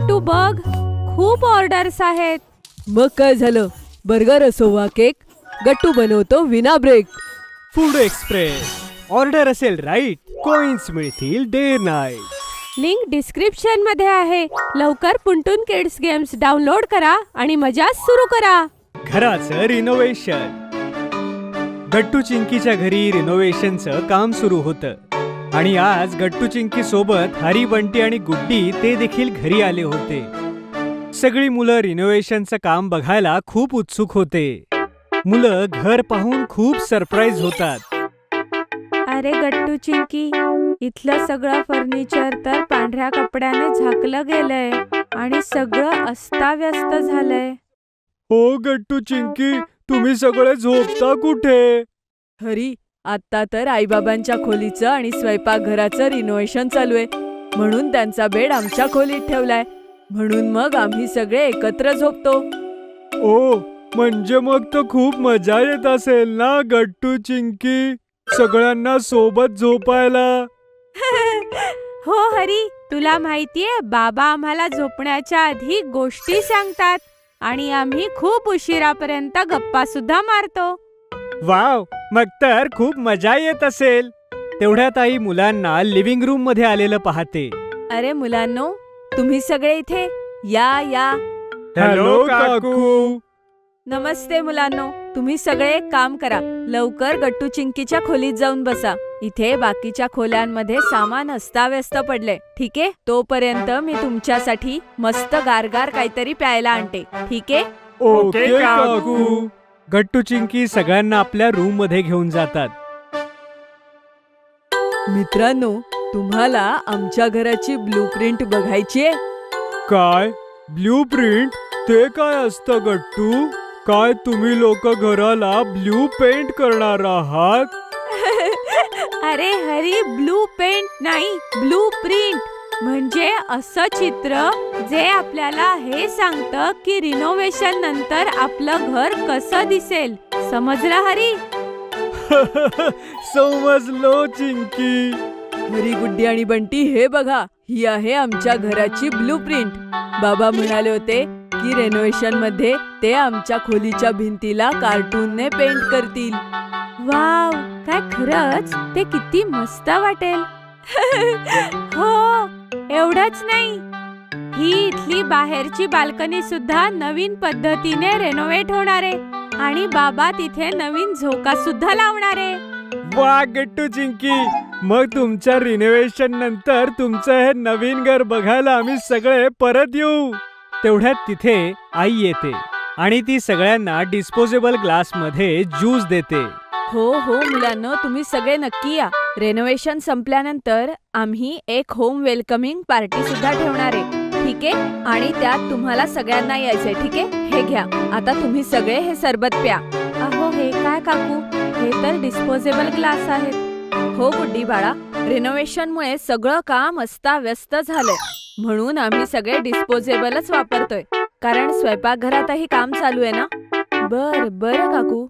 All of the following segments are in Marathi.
गट्टू बघ, खूप ऑर्डर्स आहेत. मग काय झालं, बर्गर असो वा केक, गट्टू बनवतो विना ब्रेक. फूड एक्सप्रेस, ऑर्डर असेल राईट, कॉइन्स मिळतील डे नाईट. लिंक डिस्क्रिप्शन मध्ये आहे. लवकर पुंटून किड्स गेम्स डाउनलोड करा आणि मजा सुरू करा. घराचं रिनोव्हेशन. गट्टू चिंकीच्या घरी रिनोव्हेशनचं काम सुरू होतं आणि आज गट्टू चिंकी सोबत हरी, बंटी आणि गुड्डी ते देखील घरी आले होते. सगळी मुलं रिनोव्हेशनचं काम बघायला खूप उत्सुक होते. मुलं घर पाहून खूप सरप्राईज होतात. अरे गट्टू चिंकी, इथलं सगळं फर्निचर तर पांढऱ्या कपड्याने झाकलं गेलंय आणि सगळं अस्ताव्यस्त झालंय. हो गट्टू चिंकी, तुम्ही सगळे झोपता कुठे? हरी, आता तर आईबाबांच्या खोलीचं आणि स्वयंपाकघराचं रिनोव्हेशन चालू आहे, म्हणून त्यांचा बेड आमच्या खोलीत ठेवलाय. म्हणून मग आम्ही सगळे एकत्र झोपतो. ओ, म्हणजे मग तर खूप मजा येत असेल ना गट्टू चिंकी, सगळ्यांना सोबत झोपायला. हो हरी, तुला माहितीये बाबा आम्हाला झोपण्याच्या आधी गोष्टी सांगतात आणि आम्ही खूप उशिरापर्यंत गप्पा सुद्धा मारतो. वाव, मग तर खूप मजा येत असेल. तेवढ्यात आई मुलांना लिव्हिंग रूम मध्ये आलेलं पाहते. अरे मुलांनो, तुम्ही सगळे इथे या या. हॅलो काकू. नमस्ते मुलांनो, तुम्ही सगळे एक काम करा, लवकर गट्टू चिंकीच्या खोलीत जाऊन बसा. इथे बाकीच्या खोल्यांमध्ये सामान अस्ताव्यस्त पडले, ठीक आहे? तोपर्यंत मी तुमच्यासाठी मस्त गारगार काहीतरी प्यायला आणते, ठीक आहे? ओके काकू. गट्टू चिंकी सगळ्यांना आपल्या रूम मध्ये घेऊन जातात. मित्रांनो, तुम्हाला आमच्या घराची ब्लूप्रिंट बघायची आहे? काय ब्लूप्रिंट? ते काय असतं गट्टू? काय तुम्ही लोक घराला ब्लू पेंट करणार आहात? अरे हरी, ब्लू पेंट नाही, ब्लू प्रिंट म्हणजे असं चित्र जे आपल्याला हे सांगतं की रिनोव्हेशन नंतर आपलं घर कसं दिसेल. समजलं हरी? समजलो चिंकी. हरी, गुड्डी आणि बंटी, हे बघा, ही आहे आमच्या घराची ब्लूप्रिंट. बाबा म्हणाले होते की रेनोव्हेशन मध्ये ते आमच्या खोलीच्या भिंतीला कार्टूनने पेंट करतील. वाव, काय खरंच ते किती मस्त वाटेल. हो, एवढंच नाही, ही इथली बाहेरची बाल्कनी सुद्धा नवीन पद्धतीने रेनोव्हेट होणार आहे आणि बाबा तिथे नवीन झोका सुद्धा लावणार आहे. वा गट्टू चिंकी, मग तुमच्या रिनोव्हेशन नंतर तुमचं हे नवीन घर बघायला आम्ही सगळे परत येऊ. तेवढ्यात तिथे आई येते आणि ती सगळ्यांना डिस्पोजेबल ग्लास मध्ये ज्यूस देते. हो हो मुलांनो, तुम्ही सगळे नक्की या. रेनोव्हेशन संपल्यानंतर आम्ही एक होम वेलकमिंग पार्टी सुद्धा ठेवणार आहे, ठीक आहे? आणि त्यात तुम्हाला सगळ्यांना यायचंय, ठीक आहे? हे घ्या, आता तुम्ही सगळे हे सरबत प्या. अहो, हे काय काकू, हे तर डिस्पोजेबल ग्लास आहेत. हो गुड्डी बाळा, रिनोव्हेशनमुळे सगळं काम अस्ताव्यस्त झालंय, म्हणून आम्ही सगळे डिस्पोजेबलच वापरतोय, कारण स्वयंपाकघरातही काम चालू आहे ना. बरं काकू.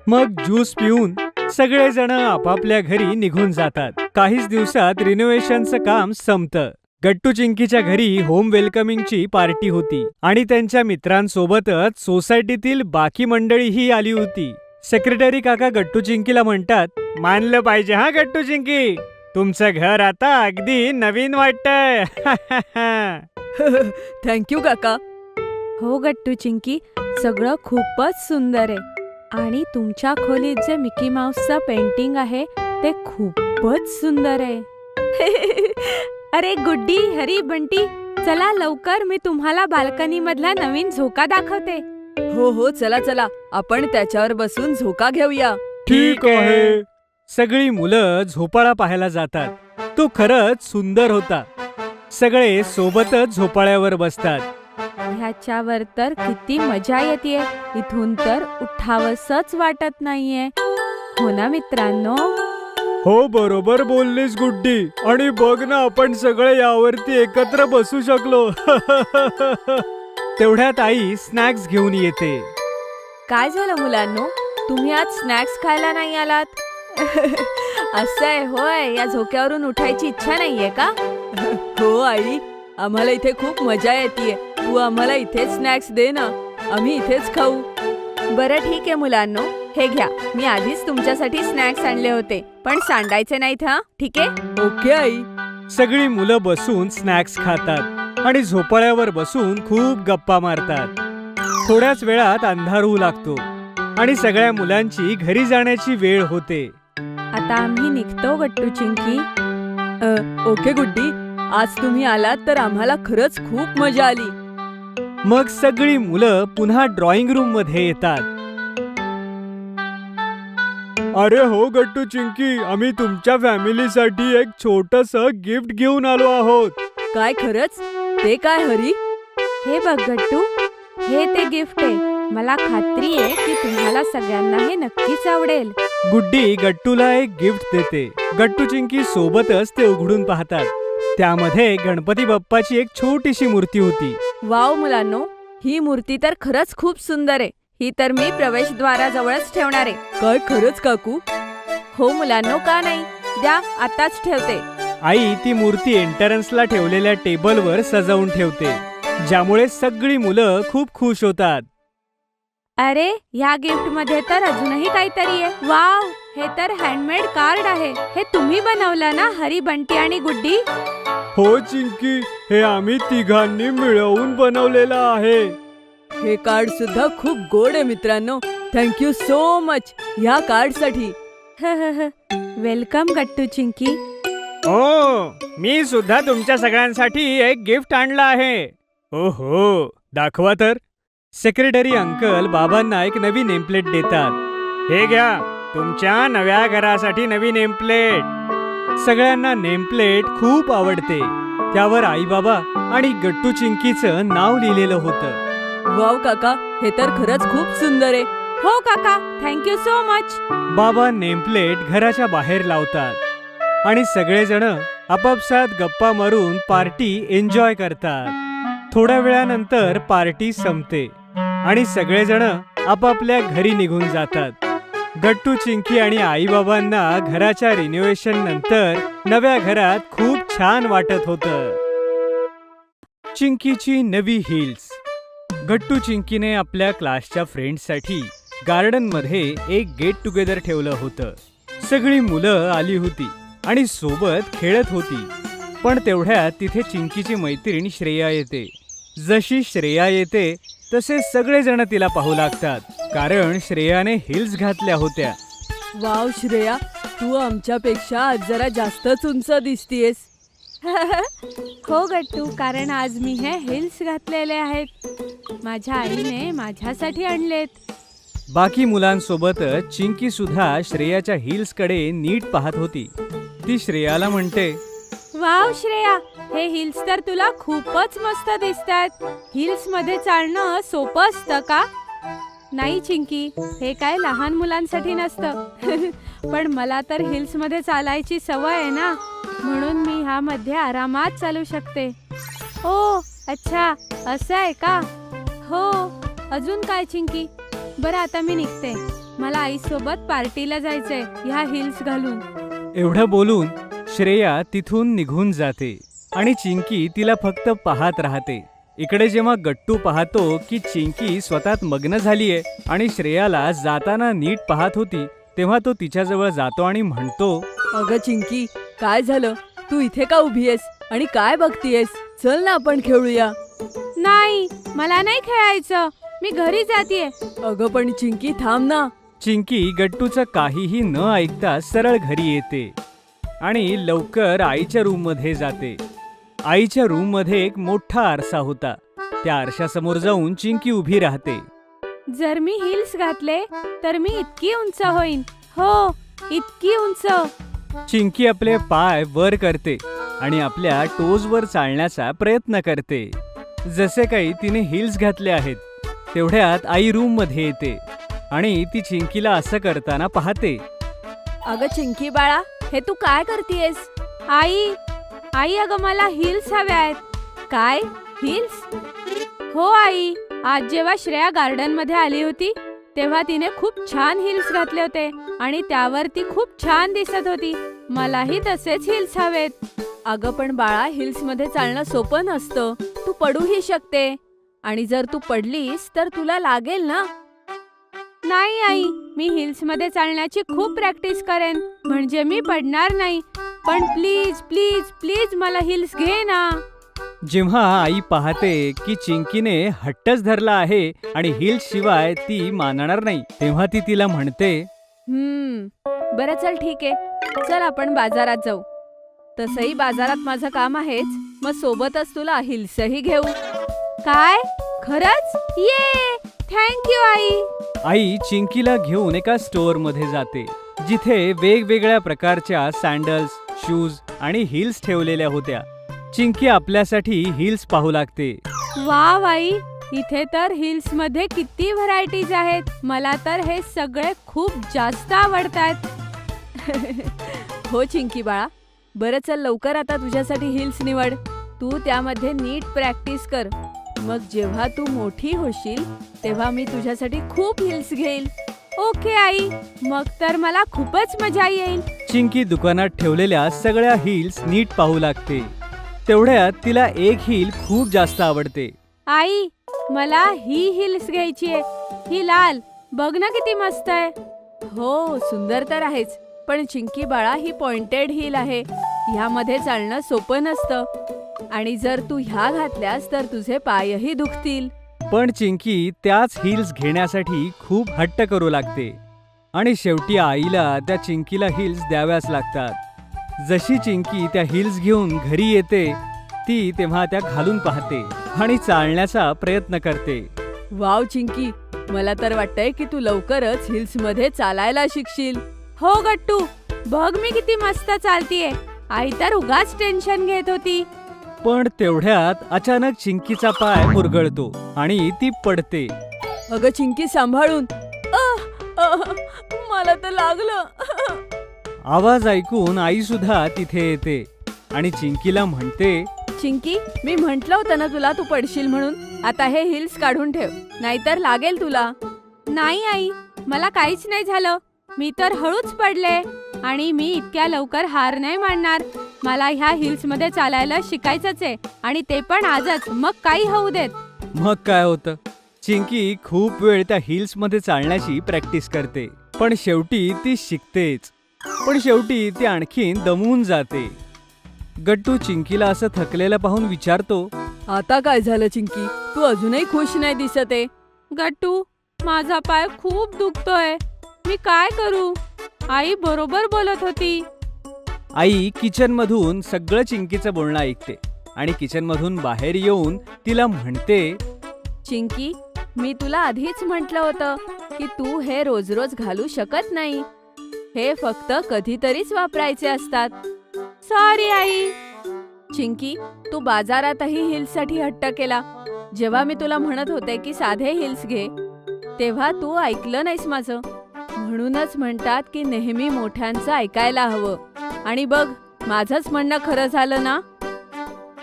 मग ज्यूस पिऊन सगळेजण आपापल्या घरी निघून जातात. काहीच दिवसात रिनोव्हेशनचं काम संपतं. गट्टू चिंकीच्या घरी होम वेलकमिंगची पार्टी होती आणि त्यांच्या मित्रांसोबतच सोसायटीतील बाकी मंडळीही आली होती. सेक्रेटरी काका गट्टू चिंकीला म्हणतात, मानलं पाहिजे हा गट्टू चिंकी, तुमचं घर आता अगदी नवीन वाटतंय. थँक्यू काका. हो गट्टू चिंकी, सगळं खूपच सुंदर आहे आणि तुमच्या खोलीत जे मिकी माऊसचं पेंटिंग आहे ते खूपच सुंदर आहे. अरे गुड्डी, हरी, बंटी, चला लवकर, मी तुम्हाला बाल्कनी मधला नवीन झोका दाखवते. हो, चला आपण त्याच्यावर बसून झोका घेऊया. ठीक आहे. सगळी मुलं झोपाळा पाहायला जातात. तो खरंच सुंदर होता. सगळे सोबतच झोपाळ्यावर बसतात. ह्याच्यावर तर किती मजा येतेय, इथून तर उठावसच वाटत नाहीये. हो ना मित्रांनो? हो, बरोबर बोललीस गुड्डी. आणि बघ ना, आपण सगळे यावरती एकत्र बसू शकलो. तेवढ्यात आई स्नॅक्स घेऊन येते. काय झालं मुलांनो, तुम्ही आज स्नॅक्स खायला नाही आलात? असं आहे होय, या झोक्यावरून उठायची इच्छा नाहीये का? हो आई, आम्हाला इथे खूप मजा येते. तू आम्हाला इथेच स्नॅक्स दे ना, आम्ही इथेच खाऊ. बरं ठीक आहे मुलांनो, हे घ्या. मी आधीच तुमच्यासाठी स्नॅक्स आणले होते, पण सांडायचे नाहीत हा, ठीक आहे? Okay I. सगळी मुलं बसून स्नॅक्स खातात आणि झोपाळ्यावर बसून खूप गप्पा मारतात. थोड्याच वेळात अंधार होऊ लागतो आणि सगळ्या मुलांची घरी जाण्याची वेळ होते. आता आम्ही निघतो गट्टू चिंकी. ओके गुड्डी, आज तुम्ही आलात तर आम्हाला खरंच खूप मजा आली. मग सगळी मुलं पुन्हा ड्रॉइंग रूम मध्ये येतात. अरे हो गट्टू चिंकी, आम्ही तुमच्या फॅमिलीसाठी एक छोटस गिफ्ट घेऊन आलो आहोत. काय खरंच? ते काय हरी? हे बघ गट्टू, हे ते गिफ्ट आहे. मला खात्री आहे की तुम्हाला सगळ्यांना हे नक्कीच आवडेल. गुड्डी गट्टूला एक गिफ्ट देते. गट्टू चिंकी सोबतच ते उघडून पाहतात. त्यामध्ये गणपती बाप्पाची एक छोटीशी मूर्ती होती. वाव मुलांनो, ही मूर्ती तर खरंच खूप सुंदर आहे. ही तर मी प्रवेशद्वाराजवळच ठेवणार आहे. काय खरंच काकू? हो मुलांनो, का नाही? द्या, आताच ठेवते. आई ती मूर्ती एंट्रन्सला ठेवलेल्या टेबलवर सजवून ठेवते, ज्यामुळे सगळी मुलं खूप खुश होतात. अरे, ह्या गिफ्ट मध्ये तर अजूनही काहीतरी आहे. वाव, हे तर हँडमेड कार्ड आहे. हे तुम्ही बनवलं ना हरी, बंटी आणि गुड्डी? हो चिंकी, हे आम्ही तिघांनी मिळवून बनवलेलं आहे. हे कार्ड सुद्धा खूप गोड आहे मित्रांनो. थँक्यू सो मच ह्या कार्डसाठी. वेलकम गट्टू चिंकी. ओ, मी सुद्धा तुमच्या सगळ्यांसाठी एक गिफ्ट आणलं आहे. ओहो, दाखवा तर. सेक्रेटरी अंकल बाबांना एक नवी नेमप्लेट देतात. हे घ्या, तुमच्या नव्या घरासाठी नवी नेमप्लेट. सगळ्यांना नेमप्लेट खूप आवडते. त्यावर आई बाबा आणि गट्टू चिंकीचं नाव लिहिलेलं होतं. वाव काका, हे तर खरंच खूप सुंदर आहे. हो काका, थँक्यू सो मच. बाबा नेमप्लेट घराच्या बाहेर लावतात आणि सगळेजण आपापसात गप्पा मारून पार्टी एन्जॉय करतात. थोड्या वेळानंतर पार्टी संपते आणि सगळेजण आपापल्या घरी निघून जातात. गट्टू चिंकी आणि आई बाबांना घराच्या रिनोव्हेशन नंतर नव्या घरात खूप छान वाटत होतं. चिंकीची नवी हिल्स. गट्टू चिंकीने आपल्या क्लासच्या फ्रेंड्ससाठी गार्डन मध्ये एक गेट टुगेदर ठेवलं होतं. सगळी मुलं आली होती आणि सोबत खेळत होती. पण तेवढ्यात तिथे चिंकीची मैत्रीण श्रेया येते. जशी श्रेया येते तसे सगळेजण तिला पाहू लागतात, कारण श्रेयाने हिल्स घातल्या होत्या. वाव श्रेया, तू आमच्यापेक्षा आज जरा जास्तच उंच दिसतीयस. हो गट्टू, कारण आज मी हे हिल्स घातलेले आहेत. माझ्या आईने माझ्यासाठी आणलेत. बाकी मुलांसोबतच चिंकी सुद्धा श्रेयाच्या हिल्सकडे नीट पाहत होती. ती श्रेयाला म्हणते, वाव श्रेया, हे हिल्स तर तुला खूपच मस्त दिसतात. हिल्स मध्ये चालणं सोपं असतं का? नाही चिंकी, हे काय लहान मुलांसाठी नसतं. पण मला तर हिल्स मध्ये चालायची सवय आहे ना, म्हणून मी ह्यामध्ये आरामात चालू शकते. ओ अच्छा, असं आहे का? हो, अजून काय चिंकी? बरं, आता मी निघते. मला आईसोबत पार्टीला जायचंय ह्या हिल्स घालून. एवढं बोलून श्रेया तिथून निघून जाते आणि चिंकी तिला फक्त पाहत राहते. इकडे जेव्हा गट्टू पाहतो की चिंकी स्वतःत मग्न झालीये आणि श्रेयाला जाताना नीट पाहत होती, तेव्हा तो तिच्याजवळ जातो आणि म्हणतो, अगं चिंकी, काय झालं? तू इथे का उभी आहेस आणि काय बघतीयस? चल ना, आपण खेळूया. नाही, मला नाही खेळायचं, मी घरी जातीये. अगं पण चिंकी, थांब ना. चिंकी गट्टूचं काहीही न ऐकता सरळ घरी येते आणि लवकर आईच्या रूम मध्ये जाते. आईच्या रूम मध्ये एक मोठा आरसा होता. त्या आरशासमोर जाऊन चिंकी उभी राहते. जर मी हिल्स घातले तर मी इतकी उंच होईन. हो, इतकी उंच. चिंकी आपले पाय वर करते आणि आपल्या टोजवर चालण्याचा प्रयत्न करते, जसे काही तिने हिल्स घातले आहेत. तेवढ्यात आई रूम मध्ये येते आणि ती चिंकीला असं करताना पाहते. अगं चिंकी बाळा, हे तू काय करतेयस? आई, आई अगं मला हिल्स हव्या आहेत. काय हिल्स? हो आई, आज जेव्हा श्रेया गार्डन मध्ये आली होती तेव्हा तिने खूप छान हिल्स घातले होते आणि त्यावर ती खूप छान दिसत होती. मलाही तसेच हिल्स हवेत. अगं पण बाळा, हिल्स मध्ये चालणं सोपं नसतं. तू पडूही शकते आणि जर तू पडलीस तर तुला लागेल ना. नाही आई, मी हिल्स मध्ये चालण्याची खूप प्रॅक्टिस करेन, म्हणजे मी पडणार नाही. पण प्लीज प्लीज प्लीज मला हिल्स घे ना. जेव्हा आई पाहते की चिंकीने हट्टच धरला आहे आणि हिल्स शिवाय ती मानणार नाही, तेव्हा ती तिला म्हणते, बरं चल ठीक आहे, चल आपण बाजारात जाऊ. तसंही बाजारात माझं काम आहेच, मग सोबतच तुला हिल्सही घेऊ. काय? खरंच? ये, थँक्यू आई. आई चिंकीला घेऊन एका स्टोअर मध्ये जाते, जिथे वेगवेगळ्या प्रकारच्या सँडल्स, शूज आणि हिल्स ठेवलेल्या होत्या. चिंकी आपल्यासाठी हिल्स पाहू लागते. वा बाई, इथे तर हिल्स मध्ये किती व्हरायटीज आहेत. मला तर हे सगळे खूप जास्त आवडतात. हो चिंकी बाळा, बरं चल लवकर आता तुझ्यासाठी हिल्स निवड. तू त्यामध्ये नीट प्रॅक्टिस कर. मग जेव्हा तू मोठी होशील तेव्हा मी तुझ्यासाठी खूप हिल्स घेईल. ओके आई, मग तर मला खूपच मजा येईल. चिंकी दुकानात ठेवलेल्या सगळ्या हिल्स नीट पाहू लागते. तेवढ्यात तिला एक हिल खूप जास्त आवडते. आई, मला ही हिल्स घ्यायची आहे. ही लाल, बघ ना किती मस्त आहे. हो सुंदर तर आहेच, पण चिंकी बाळा ही पॉइंटेड हिल आहे. ह्यामध्ये चालणं सोपं नसतं आणि जर तू ह्या घातल्यास तर तुझे पायही दुखतील. पण चिंकी त्याच हिल्स घेण्यासाठी खूप हट्ट करू लागते आणि शेवटी आईला त्या चिंकीला हिल्स द्याव्याच लागतात. जशी चिंकी त्या हिल्स घेऊन घरी येते, ती तेव्हा त्या घालून पाहते आणि चालण्याचा प्रयत्न करते. वाव चिंकी, मला तर वाटतंय की तू लवकरच हिल्स मध्ये चालायला शिकशील. हो गट्टू, बघ मी किती मस्त चालतीये. आई तर उगाच टेन्शन घेत होती. पण तेवढ्यात अचानक चिंकीचा पाय मुरगळतो आणि ती पडते. अगं चिंकी सांभाळून. मला तर लागलं. आवाज ऐकून आई सुद्धा तिथे येते आणि चिंकीला म्हणते, चिंकी, मी म्हंटल होतं ना तुला तू पडशील म्हणून. आता हे हिल्स काढून ठेव, नाहीतर लागेल तुला. नाही आई, मला काहीच नाही झालं. मी तर हळूच पडले आणि मी इतक्या लवकर हार नाही मानणार. मला ह्या हिल्स मध्ये चालायला शिकायचंच आहे आणि ते पण आजच. मग काही होऊ देत. मग काय होतं, चिंकी खूप वेळ त्या हिल्स मध्ये चालण्याची प्रॅक्टिस करते, पण शेवटी ती शिकतेच. पण शेवटी ती आणखीन दमून जाते. गट्टू चिंकीला असं थकलेलं पाहून विचारतो, आता काय झालं चिंकी, तू अजूनही खुश नाही दिसत आहे. गट्टू, माझा पाय खूप दुखतोय. मी काय करू? आई बरोबर बोलत होती. आई किचन मधून सगळं चिंकीचं बोलणं ऐकते आणि किचन मधून बाहेर येऊन तिला म्हणते, चिंकी, मी तुला आधीच म्हटलं होतं की तू हे रोज रोज घालू शकत नाही. हे फक्त कधीतरीच वापरायचे असतात. Sorry I. चिंकी, तू बाजारातही हिल्ससाठी हट्ट केला. जेव्हा मी तुला म्हणत होते की साधे हिल्स घे, तेव्हा तू ऐकलं नाहीस माझं. म्हणूनच म्हणतात की नेहमी मोठ्यांचं ऐकायला हवं. आणि बघ, माझंच म्हणणं खरं झालं ना.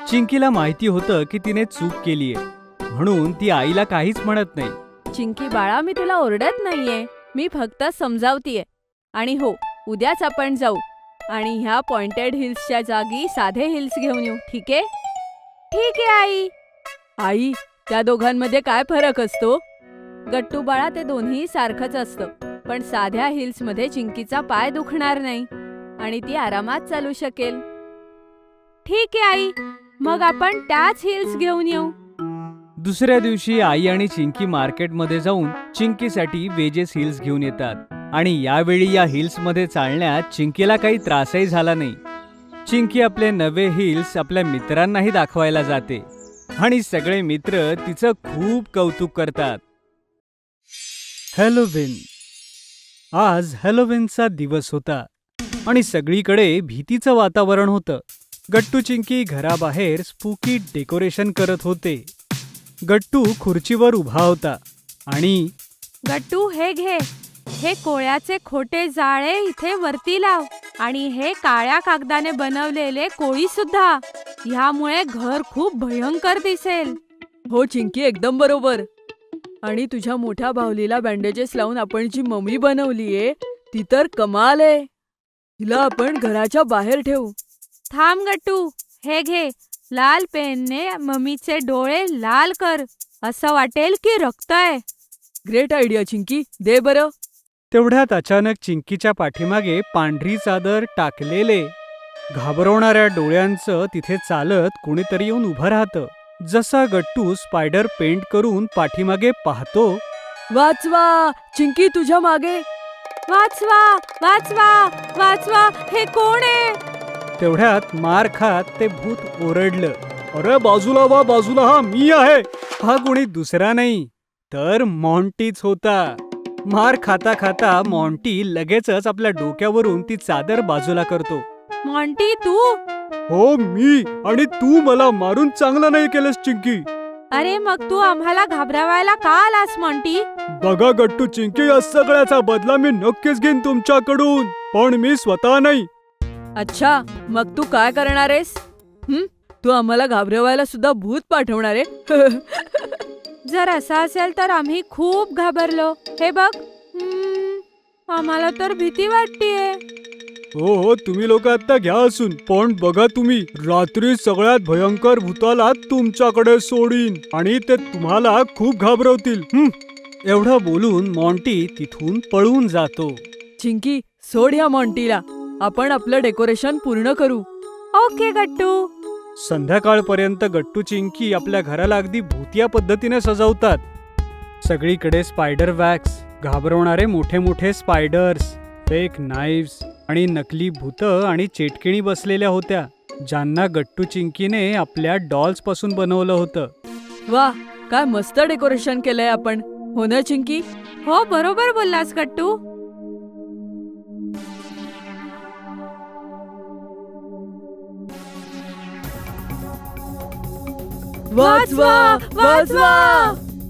चिंकीला माहिती होतं की तिने चूक केलीये, म्हणून ती आईला काहीच म्हणत नाही. चिंकी बाळा, मी तुला ओरडत नाहीये, मी फक्त समजावतीये. आणि हो, उद्याच आपण जाऊ आणि ह्या पॉइंटेड हिल्सच्या जागी साधे हिल्स घेऊन येऊ, ठीक आहे? ठीक आहे आई. आई, त्या दोघांमध्ये काय फरक असतो? गट्टू बाळा, ते दोन्ही सारखंच असतं, पण साध्या हिल्स मध्ये चिंकीचा पाय दुखणार नाही आणि ती आरामात चालू शकेल. ठीक आहे आई, मग आपण त्याच हिल्स घेऊन येऊ. दुसऱ्या दिवशी आई आणि चिंकी मार्केटमध्ये जाऊन चिंकीसाठी वेजेस हिल्स घेऊन येतात आणि यावेळी या हिल्स मध्ये चालण्यात चिंकीला काही त्रासही झाला नाही. चिंकी आपले नवे हिल्स आपल्या मित्रांनाही दाखवायला जाते आणि सगळे मित्र तिचं खूप कौतुक करतात. हॅलोविन. आज हॅलोविनचा दिवस होता आणि सगळीकडे भीतीचं वातावरण होतं. गट्टू चिंकी घराबाहेर स्पूकी डेकोरेशन करत होते. गट्टू खुर्चीवर उभा होता आणि गट्टू, हे घे. हे कोळ्याचे खोटे जाळे इथे वरती लाव आणि हे काळ्या कागदाने बनवलेले कोळी सुद्धा. ह्यामुळे घर खूप भयंकर दिसेल. हो चिंकी, एकदम बरोबर. आणि तुझ्या मोठ्या बाहुलीला बँडेजेस लावून आपण जी मम्मी बनवलीये ती तर कमाल आहे. हिला आपण घराच्या बाहेर ठेवू. थांब गट्टू, हे घे. लाल पेनने मम्मीचे डोळे लाल कर. असं वाटेल की रक्त आहे. ग्रेट आयडिया चिंकी, दे बरं. तेवढ्यात अचानक चिंकीच्या पाठीमागे पांढरी चादर टाकलेले घाबरवणाऱ्या डोळ्यांचं तिथे चालत कुणीतरी येऊन उभं राहतं. जसा गट्टू स्पायडर पेंट करून पाठीमागे पाहतो, वाचवा, चिंकी तुझ्या मागे. वाचवा वाचवा वाचवा, हे कोण आहे? तेवढ्यात मार खात ते भूत ओरडलं, अरे बाजूला वा, बाजूला, हा मी आहे. हा कोणी दुसरा नाही तर मॉन्टीच होता. मार खाता खाता मॉन्टी लगेचच आपल्या डोक्यावरून ती चादर बाजूला करतो. मॉन्टी तू? हो मी, आणि तू मला मारून चांगलं नाही केलंस चिंकी. अरे मग तू आम्हाला घाबरवायला का आलास मॉन्टी? बघा गट्टू चिंकी, या सगळ्याचा बदला मी नक्कीच घेईन तुमच्याकडून, पण मी स्वतः नाही. अच्छा, मग तू काय करणार आहेस? तू आम्हाला घाबरवायला सुद्धा भूत पाठवणार आहे? जर असं असेल तर आम्ही खूप घाबरलो. हे बघ, आम्हाला तर भीती वाटतेय. हो हो, तुम्ही लोक आता घ्या असून, पण बघा तुम्ही, रात्री सगळ्यात भयंकर भूताला तुमच्याकडे सोडीन आणि ते तुम्हाला खूप घाबरवतील. एवढं बोलून मॉन्टी तिथून पळून जातो. चिंकी, सोड या मॉन्टीला. आपण आपलं डेकोरेशन पूर्ण करू. ओके गट्टू. संध्याकाळपर्यंत गट्टू चिंकी आपल्या घराला अगदी भूतिया पद्धतीने सजवतात. सगळीकडे स्पायडर वॅक्स, घाबरवणारे मोठे मोठे स्पायडर्स, फेक नाईव्स आणि नकली भूतं आणि चेटकिणी बसलेल्या होत्या, ज्यांना गट्टू चिंकीने आपल्या डॉल्स पासून बनवलं होतं. वा, काय मस्त डेकोरेशन केलंय आपण, हो ना चिंकी? हो, बरोबर बोललास गट्टू. वाचवा, वाचवा.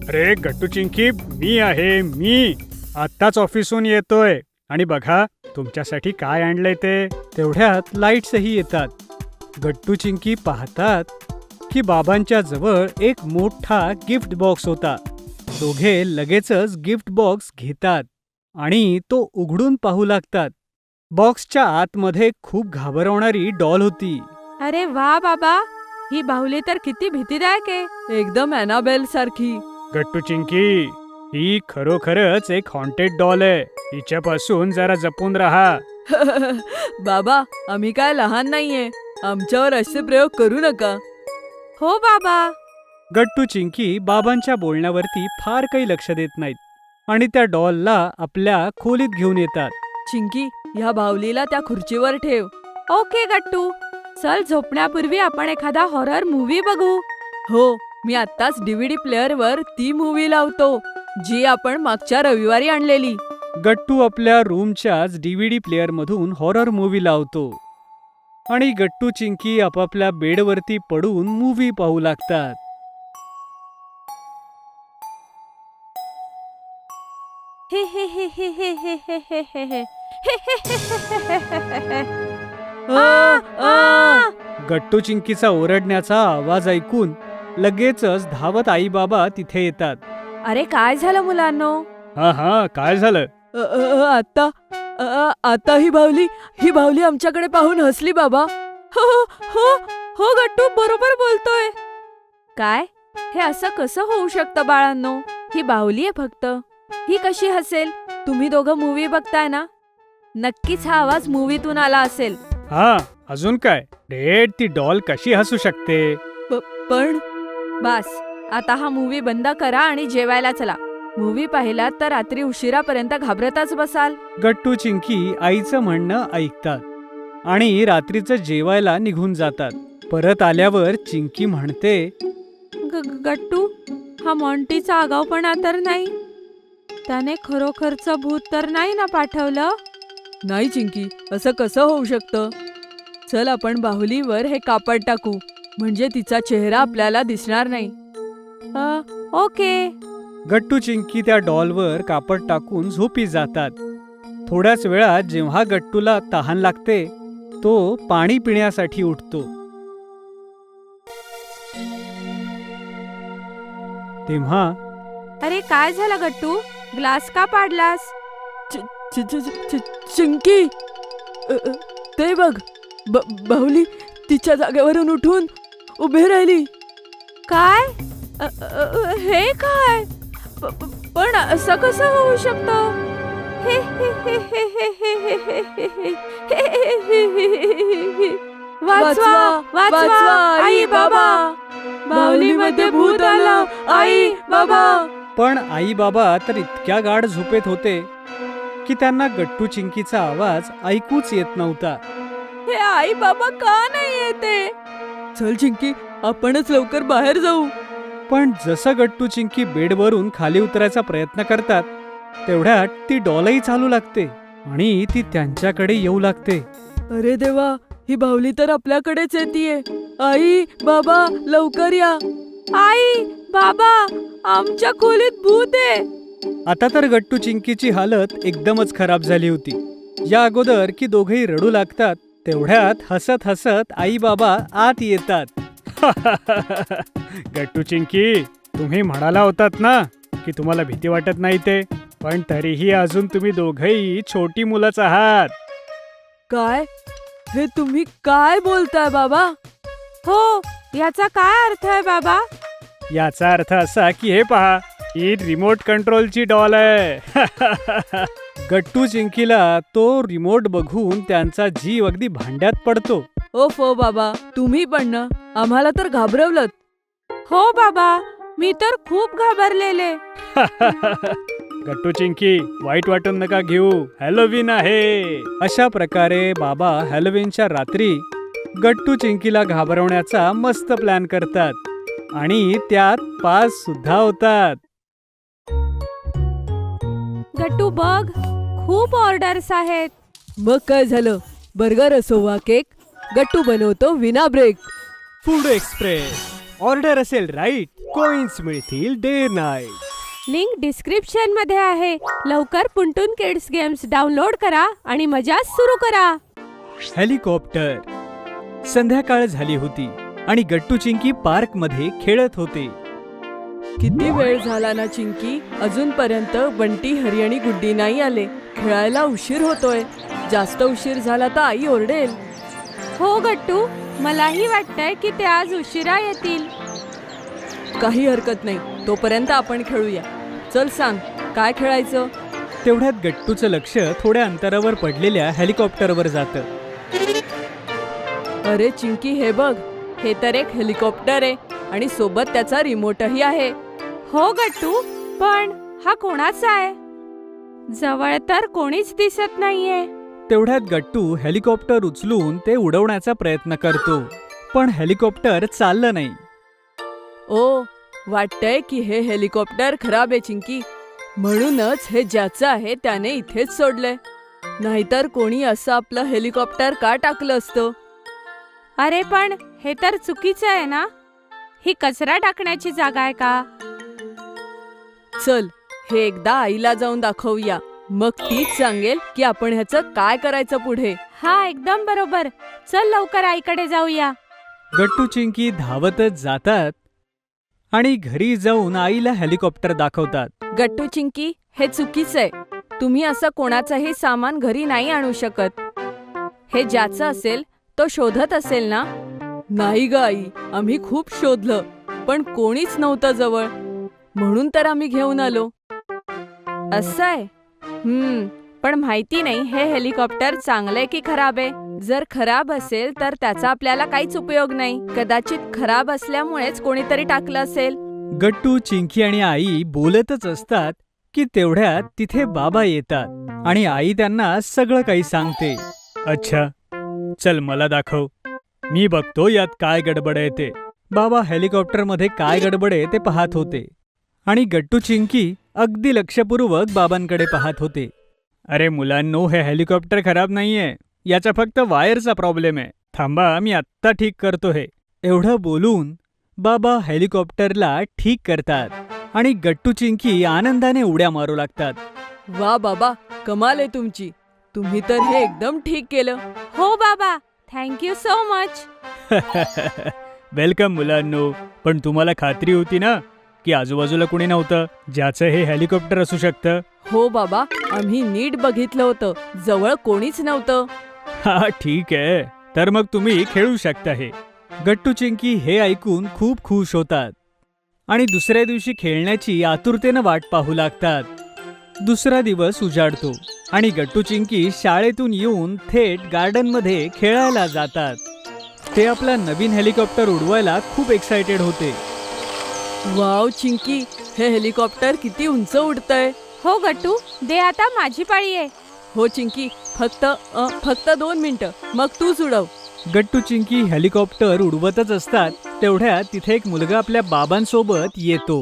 अरे गट्टू चिंकी, मी आहे, मी आत्ताच ऑफिसहून येतोय आणि बघा तुमच्यासाठी काय आणलंय ते. तेवढ्यात लाईट्सही येतात. गट्टू चिंकी पाहतात की बाबांच्या जवळ एक मोठा गिफ्ट बॉक्स होता. दोघे लगेचच गिफ्ट बॉक्स घेतात आणि तो उघडून पाहू लागतात. बॉक्सच्या आतमध्ये खूप घाबरवणारी डॉल होती. अरे वा बाबा, ही बाहुली तर किती भीतीदायक आहे. एकदम ॲनाबेल सारखी. गट्टू चिंकी, ही खरोखरच एक हॉन्टेड डॉल आहे. हिच्यापासून जरा जपून राहा. बाबा, आम्ही काय लहान नाहीये. आमच्यावर असे प्रयोग करू नका. हो बाबा. गट्टू चिंकी बाबांच्या बोलण्यावरती फार काही लक्ष देत नाहीत आणि त्या डॉलला आपल्या खोलीत घेऊन येतात. चिंकी, ह्या बाहुलीला त्या खुर्चीवर ठेव. ओके गट्टू. चल, झोपण्यापूर्वी आपण एखादा हॉरर मूव्ही बघू. हो, मी आत्ताच DVD प्लेअरवर ती मूव्ही लावतो, जी आपण मागच्या रविवारी आणलेली. गट्टू आपल्या रूमच्याच DVD प्लेअरमधून हॉरर मूव्ही लावतो आणि गट्टू चिंकी आपापल्या बेडवरती पडून मूव्ही पाहू लागतात. हे हे हे हे हे हे हे हे हे हे. गट्टू चिंकीचा ओरडण्याचा आवाज ऐकून लगेचच धावत आई बाबा तिथे येतात. अरे काय झालं मुलांनो? हा, काय झालं? आता ही बाहुली आमच्याकडे पाहून हसली बाबा. हो हो हो गट्टू बरोबर बोलतोय. काय? हे असं कसं होऊ शकतं बाळांनो? ही बाहुली आहे फक्त. ही कशी हसेल? तुम्ही दोघं मूव्ही बघताय ना? नक्कीच हा आवाज मूव्हीतून आला असेल. हा, अजून काय? डेड, ती डॉल कशी हसू शकते? पण बस, आता हा मूव्ही बंद करा आणि जेवायला चला. मूव्ही पाहिलात तर रात्री उशिरापर्यंत घाबरतच बसाल. गट्टू चिंकी आईचं म्हणणं ऐकतात आणि रात्रीचं जेवायला निघून जातात. परत आल्यावर चिंकी म्हणते, गट्टू, हा मॉन्टीचा आगाऊपणा तर नाही? त्याने खरोखरचं भूत तर नाही ना पाठवलं? नाही चिंकी, असं कसं होऊ शकतं? चल, आपण बाहुलीवर हे कापड टाकू, म्हणजे तिचा चेहरा आपल्याला दिसणार नाही. ओके. गट्टू चिंकी त्या डॉलवर कापड टाकून झोपी जातात. थोड्याच वेळात जेव्हा गट्टूला तहान लागते, तो पाणी पिण्यासाठी उठतो. तेव्हा, अरे काय झालं गट्टू? ग्लास का पाडलास? चिंकी, ते बघ, बाहुली तिच्या जागेवरून उठून उभी राहिली. काय? हे काय? पण असं कसं होऊ शकतं? वाचवा, वाचवा, आई बाबा, बाहुलीमध्ये भूत आलं, आई बाबा. पण आई बाबा तर इतक्या गाढ झोपेत होते की त्यांना गट्टू चिंकीचा आवाज ऐकूच येत नव्हता. हे आई बाबा का नाही येते? चल चिंकी, आपणच लवकर बाहेर जाऊ. पण जसं गट्टू चिंकी बेडवरून खाली उतरायचा प्रयत्न करतात तेवढ्यात ती डॉलही चालू लागते आणि ती त्यांच्याकडे येऊ लागते. अरे देवा, ही बाहुली तर आपल्याकडेच येतीये. आई बाबा, लवकर या. आई बाबा, आमच्या खोलीत भूत आहे. आता तर गट्टू चिंकीची हालत एकदमच खराब झाली होती. या अगोदर की दोघेही रडू लागतात तेवढ्यात हसत हसत आई बाबा आत येतात. गट्टू चिंकी, तुम्ही म्हणाला होतात ना की तुम्हाला भीती वाटत नाही ते, पण तरीही अजून तुम्ही दोघेही छोटी मुलंच आहात. काय? हे तुम्ही काय बोलताय बाबा? हो, याचा काय अर्थ आहे बाबा? याचा अर्थ असा की हे पहा, ही रिमोट कंट्रोलची डॉल आहे. गट्टू चिंकीला तो रिमोट बघून त्यांचा जीव अगदी भांड्यात पडतो. ओ बाबा, तुम्ही पण ना, आम्हाला तर घाबरवलं. हो बाबा, मी तर खूप घाबरलेले. गट्टू चिंकी, वाईट वाटून नका घेऊ, हॅलोवीन आहे. अशा प्रकारे बाबा हॅलोवीनच्या रात्री गट्टू चिंकीला घाबरवण्याचा मस्त प्लॅन करतात आणि त्यात पास सुद्धा होतात. गट्टू बघ, खूप ऑर्डर्स आहेत. मग काय झालं? बर्गर असो वा केक, गट्टू बनवतो विना ब्रेक. फूड एक्सप्रेस, ऑर्डर असेल राईट, कॉइन्स मिळतील डे नाईट. लिंक डिस्क्रिप्शन मध्ये आहे. लवकर पुंटून किड्स गेम्स डाउनलोड करा आणि मजा सुरू करा. हेलिकॉप्टर. संध्याकाळ झाली होती आणि गट्टू चिंकी पार्क मध्ये खेळत होते. किती वेळ झाला ना चिंकी, अजूनपर्यंत बंटी, हरी आणि गुड्डी नाही आले. खेळायला उशीर होतोय. जास्त उशीर झाला तर आई ओरडेल. हो गट्टू, मलाही वाटतंय की ते आज उशिरा येतील. काही हरकत नाही, तोपर्यंत आपण खेळूया. चल सांग, काय खेळायचं? तेवढ्यात गट्टूचं लक्ष थोड्या अंतरावर पडलेल्या हेलिकॉप्टरवर जातं. अरे चिंकी, हे बघ, हे तर एक हेलिकॉप्टर आहे आणि सोबत त्याचा रिमोटही आहे. हो गट्टू, पण हा कोणाचा आहे? जवळ तर कोणीच दिसत नाहीये. तेवढ्यात गट्टू हेलिकॉप्टर उचलून ते उडवण्याचा प्रयत्न करतो, पण हेलिकॉप्टर चाललं नाही. ओ, वाटतंय की हे हेलिकॉप्टर खराब आहे चिंकी. म्हणूनच हे ज्याचं आहे त्याने इथेच सोडलंय. नाहीतर कोणी असं आपलं हेलिकॉप्टर का टाकलं असतं? अरे पण हे तर चुकीचं आहे ना? ही कचरा टाकण्याची जागा आहे का? चल, हे एकदा आईला जाऊन दाखवूया. मग तीच सांगेल की आपण ह्याचं काय करायचं पुढे. हा, एकदम बरोबर. चल लवकर आईकडे जाऊया. गट्टू चिंकी धावतच जातात आणि घरी जाऊन आईला हेलिकॉप्टर दाखवतात. गट्टू चिंकी, हे चुकीचं आहे. तुम्ही असं कोणाचंही सामान घरी नाही आणू शकत. हे ज्याचं असेल तो शोधत असेल ना? नाही ग आई, आम्ही खूप शोधलं, पण कोणीच नव्हतं जवळ. म्हणून तर आम्ही घेऊन आलो. असं आहे? पण माहिती नाही हे हेलिकॉप्टर चांगलंय की खराब आहे. जर खराब असेल तर त्याचा आपल्याला काहीच उपयोग नाही. कदाचित खराब असल्यामुळेच कोणीतरी टाकलं असेल. गट्टू, चिंकी आणि आई बोलतच असतात की तेवढ्यात तिथे बाबा येतात आणि आई त्यांना सगळं काही सांगते. अच्छा, चल मला दाखव, मी बघतो यात काय गडबड आहे ते. बाबा हेलिकॉप्टरमध्ये काय गडबड आहे ते पाहत होते आणि गट्टू चिंकी अगदी लक्षपूर्वक बाबांकडे पाहत होते. अरे मुलांनो, हे हेलिकॉप्टर खराब नाहीये, याचा फक्त वायरचा प्रॉब्लेम आहे. थांबा, मी आत्ता ठीक करतो हे. एवढं बोलून बाबा हेलिकॉप्टरला ठीक करतात आणि गट्टू चिंकी आनंदाने उड्या मारू लागतात. वा बाबा, कमाल आहे तुमची. तुम्ही तर हे एकदम ठीक केलं. हो बाबा, थँक्यू सो मच. वेलकम मुलांनो. पण तुम्हाला खात्री होती ना की आजूबाजूला कुणी नव्हतं ज्याचं हे हेलिकॉप्टर असू शकतं? हो बाबा, आम्ही नीट बघितलं होतं, जवळ कोणीच नव्हतं. हा ठीक आहे, तर मग तुम्ही खेळू शकता हे. गट्टू चिंकी हे ऐकून खूप खुश होतात आणि दुसऱ्या दिवशी खेळण्याची आतुरतेनं वाट पाहू लागतात. दुसरा दिवस उजाडतो आणि गट्टू चिंकी शाळेतून येऊन थेट गार्डनमध्ये खेळायला जातात. ते आपला नवीन हेलिकॉप्टर उडवायला खूप एक्साइटेड होते. वाव चिंकी, हे हेलिकॉप्टर किती उंच उडतंय. हो गट्टू, दे आता माझी पाळी आहे. हो चिंकी, फक्त 2 मिनिटं, मग तूच उडव. गट्टू चिंकी हेलिकॉप्टर उडवतच असतात तेवढ्यात तिथे एक मुलगा आपल्या बाबांसोबत येतो.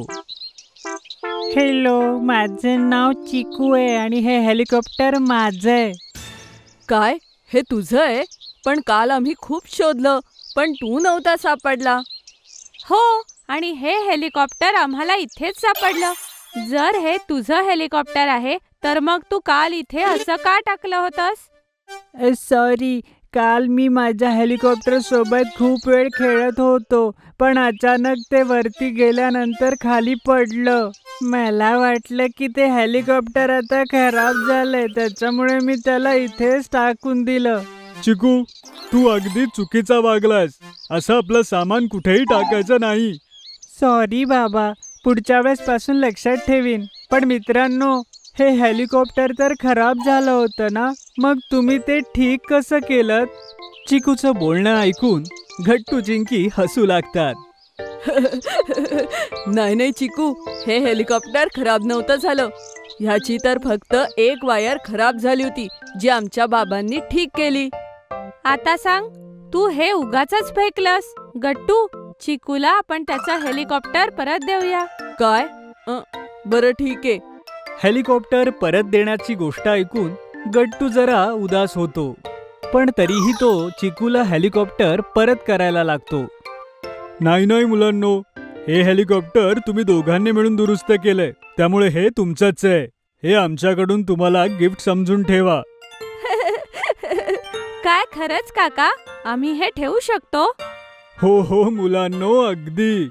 हॅलो, माझं नाव चिकू आहे आणि हे हेलिकॉप्टर माझं आहे. काय, हे तुझं आहे? पण काल आम्ही खूप शोधलं, पण तू नव्हता सापडला. हो, आणि हे हेलिकॉप्टर आम्हाला इथेच सापडलं. जर हे तुझं हेलिकॉप्टर आहे तर मग तू काल इथे असं का टाकलं होतंस? सॉरी, काल मी माझ्या हेलिकॉप्टर सोबत खूप वेळ खेळत होतो, पण अचानक ते वरती गेल्यानंतर खाली पडलं. मला वाटलं की ते हेलिकॉप्टर आता खराब झालंय, त्याच्यामुळे मी त्याला इथेच टाकून दिलं. चिकू, तू अगदी चुकीचा वागलास. असं आपलं सामान कुठेही टाकायचं नाही. सॉरी बाबा, पुढच्या वेळेस पासून लक्षात ठेवीन. पण मित्रांनो, हे हेलिकॉप्टर तर खराब झालं होतं ना, मग तुम्ही ते ठीक कसं केलं? चिकूचं बोलणं ऐकून गट्टू चिंकी हसू लागतात. नाही चिकू, हे हेलिकॉप्टर खराब नव्हतं झालं. ह्याची तर फक्त एक वायर खराब झाली होती, जी आमच्या बाबांनी ठीक केली. आता सांग, तू हे उगाचच फेकलंस? गट्टू, चिकूला आपण त्याचा हेलिकॉप्टर परत देऊया. काय? बरं ठीक आहे. हेलिकॉप्टर परत देण्याची गोष्ट ऐकून गट्टू जरा उदास होतो, पण तरीही तो चिकूला हेलिकॉप्टर परत करायला लागतो. नाही मुलांनो, हे हेलिकॉप्टर तुम्ही दोघांनी मिळून दुरुस्त केलंय, त्यामुळे हे तुमचंच आहे. हे आमच्याकडून तुम्हाला गिफ्ट समजून ठेवा. काय खरंच काका, आम्ही हे ठेवू शकतो? हो मुलांनो, अगदी.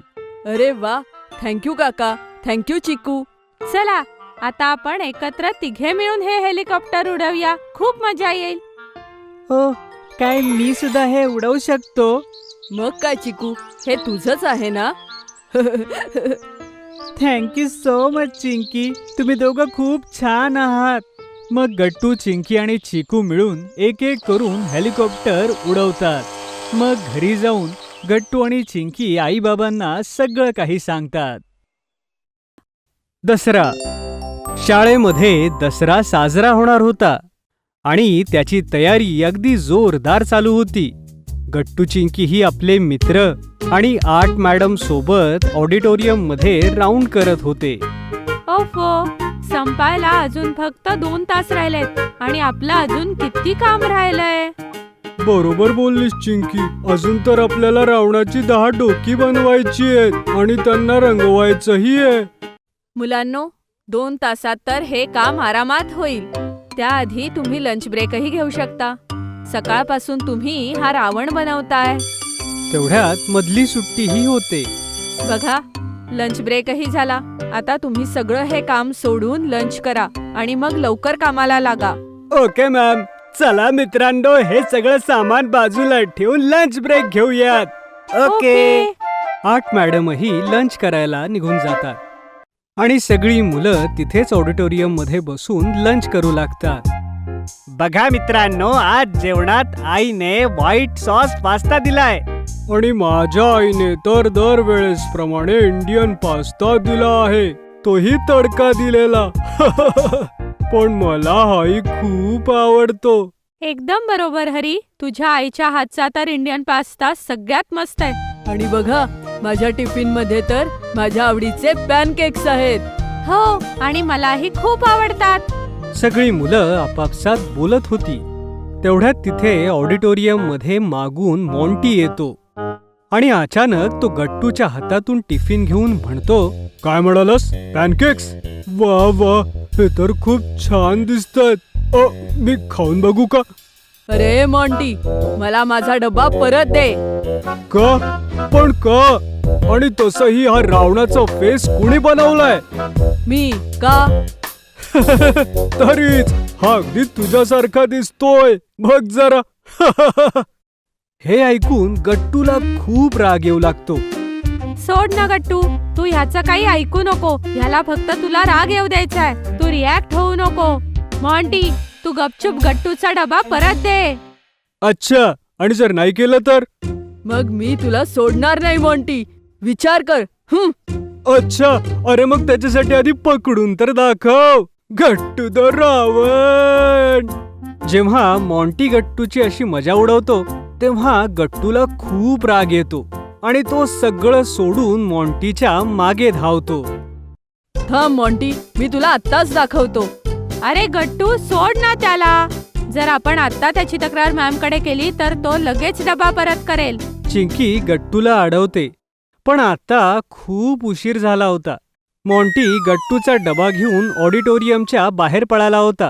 अरे वा, थँक्यू काका, थँक्यू चिकू. चला, आता आपण एकत्र तिघे मिळून हे हेलिकॉप्टर उडवूया. खूप मजा येईल. हो, काय मी सुद्धा हे उडवू शकतो? मग काय चिकू, हे तुझंच आहे ना? थँक्यू सो मच चिंकी, तुम्ही दोघं खूप छान आहात. मग गट्टू, चिंकी आणि चिकू मिळून एक एक करून हेलिकॉप्टर उडवतात. मग घरी जाऊन गट्टू आणि चिंकी आई बाबांना सगळं काही सांगतात. दसरा. शाळेमध्ये दसरा साजरा होणार होता आणि त्याची तयारी अगदी जोरदार चालू होती. गट्टू चिंकी ही आपले मित्र आणि आर्ट मॅडम सोबत ऑडिटोरियम मध्ये राऊंड करत होते. ओफो, संपायला अजून फक्त 2 तास राहिलेत आणि आपलं अजून किती काम राहिलंय. बरोबर बोललीस चिंकी, अजून तर आपल्याला रावणाची 10 डोकी बनवायची आहेत आणि त्यांना रंगवायचंही आहे. मुलांनो, 2 तासात तर हे काम आरामात होईल. त्याआधी तुम्ही लंच ब्रेकही घेऊ शकता. सकाळपासून तुम्ही हा रावण बनवताय. तेवढ्यात मधली सुट्टीही होते. बघा, लंच ब्रेकही झाला. आता तुम्ही सगळं हे काम सोडून लंच करा आणि मग लवकर कामाला लागा. Okay ma'am. चला मित्रांनो, हे सगळं सामान बाजूला ठेवून लंच ब्रेक घेऊयात. ओके. आर्ट मॅडमही लंच करायला निघून जातात आणि सगळी मुलं तिथेच ऑडिटोरियम मध्ये बसून लंच करू लागतात. बघा मित्रांनो, आज जेवणात आईने व्हाईट सॉस पास्ता दिलाय आणि माझ्या आईने तर दरवेळेस प्रमाणे इंडियन पास्ता दिला आहे, तोही तडका दिलेला. पण मला हाही खूप आवडतो. एकदम बरोबर हरी, तुझ्या आईच्या हातचा तर इंडियन पास्ता सगळ्यात मस्त आहे. आणि बघा, माझ्या टिफिन मध्ये तर माझ्या आवडीचे पॅनकेक्स आहेत. हो, आणि मलाही खूप आवडतात. सगळी मुलं आपापसात बोलत होती. तेवढ्यात तिथे ऑडिटोरियम मध्ये मागून मॉन्टी येतो आणि अचानक तो गट्टूच्या हातातून टिफिन घेऊन म्हणतो, काय म्हणालास? पॅनकेक्स? वा वा, हे तर खूप छान दिसतात. मी खाऊन बघू का? अरे मॉन्टी, मला माझा डब्बा परत दे. का? पण का? आणि तसंही हा रावणाचा फेस कुणी बनवलाय? मी का? तरीच हा अगदी तुझ्यासारखा दिसतोय. बघ जरा. हे ऐकून गट्टूला खूप राग येऊ लागतो. सोड ना गट्टू, तू ह्याचं काही ऐकू नको. ह्याला फक्त तुला राग येऊ द्यायचाय. तू रिॲक्ट होऊ नको. मॉन्टी, तू गपचूप गट्टूचा डबा परत दे. अच्छा, आणि जर नाही केलं तर? मग मी तुला सोडणार नाही मॉन्टी. विचार कर. अच्छा, अरे मग त्याच्यासाठी आधी पकडून तर दाखव. गट्टू द रावण. जेव्हा मॉन्टी गट्टूची अशी मजा उडवतो तेव्हा गट्टूला खूप राग येतो आणि तो सगळं सोडून मॉन्टीच्या मागे धावतो. थांब मॉन्टी, मी तुला आत्ताच दाखवतो. अरे गट्टू, सोड ना त्याला. जर आपण आता त्याची तक्रार मॅमकडे केली तर तो लगेच डबा परत करेल. चिंकी गट्टूला अडवते, पण आता खूप उशीर झाला होता. मॉन्टी गट्टूचा डबा घेऊन ऑडिटोरियमच्या बाहेर पळाला होता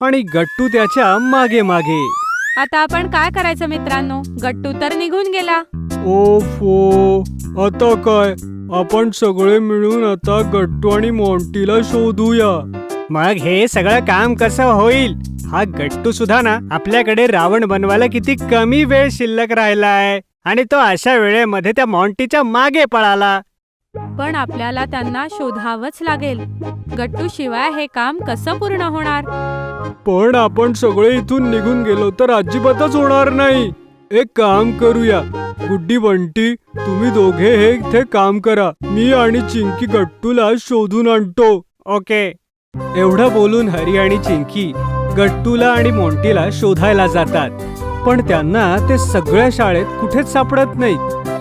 आणि गट्टू त्याच्या मागे मागे. आता आपण काय करायचं मित्रांनो? गट्टू तर निघून गेला. ओफो, आता काय? आपण सगळे मिळून आता गट्टू आणि मॉन्टीला शोधूया. मग हे सगळं काम कसं होईल? हा गट्टू सुद्धा ना आपल्याकडे रावण बनवायला किती कमी वेळ शिल्लक राहिलाय आणि तो अशा वेळेमध्ये त्या मॉन्टीच्या मागे पळाला. पण आपल्याला त्यांना शोधावंच लागेल. गट्टू शिवाय हे काम कसं पूर्ण होणार? पण आपण सगळे इथून निघून गेलो तर अजिबातच होणार नाही. एक काम करूया, गुड्डी बंटी, तुम्ही दोघे हे इथे काम करा. मी आणि चिंकी गट्टूला शोधून आणतो. ओके. एवढं बोलून हरी आणि चिंकी गट्टूला आणि मॉन्टीला शोधायला जातात, पण त्यांना ते सगळ्या शाळेत कुठेच सापडत नाही.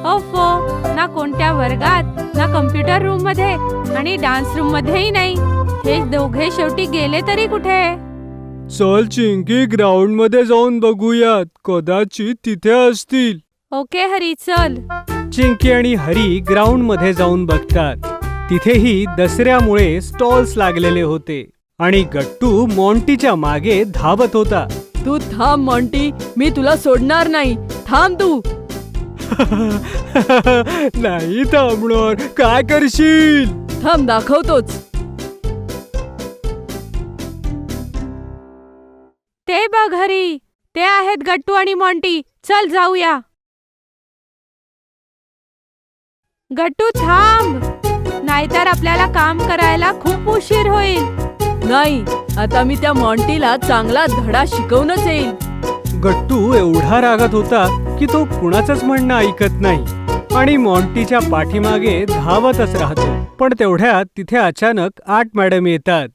ओफो, ना कोणत्या वर्गात, ना कम्प्युटर रूम मध्ये आणि डान्स रूम मध्येही नाही. हे दोघे शेवटी गेले तरी कुठे? चल चिंकी, ग्राउंड मध्ये जाऊन बघूयात, कदाचित तिथे असतील. ओके हरी, चल. चिंकी आणि हरी ग्राउंड मध्ये जाऊन बघतात. तिथेही दसऱ्यामुळे स्टॉल्स लागलेले होते आणि गट्टू मॉन्टीच्या मागे धावत होता. तू थांब मॉन्टी, मी तुला सोडणार नाही. थांब तू. नाही थांबणार. काय करशील? थांब, दाखवतोच. ते बघ हरी, ते आहेत गट्टू आणि मॉन्टी. चल जाऊया. गट्टू थांब, नाहीतर आपल्याला काम करायला खूप उशीर होईल. नाही, आता मी त्या मॉन्टीला चांगला धडा शिकवूनच येईल. गट्टू एवढा रागात होता की तो कुणाचंच म्हणणं ऐकत नाही आणि मॉन्टीच्या पाठीमागे धावतच राहतो. पण तेवढ्यात तिथे अचानक 8 मॅडम येतात.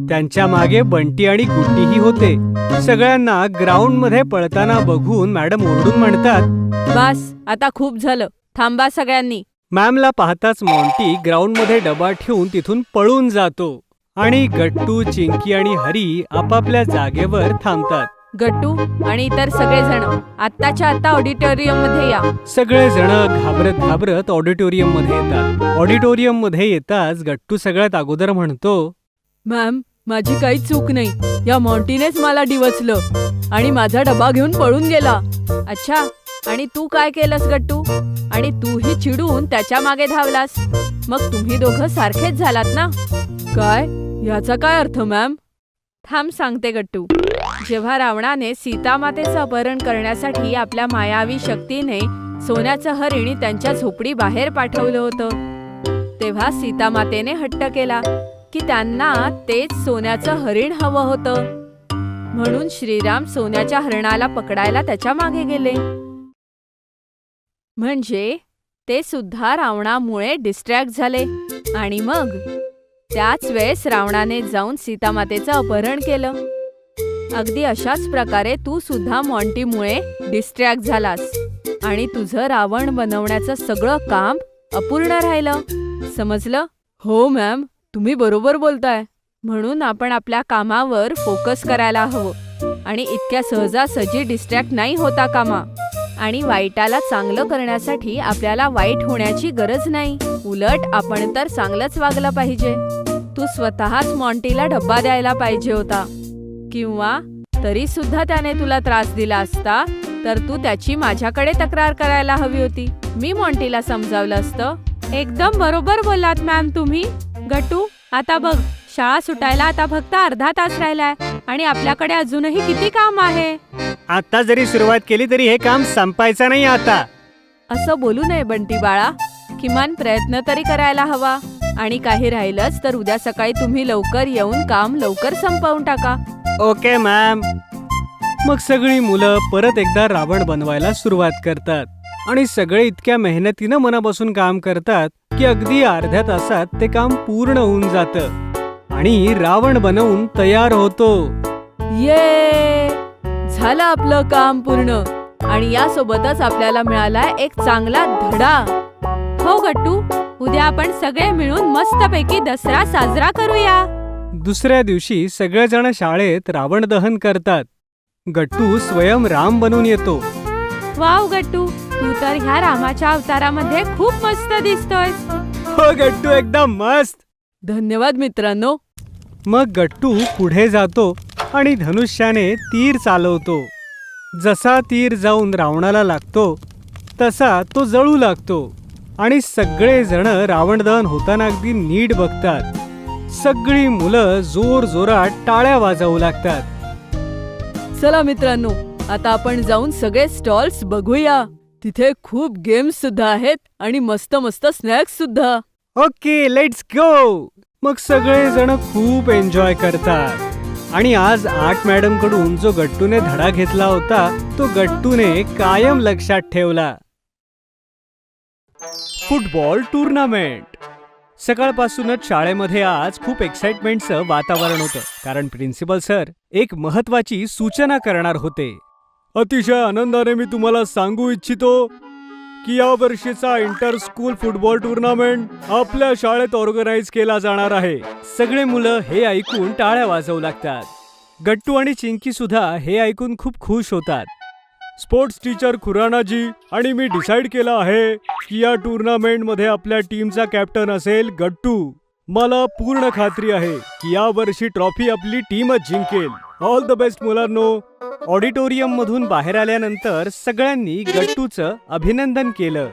त्यांच्या मागे बंटी आणि गुड्डीही होते. सगळ्यांना ग्राउंड मध्ये पळताना बघून मॅडम ओरडून म्हणतात, बस, आता खूप झालं. थांबा सगळ्यांनी. मॅमला पाहताच मॉन्टी ग्राउंड मध्ये डबा ठेवून तिथून पळून जातो आणि गट्टू, चिंकी आणि हरी आपापल्या जागेवर थांबतात. गट्टू आणि इतर सगळेजण आत्ताच्या आत्ता ऑडिटोरियम मध्ये या. सगळेजण घाबरत घाबरत ऑडिटोरियम मध्ये येतात. ऑडिटोरियम मध्ये येताच गट्टू सगळ्यात अगोदर म्हणतो, मॅम, माझी काही चूक नाही. या मॉन्टीनेच मला डिवचलं आणि माझा डबा घेऊन पळून गेला. अच्छा, आणि तू काय केलंस गट्टू? आणि तूही चिडून त्याच्या मागे धावलास. मग तुम्ही दोघं सारखेच झालात ना? काय? याचा काय अर्थ मॅम? थांब, सांगते गट्टू. जेव्हा रावणाने सीतामातेचं अपहरण करण्यासाठी आपल्या मायावी शक्तीने सोन्याचं हरिणी त्यांच्या झोपडी बाहेर पाठवलं होतं, तेव्हा सीतामातेने हट्ट केला की त्यांना तेच सोन्याचं हरिण हवं होतं. म्हणून श्रीराम सोन्याच्या हरणाला पकडायला त्याच्या मागे गेले. म्हणजे ते सुद्धा रावणामुळे डिस्ट्रॅक्ट झाले आणि मग त्याच वेळेस रावणाने जाऊन सीतामातेचं अपहरण केलं. अगदी अशाच प्रकारे तू सुद्धा मॉन्टीमुळे डिस्ट्रॅक्ट झालास आणि तुझं रावण बनवण्याचं सगळं काम अपूर्ण राहिलं. समजलं? हो मॅम, तुम्ही बरोबर बोलताय. म्हणून आपण आपल्या कामावर फोकस करायला हवं आणि इतक्या सहजासहजी डिस्ट्रॅक्ट नाही होता कामा. आणि वाईटाला चांगलं करण्यासाठी आपल्याला वाईट होण्याची गरज नाही. उलट आपण तर चांगलंच वागलं पाहिजे. तू स्वतःच मॉन्टीला डब्बा द्यायला पाहिजे होता, किंवा तरी सुद्धा त्याने तुला त्रास दिला असता तर तू त्याची माझ्याकडे तक्रार करायला हवी होती. मी मॉन्टीला समजावलं असतं. एकदम बरोबर बोललात मॅम तुम्ही. गट्टू, आता बघ, शाळा सुटायला आता फक्त अर्धा तास राहिलाय आणि आपल्याकडे अजूनही किती काम आहे. आता जरी सुरुवात केली तरी हे काम संपायचं नाही आता. असं बोलू नये बंटी बाळा. किमान प्रयत्न तरी करायला हवा. आणि काही राहिलंच तर उद्या सकाळी तुम्ही लवकर येऊन काम लवकर संपवून टाका. Okay ma'am. मग सगळी मुलं परत एकदा रावण बनवायला सुरुवात करतात आणि सगळे इतक्या मेहनतीनं मनापासून काम करतात की अगदी अर्ध्या तासात ते काम पूर्ण होऊन जातं आणि रावण बनवून तयार होतो. ये झालं आपलं काम पूर्ण. आणि यासोबतच आपल्याला मिळाला एक चांगला धडा. हो गट्टू, उद्या आपण सगळे मिळून मस्तपैकी दसरा साजरा करूया. दुसऱ्या दिवशी सगळेजण शाळेत रावण दहन करतात. गट्टू स्वयं राम बनून येतो. वाव गट्टू, तू तर ह्या रामाच्या अवतारामध्ये खूप मस्त दिसतोयस. हो गट्टू, एकदम मस्त. धन्यवाद मित्रांनो. मग गट्टू पुढे जातो आणि धनुष्याने तीर चालवतो. जसा तीर जाऊन रावणाला लागतो तसा तो जळू लागतो आणि सगळे जण रावण दहन होताना अगदी नीट बघतात. सगळी मुलं जोर जोरात टाळ्या वाजवू लागतात. चला मित्रांनो, आता आपण जाऊन सगळे स्टॉल्स बघूया. तिथे खूप गेम्स सुद्धा आहेत आणि मस्त मस्त स्नॅक्स सुद्धा. Okay, let's go. मग सगळे जण खूप एन्जॉय करतात. आणि आज आर्ट मॅडम कडून जो गट्टूने धडा घेतला होता तो गट्टूने कायम लक्षात ठेवला. Football tournament. सकाळपासूनच शाळेमध्ये आज खूप एक्साइटमेंटचं वातावरण होतं, कारण प्रिन्सिपल सर एक महत्वाची सूचना करणार होते. अतिशय आनंदाने मी तुम्हाला सांगू इच्छितो की या वर्षीचा इंटर स्कूल फुटबॉल टुर्नामेंट आपल्या शाळेत ऑर्गनाइज केला जाणार आहे. सगळे मुलं हे ऐकून टाळ्या वाजवू लागतात. गट्टू आणि चिंकी सुद्धा हे ऐकून खूप खुश होतात. स्पोर्ट्स टीचर खुरानाजी आणि मी डिसाईड केला आहे की या टुर्नामेंट मध्ये आपल्या टीमचा कॅप्टन असेल गट्टू. मला पूर्ण खात्री आहे की या वर्षी ट्रॉफी आपली टीमच जिंकेल. ऑल द बेस्ट मुलांनो. ऑडिटोरियम मधून बाहेर आल्यानंतर सगळ्यांनी गट्टूचं अभिनंदन केलं.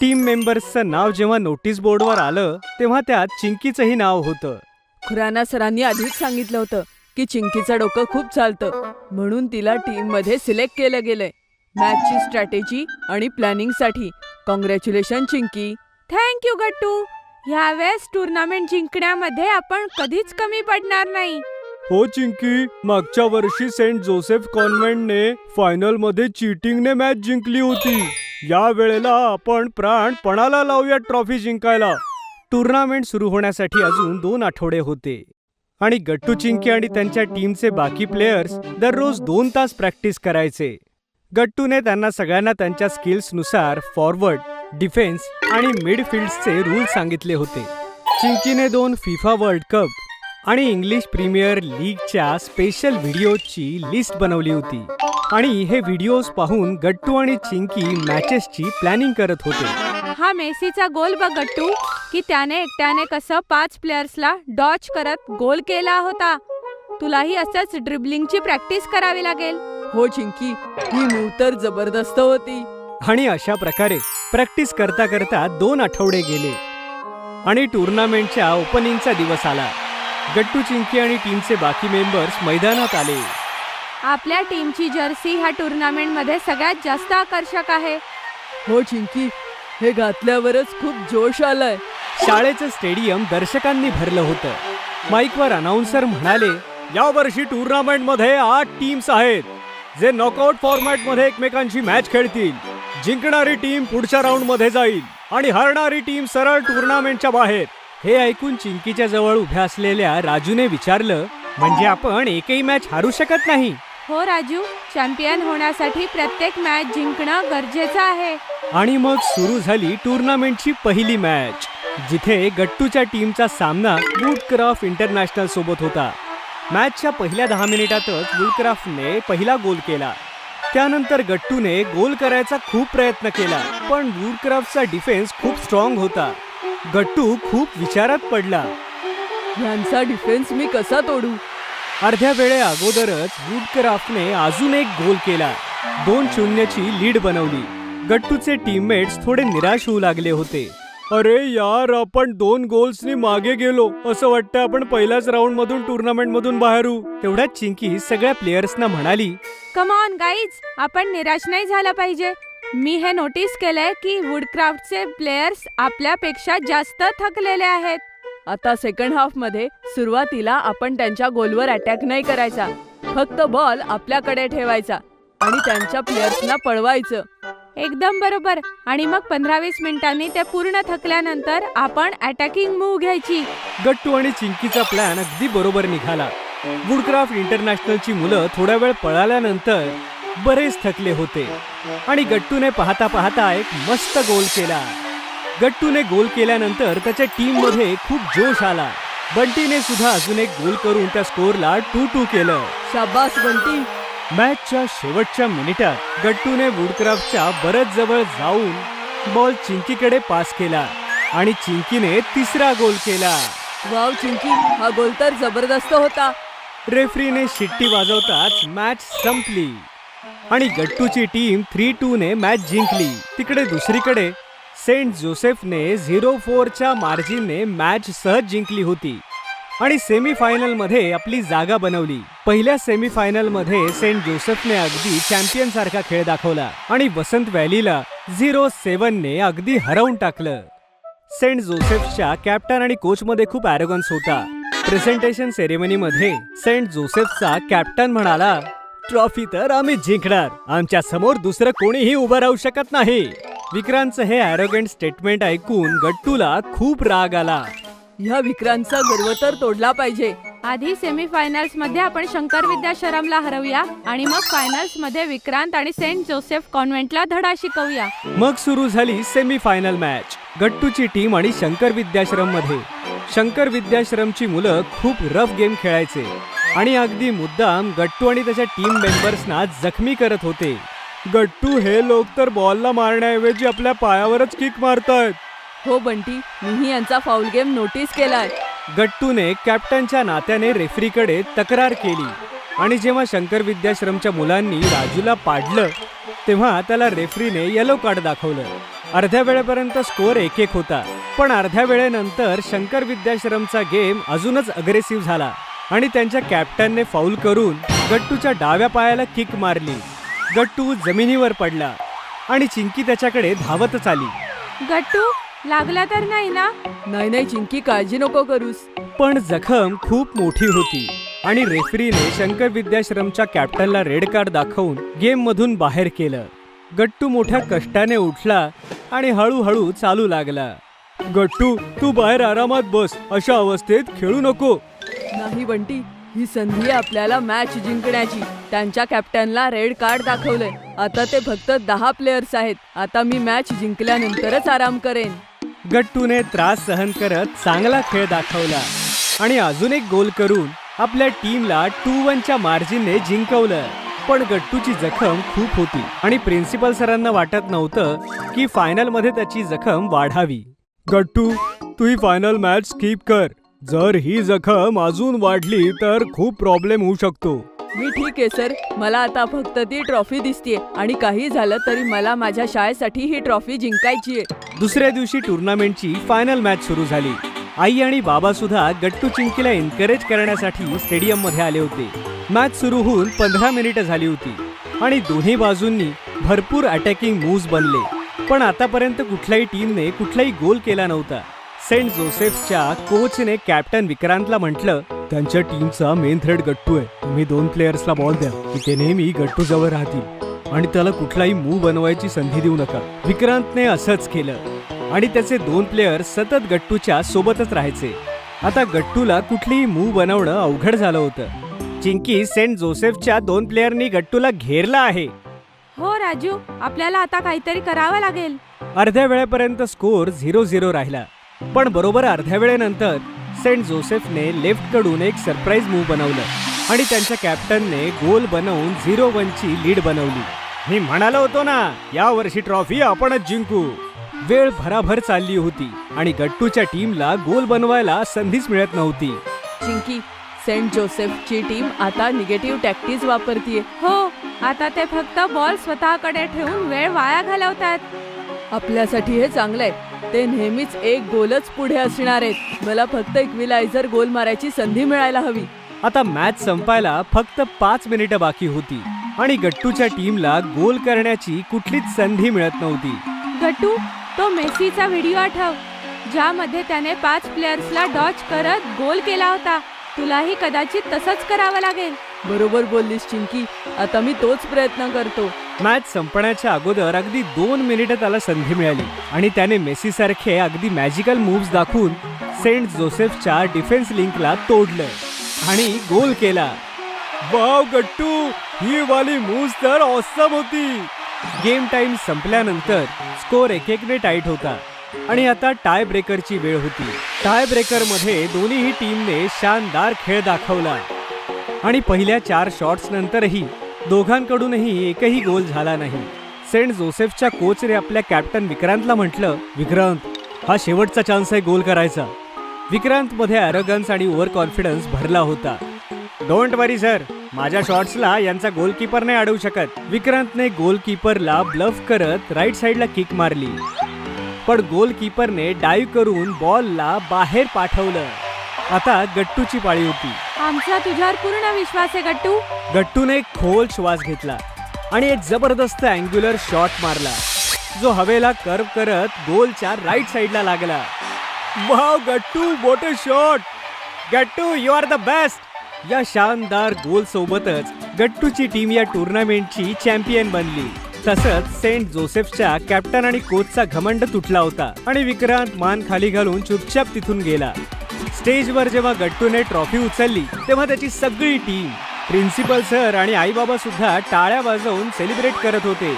टीम मेंबर्सचं नाव जेव्हा नोटीस बोर्डवर आलं तेव्हा त्यात चिंकीचंही नाव होतं. खुराना सरांनी आधीच सांगितलं होतं की चिंकीचं डोकं खूप चालतं, म्हणून तिला टीम मध्ये सिलेक्ट केलं गेलंय. मॅचची स्ट्रॅटेजी आणि प्लॅनिंग साठी कॉंग्रॅच्युलेशन चिंकी. थँक्यू गट्टू. ह्यावेळेस टुर्नामेंट जिंकण्यामध्ये आपण कधीच कमी पडणार नाही. हो चिंकी, मागच्या वर्षी सेंट जोसेफ कॉन्व्हेंटने फायनल मध्ये चीटिंगने मॅच जिंकली होती. या वेळेला आपण प्राण पणाला लावूया ट्रॉफी जिंकायला. टुर्नामेंट सुरू होण्यासाठी अजून 2 आठवडे होते आणि गट्टू, चिंकी आणि त्यांच्या टीमचे बाकी प्लेयर्स दररोज 2 तास प्रॅक्टिस करायचे. गट्टूने त्यांना सगळ्यांना त्यांच्या स्किल्सनुसार फॉरवर्ड, डिफेन्स आणि मिडफिल्डचे रूल सांगितले होते. चिंकीने 2 फिफा वर्ल्ड कप आणि इंग्लिश प्रीमियर लीगच्या स्पेशल व्हिडिओची लिस्ट बनवली होती आणि हे व्हिडिओज पाहून गट्टू आणि चिंकी मॅचेसची प्लॅनिंग करत होते. हा मेसीचा गोल बघ गट्टू, की त्याने एकट्याने कसं 5 प्लेयर्सला डॉच करत गोल केला होता. तुलाही असंच ड्रिबलिंगची प्रॅक्टिस करावी लागेल. हो चिंकी, ही मूव तर जबरदस्त होती. आणि अशा प्रकारे प्रॅक्टिस करता करता 2 आठवडे गेले आणि टुर्नामेंटच्या ओपनिंगचा दिवस आला. गट्टू, चिंकी आणि टीमचे बाकी मेंबर्स मैदानात आले. आपल्या टीमची जर्सी ह्या टुर्नामेंट मध्ये सगळ्यात जास्त आकर्षक आहे. हो चिंकी, हे घातल्यावरच खूप जोश आलाय. शाळेचं स्टेडियम दर्शकांनी भरलं होतं. माईकवर अनाउन्सर म्हणाले, या वर्षी टुर्नामेंट मध्ये 8 टीम्स आहेत जे नॉकआउट फॉर्मॅट मध्ये एकमेकांशी मॅच खेळतील. जिंकणारी टीम पुढच्या राऊंड मध्ये जाईल आणि हरणारी टीम सरळ टुर्नामेंटच्या बाहेर. हे ऐकून चिंकीच्या जवळ उभ्या असलेल्या राजूने विचारलं, म्हणजे आपण एकही मॅच हारू शकत नाही? हो राजू, चॅम्पियन होण्यासाठी प्रत्येक मॅच जिंकणं गरजेचं आहे. आणि मग सुरू झाली टुर्नामेंटची पहिली मॅच, जिथे गट्टूच्या टीमचा सामना वुडक्राफ्ट इंटरनॅशनल सोबत होता. मॅचच्या पहिल्या 10 मिनिटातच वुडक्राफ्टने पहिला गोल केला. त्यानंतर गट्टूने गोल करायचा खूप प्रयत्न केला, पण वुडक्राफ्टचा डिफेन्स खूप स्ट्रॉंग होता. गट्टू खूप विचारात पडला, ह्यांचा डिफेन्स मी कसा तोडू? अर्ध्या वेळे अगोदरच वुडक्राफ्टने अजून एक गोल केला. 2-0 ची लीड बनवली. गट्टूचे टीममेट्स थोडे निराश होऊ लागले होते. अरे यार, आपण 2 गोल्सनी मागे गेलो. असं वाटतं आपण पहिल्याच राऊंड मधून टुर्नामेंट मधून बाहेर होऊ. तेवढ्यात चिंकी सगळ्या प्लेयर्सना म्हणाली, कम ऑन गाईज, आपण निराश नाही झालं पाहिजे. मी हे नोटीस केलंय की वुडक्राफ्टचे प्लेयर्स आपल्यापेक्षा जास्त थकलेले आहेत. आता सेकंड हाफ मध्ये सुरुवातीला आपण त्यांच्या गोलवर अटॅक नाही करायचा. फक्त बॉल आपल्याकडे ठेवायचा आणि त्यांच्या प्लेयर्सना पळवायचं. एकदम बरोबर. आणि मग 15-20 मिनिटांनी ते पूर्ण थकल्यानंतर आपण अटॅकिंग मूव्ह घ्यायची. गट्टू आणि चिंकीचा प्लॅन अगदी बरोबर निघाला. वुडक्राफ्ट इंटरनॅशनलची मुलं थोड्या वेळ पळाल्यानंतर बरेच थकले होते आणि गट्टूने पाहता पाहता एक मस्त गोल केला. गट्टूने गोल केल्यानंतर त्याच्या टीम मध्ये खूप जोश आला. बंटीने सुद्धा अजून एक गोल करून त्या स्कोअरला 2-2 केलं. शाबास बंटी. मॅचच्या शेवटच्या मिनिटात गट्टूने वुडक्राफ्टच्या बरंच जवळ जाऊन बॉल चिंकीकडे पास केला आणि चिंकीने तिसरा गोल केला. वाव चिंकी, हा गोल तर जबरदस्त होता. रेफरीने शिट्टी वाजवताच मॅच संपली आणि गट्टूची टीम 3-2 ने मॅच जिंकली. तिकडे दुसरीकडे सेंट जोसेफने 0-4च्या मार्जिनने मॅच सहज जिंकली होती आणि सेमीफायनल मध्ये आपली जागा बनवली. पहिल्या सेमीफायनल मध्ये सेंट जोसेफने अगदी चॅम्पियन सारखा खेळ दाखवला आणि वसंत व्हॅलीला 0-7 ने अगदी हरवून टाकलं. सेंट जोसेफच्या कॅप्टन आणि कोच मध्ये खूप ॲरोगन्स होता. प्रेझेंटेशन सेरेमनी मध्ये सेंट जोसेफचा कॅप्टन म्हणाला, ट्रॉफी तर आम्ही जिंकणार, आमच्या समोर दुसरं कोणीही उभं राहू शकत नाही. विक्रांतचं हे ॲरोगंट स्टेटमेंट ऐकून गट्टूला खूप राग आला. ह्या विक्रांतचा गर्व तर तोडला पाहिजे. आधी सेमीफायनल्स मध्ये आपण शंकर विद्याश्रमला हरवूया आणि मग फायनल्स मध्ये विक्रांत आणि सेंट जोसेफ कॉन्व्हेंटला धडा शिकवूया. मग सुरू झाली सेमीफायनल मॅच. गट्टूची टीम आणि शंकर विद्याश्रम मध्ये. शंकर विद्याश्रमची मुलं खूप रफ गेम खेळायचे आणि अगदी मुद्दाम गट्टू आणि त्याच्या टीम मेंबर्सना जखमी करत होते. गट्टू, हे लोक तर बॉलला मारण्याऐवजी आपल्या पायावरच किक मारतायत. हो बंटी, मीही यांचा फाऊल गेम नोटीस केलाय. गट्टूने कॅप्टनच्या नात्याने रेफरीकडे तक्रार केली आणि जेव्हा शंकर विद्याश्रमच्या मुलांनी राजूला पाडलं तेव्हा त्याला रेफरीने येलो कार्ड दाखवलं. अर्ध्या वेळेपर्यंत स्कोअर 1-1 होता, पण अर्ध्या वेळेनंतर शंकर विद्याश्रमचा गेम अजूनच अग्रेसिव्ह झाला आणि त्यांच्या कॅप्टनने फाऊल करून गट्टूच्या डाव्या पायाला किक मारली. गट्टू जमिनीवर पडला आणि चिंकी त्याच्याकडे धावतच आली. गट्टू, लागला तर नाही ना? नाही चिंकी, काळजी नको करूस. पण जखम खूप मोठी होती आणि रेफरीने शंकर विद्याश्रमच्या कॅप्टनला रेड कार्ड दाखवून गेम मधून बाहेर केलं. गट्टू मोठ्या कष्टाने उठला आणि हळूहळू चालू लागला. गट्टू, तू बाहेर आरामात बस, अशा अवस्थेत खेळू नको. नाही बंटी, ही संधी आहे आपल्याला मॅच जिंकण्याची. त्यांच्या कॅप्टनला रेड कार्ड दाखवलंय. आता ते फक्त 10 प्लेयर्स आहेत. आता मी मॅच जिंकल्यानंतरच आराम करेन. गट्टूने त्रास सहन करत चांगला खेळ दाखवला आणि अजून एक गोल करून आपल्या टीमला 2-1च्या मार्जिनने जिंकवलं. पण गट्टूची जखम खूप होती आणि प्रिन्सिपल सरांना वाटत नव्हतं की फायनल मध्ये त्याची जखम वाढावी. गट्टू, तू ही फायनल मॅच स्किप कर. जर ही जखम अजून वाढली तर खूप प्रॉब्लेम होऊ शकतो. मी ठीक आहे सर, मला आता फक्त ती ट्रॉफी दिसतीये आणि काही झालं तरी मला माझ्या शाळेसाठी ही ट्रॉफी जिंकायची आहे. दुसऱ्या दिवशी टुर्नामेंटची फायनल मॅच सुरू झाली. आई आणि बाबा सुद्धा गट्टू चिंकीला एन्करेज करण्यासाठी स्टेडियम मध्ये आले होते. मॅच सुरू होऊन 15 मिनिटं झाली होती आणि दोन्ही बाजूंनी भरपूर अटॅकिंग मूव्स बनले, पण आतापर्यंत कुठल्याही टीमने कुठलाही गोल केला नव्हता. सेंट जोसेफच्या कोचने कॅप्टन विक्रांतला म्हटलं, त्यांच्या टीमचा मेन थ्रेड गट्टू आहे. तुम्ही 2 प्लेयर्सला बॉल द्या की ते नेहमी गट्टू जवळ राहतील आणि त्याला कुठलाही मूव्ह बनवायची संधी देऊ नका. विक्रांतने असंच केलं आणि त्याचे 2 प्लेयर सतत गट्टूच्या सोबतच राहायचे. आता गट्टूला कुठलीही मूव्ह बनवणं अवघड झालं होतं. चिंकी, सेंट जोसेफच्या 2 प्लेयरनी गट्टूला घेरला आहे. हो राजू, आपल्याला आता काहीतरी करावं लागेल. अर्ध्या वेळेपर्यंत स्कोअर 0-0 राहिला, पण बरोबर अर्ध्या वेळेनंतर सेंट जोसेफने लेफ्ट कडून एक सरप्राईज मूव्ह बनवलं आणि त्यांच्या कॅप्टनने गोल बनवून 0-1ची लीड बनवली. मी म्हणालो होतो ना, या वर्षी ट्रॉफी आपणच जिंकू. वेळ भराभर चालली होती आणि गट्टूच्या टीमला गोल बनवायला संधीच मिळत नव्हती. चिंकी, सेंट जोसेफची टीम आता निगेटिव्ह टॅक्टिक्स वापरतीये. हो, आता ते फक्त बॉल स्वतःकडे ठेवून वेळ वाया घालवतात. आपल्यासाठी हे चांगलंय. ते नेहमीच एक गोलच पुढे असणार आहेत. मला फक्त इक्विलायझर गोल मारायची संधी मिळायला हवी. आता मॅच संपायला फक्त 5 मिनिटं बाकी होती आणि गट्टूच्या टीमला गोल करण्याची कुठलीच संधी मिळत नव्हती. गट्टू, तो मेसीचा व्हिडिओ आठव, ज्यामध्ये त्याने 5 प्लेयर्सला डॉच करत गोल केला होता. तुलाही कदाचित तसंच करावं लागेल. बरोबर बोललीस चिंकी. आता मी तोच प्रयत्न करतो. मॅच संपण्याच्या अगोदर अगदी 2 मिनिटं त्याला संधी मिळाली आणि त्याने मेसी सारखे अगदी मॅजिकल मूव्स दाखवून सेंट जोसेफच्या डिफेन्स लिंकला तोडलं आणि गोल केला. वाव गट्टू, ही वाली मूव्स तर ऑसम होती. गेम टाइम संपल्यानंतर स्कोर 1-1 टाईट होता आणि आता टाय ब्रेकरची वेळ होती. टाय ब्रेकर मध्ये दोन्ही टीमने शानदार खेळ दाखवला आणि पहिल्या 4 शॉट्स नंतरही दोघांकडूनही एकही गोल झाला नाही. सेंट जोसेफच्या कोचने आपल्या कॅप्टन विक्रांतला म्हटलं, विक्रांत, हा शेवटचा चान्स आहे गोल करायचा. विक्रांत मध्ये अॅरोगन्स आणि ओव्हर कॉन्फिडन्स भरला होता. डोंट वरी सर, माझ्या शॉट्सला यांचा गोलकीपर नाही अडवू शकत. विक्रांतने गोलकीपरला ब्लफ करत राईट साईडला किक मारली, पण गोलकीपरने डाईव्ह करून बॉलला बाहेर पाठवलं. आता गट्टूची पाळी होती. आमचा तुझ्यावर पूर्ण विश्वास आहे गट्टू. गट्टूने एक खोल श्वास घेतला आणि एक जबरदस्त अँग्युलर शॉट मारला, जो हवेला कर्व करत गोलच्या राईट साईडला लागला. Wow Gattu, what a shot! Gattu, you are the best! या शानदार गोल सोबतच गट्टूची टीम या टुर्नामेंटची चॅम्पियन बनली. तसंच सेंट जोसेफच्या कॅप्टन आणि कोचचा घमंड तुटला होता आणि विक्रांत मान खाली घालून चुपचाप तिथून गेला. स्टेजवर जेव्हा गट्टूने ट्रॉफी उचलली तेव्हा त्याची सगळी टीम, प्रिन्सिपल सर आणि आई बाबा सुद्धा टाळ्या वाजवून सेलिब्रेट करत होते.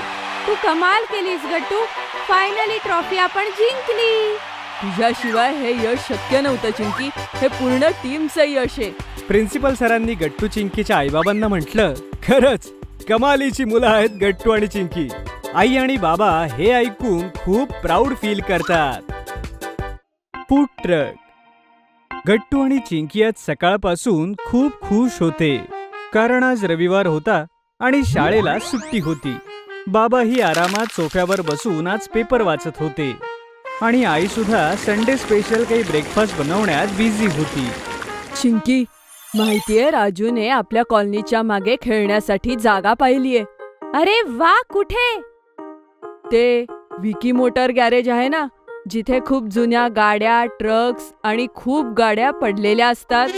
तू कमाल केलीस गट्टू. फायनली ट्रॉफी आपण जिंकली. तुझ्याशिवाय हे यश शक्य नव्हतं चिंकी. हे पूर्ण टीमचं यश आहे. प्रिन्सिपल सरांनी गट्टू चिंकीच्या आईबाबांना म्हटलं, खरंच कमालीची मुलं आहेत गट्टू आणि चिंकी. आई आणि बाबा हे ऐकून खूप प्राऊड फील करतात. Food truck. गट्टू आणि चिंकी आज सकाळपासून खूप खुश होते, कारण आज रविवार होता आणि शाळेला सुट्टी होती. बाबाही आरामात सोफ्यावर बसून आज पेपर वाचत होते आणि आई सुद्धा संडे स्पेशल काही ब्रेकफास्ट बनवण्यात बिझी होती. चिंकी, माहितीये राजूने आपल्या कॉलनीच्या मागे खेळण्यासाठी जागा पाहिलीये. अरे वा, कुठे? ते विकी मोटर गॅरेज आहे ना, जिथे खूप जुन्या गाड्या, ट्रक्स आणि खूप गाड्या पडलेल्या असतात.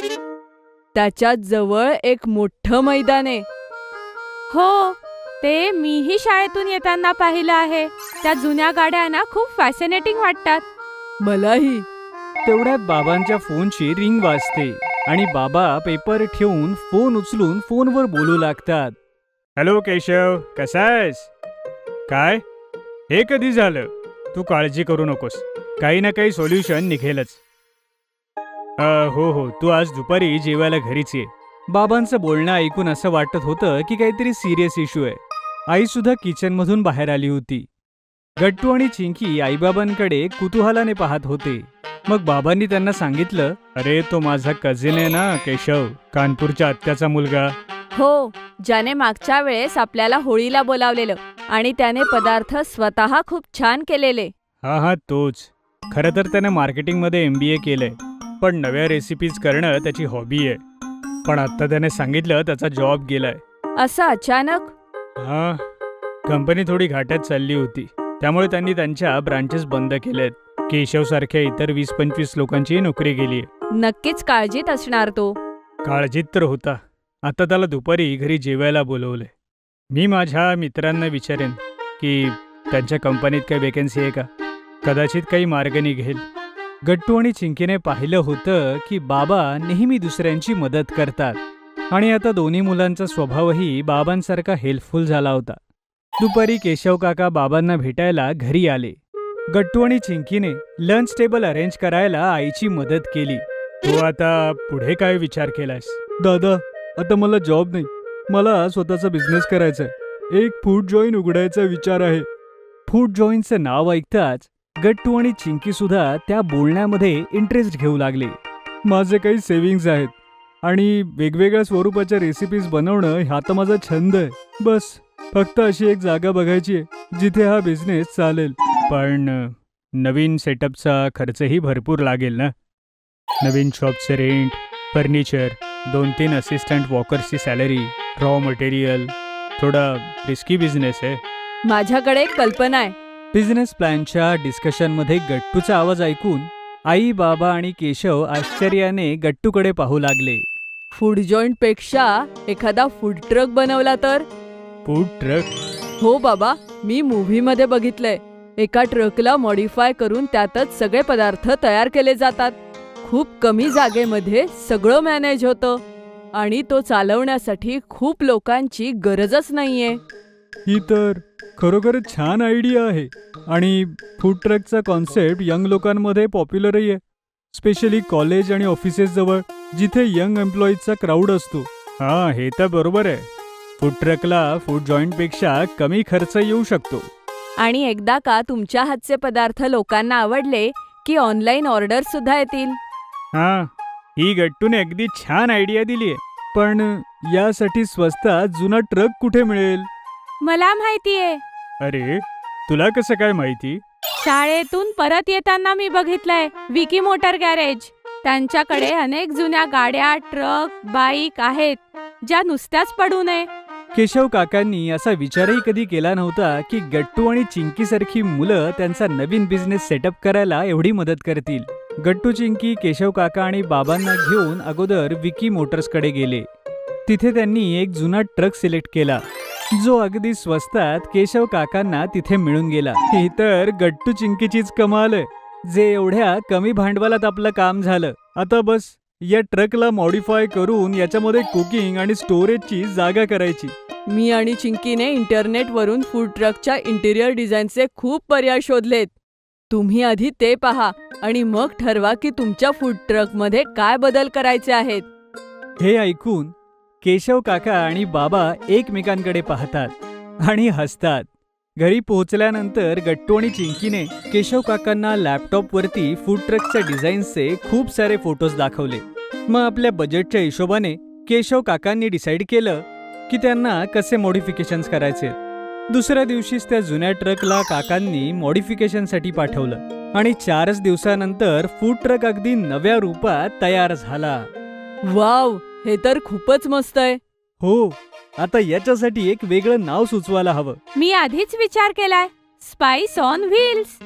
त्याच्यात जवळ एक मोठं मैदान आहे. हो, ते मीही शाळेतून येताना पाहिलं आहे. त्या जुन्या गाड्या ना खूप फॅसिनेटिंग वाटतात. मलाही. तेवढ्यात बाबांच्या फोनची रिंग वाजते आणि बाबा पेपर ठेवून फोन उचलून फोनवर बोलू लागतात. हॅलो केशव, कसा आहेस? काय? हे कधी झालं? तू काळजी करू नकोस, काही ना काही सोल्युशन निघेलच. हो, तू आज दुपारी जेवायला घरीच ये. बाबांचं बोलणं ऐकून असं वाटत होतं की काहीतरी सिरियस इश्यू आहे. आई सुद्धा किचनमधून बाहेर आली होती. गट्टू आणि चिंकी आईबाबांकडे कुतूहलाने पाहत होते. मग बाबांनी त्यांना सांगितलं, अरे तो माझा कझिन आहे ना केशव, कानपूरच्या आत्याचा मुलगा. हो, ज्याने मागच्या वेळेस आपल्याला होळीला बोलावलेलं आणि त्याने पदार्थ स्वतः खूप छान केलेले. हा, तोच. खरं तर त्याने मार्केटिंगमध्ये MBA केलंय, पण नव्या रेसिपीज करणं त्याची हॉबी आहे. पण आता त्याने सांगितलं त्याचा जॉब गेलाय. असं अचानक? हा, कंपनी थोडी घाट्यात चालली होती, त्यामुळे त्यांनी त्यांच्या ब्रांचेस बंद केलेत. केशव सारख्या इतर 20-25 लोकांची नोकरी गेली. नक्कीच काळजीत असणार तो. काळजीत तर होता. आता त्याला दुपारी घरी जेवायला बोलवलंय. मी माझ्या मित्रांना विचारेन की त्यांच्या कंपनीत काही वेकेन्सी आहे का, कदाचित काही मार्ग निघेल. गट्टू आणि चिंकीने पाहिलं होतं की बाबा नेहमी दुसऱ्यांची मदत करतात आणि आता दोन्ही मुलांचा स्वभावही बाबांसारखा हेल्पफुल झाला होता. दुपारी केशव काका बाबांना भेटायला घरी आले. गट्टू आणि चिंकीने लंच टेबल अरेंज करायला आईची मदत केली. तू आता पुढे काय विचार केलास? दादा, आता मला जॉब नाही, मला स्वतःचा बिझनेस करायचा आहे. एक फूड जॉईन उघडायचा विचार आहे. फूड जॉईनचं नाव ऐकताच गट्टू आणि चिंकी सुद्धा त्या बोलण्यामध्ये इंटरेस्ट घेऊ लागले. माझे काही सेव्हिंग्ज आहेत आणि वेगवेगळ्या स्वरूपाच्या रेसिपीज बनवणं हा तर माझा छंद आहे. बस फक्त अशी एक जागा बघायची आहे जिथे हा बिझनेस चालेल. पण नवीन सेटअपचा खर्चही भरपूर लागेल ना. नवीन शॉपचं रेंट, फर्निचर, 2-3 असिस्टंट वॉकर्सची सॅलरी, रॉ मटेरियल. थोडा रिस्की बिझनेस आहे. माझ्याकडे एक कल्पना आहे. बिझनेस प्लॅनच्या डिस्कशनमध्ये गट्टूचा आवाज ऐकून आई, बाबा आणि केशव आश्चर्याने गट्टूकडे पाहू लागले. फूड जॉईंट पेक्षा एखादा फूड ट्रक बनवला तर? Food truck? हो बाबा, मी मूव्हीमध्ये बघितलंय. एका ट्रकला मॉडिफाय करून त्यातच सगळे पदार्थ तयार केले जातात. खूप कमी जागेमध्ये सगळं मॅनेज होतं आणि तो चालवण्यासाठी खूप लोकांची गरजच नाहीये. ही तर खरोखरच छान आयडिया आहे. आणि फूड ट्रकचा कॉन्सेप्ट यंग लोकांमध्ये पॉप्युलरही आहे, स्पेशली कॉलेज आणि ऑफिसेस जवळ जिथे यंग एम्प्लॉईजचा क्राऊड असतो. हां, हे तर बरोबर आहे. फूड ट्रकला फूड जॉईंटपेक्षा कमी खर्च येऊ शकतो. आणि एकदा का तुमच्या हातचे पदार्थ लोकांना आवडले की ऑनलाईन ऑर्डर सुद्धा येतील. हां, ही गट्टूने अगदी छान आयडिया दिली आहे. पण यासाठी स्वस्तात जुना ट्रक कुठे मिळेल? मला माहितीये. अरे, तुला कसं काय माहिती? शाळेतून परत येताना मी बघितलंय विकी मोटर गॅरेज. त्यांच्याकडे अनेक जुन्या गाड्या, ट्रक, बाईक आहेत ज्या नुसत्याच पडू नये. केशव काकांनी असा विचारही कधी केला नव्हता की गट्टू आणि चिंकीसारखी मुलं त्यांचा नवीन बिझनेस सेटअप करायला एवढी मदत करतील. गट्टू, चिंकी केशव काका आणि बाबांना घेऊन अगोदर विकी मोटर्सकडे गेले. तिथे त्यांनी एक जुना ट्रक सिलेक्ट केला जो अगदी स्वस्तात केशव काकांना तिथे मिळून गेला. ही तर गट्टू चिंकीचीच कमाल आहे, जे एवढ्या कमी भांडवलात आपलं काम झालं. आता बस या ट्रकला मॉडिफाय करून याच्यामध्ये कुकिंग आणि स्टोरेजची जागा करायची. मी आणि चिंकीने इंटरनेटवरून फूड ट्रकच्या इंटिरियर डिझाईनचे खूप पर्याय शोधलेत. तुम्ही आधी ते पहा आणि मग ठरवा की तुमच्या फूड ट्रकमध्ये काय बदल करायचे आहेत. हे ऐकून केशव काका आणि बाबा एकमेकांकडे पाहतात आणि हसतात. घरी पोहोचल्यानंतर गट्टू आणि चिंकीने केशव काकांना लॅपटॉपवरती फूड ट्रकच्या डिझाईन्सचे खूप सारे फोटोज दाखवले. मग आपल्या बजेटच्या हिशोबाने केशव काकांनी डिसाईड केलं की त्यांना कसे मॉडिफिकेशन्स करायचे. दुसऱ्या दिवशीच त्या जुन्या ट्रकला काकांनी मॉडिफिकेशनसाठी पाठवलं आणि 4च दिवसानंतर फूड ट्रक अगदी नव्या रूपात तयार झाला. वाव, हे तर खूपच मस्त आहे. हो, आता याच्यासाठी एक वेगळं नाव सुचवायला हवं. मी आधीच विचार केलाय, स्पाइस ऑन व्हील्स.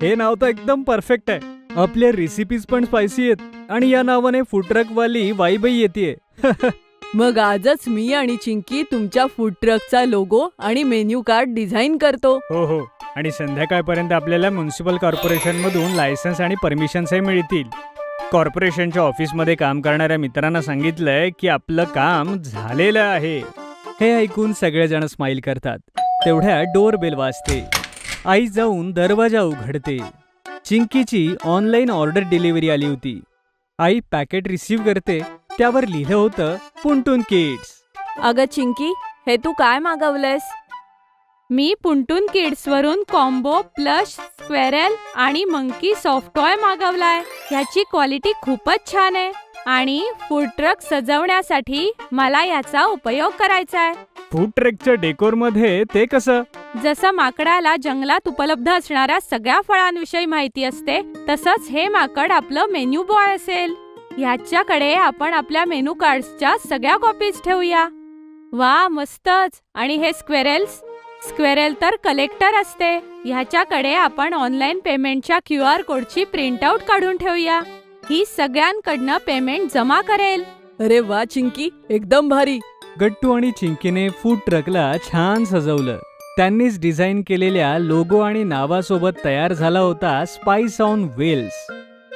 हे नाव तर एकदम परफेक्ट आहे. आपल्या रेसिपीज पण स्पायसी आहेत आणि या नावाने फूड ट्रकवाली वाईबही येते. मग आजच मी आणि चिंकी तुमच्या फूड ट्रकचा लोगो आणि मेन्यू कार्ड डिझाईन करतो. हो हो, आणि संध्याकाळपर्यंत आपल्याला म्युन्सिपल कॉर्पोरेशनमधून लायसन्स आणि परमिशन्सही मिळतील. कॉर्पोरेशनच्या ऑफिसमध्ये काम करणाऱ्या मित्रांना सांगितलंय की आपलं काम झालेलं आहे. हे ऐकून सगळेजण स्माइल करतात. तेवढ्या डोरबेल वाजते. आई जाऊन दरवाजा उघडते. चिंकीची ऑनलाईन ऑर्डर डिलिव्हरी आली होती. आई पॅकेट रिसीव्ह करते. त्यावर लिहिलं होतं पुंटून किड्स. अगं चिंकी, हे तू काय मागवलंयस? मी पुंटून किड्सवरून कॉम्बो प्लस स्क्वेरल आणि मंकी सॉफ्ट टॉय मागवलाय. ह्याची क्वालिटी खूपच छान आहे आणि फूड ट्रक सजवण्यासाठी मला याचा उपयोग करायचा आहे. फूड ट्रकच्या डेकोरमध्ये ते कसं? जसं माकडाला जंगलात उपलब्ध असणाऱ्या सगळ्या फळांविषयी माहिती असते, तसंच हे माकड आपलं मेन्यू बॉय असेल. ह्याच्याकडे आपण आपल्या मेनू कार्ड्सच्या सगळ्या कॉपीज ठेवूया. वा, मस्तच. आणि हे स्क्वेरल तर कलेक्टर असते. ह्याच्याकडे आपण ऑनलाईन पेमेंटच्या QR कोडची प्रिंटआउट काढून ठेवूया. ही सगळ्यांकडनं पेमेंट जमा करेल. अरे वा चिंकी, एकदम भारी. गट्टू आणि चिंकीने फूड ट्रकला छान सजवलं. त्यांनीच डिझाईन केलेल्या लोगो आणि नावासोबत तयार झाला होता स्पाइस ऑन व्हील्स.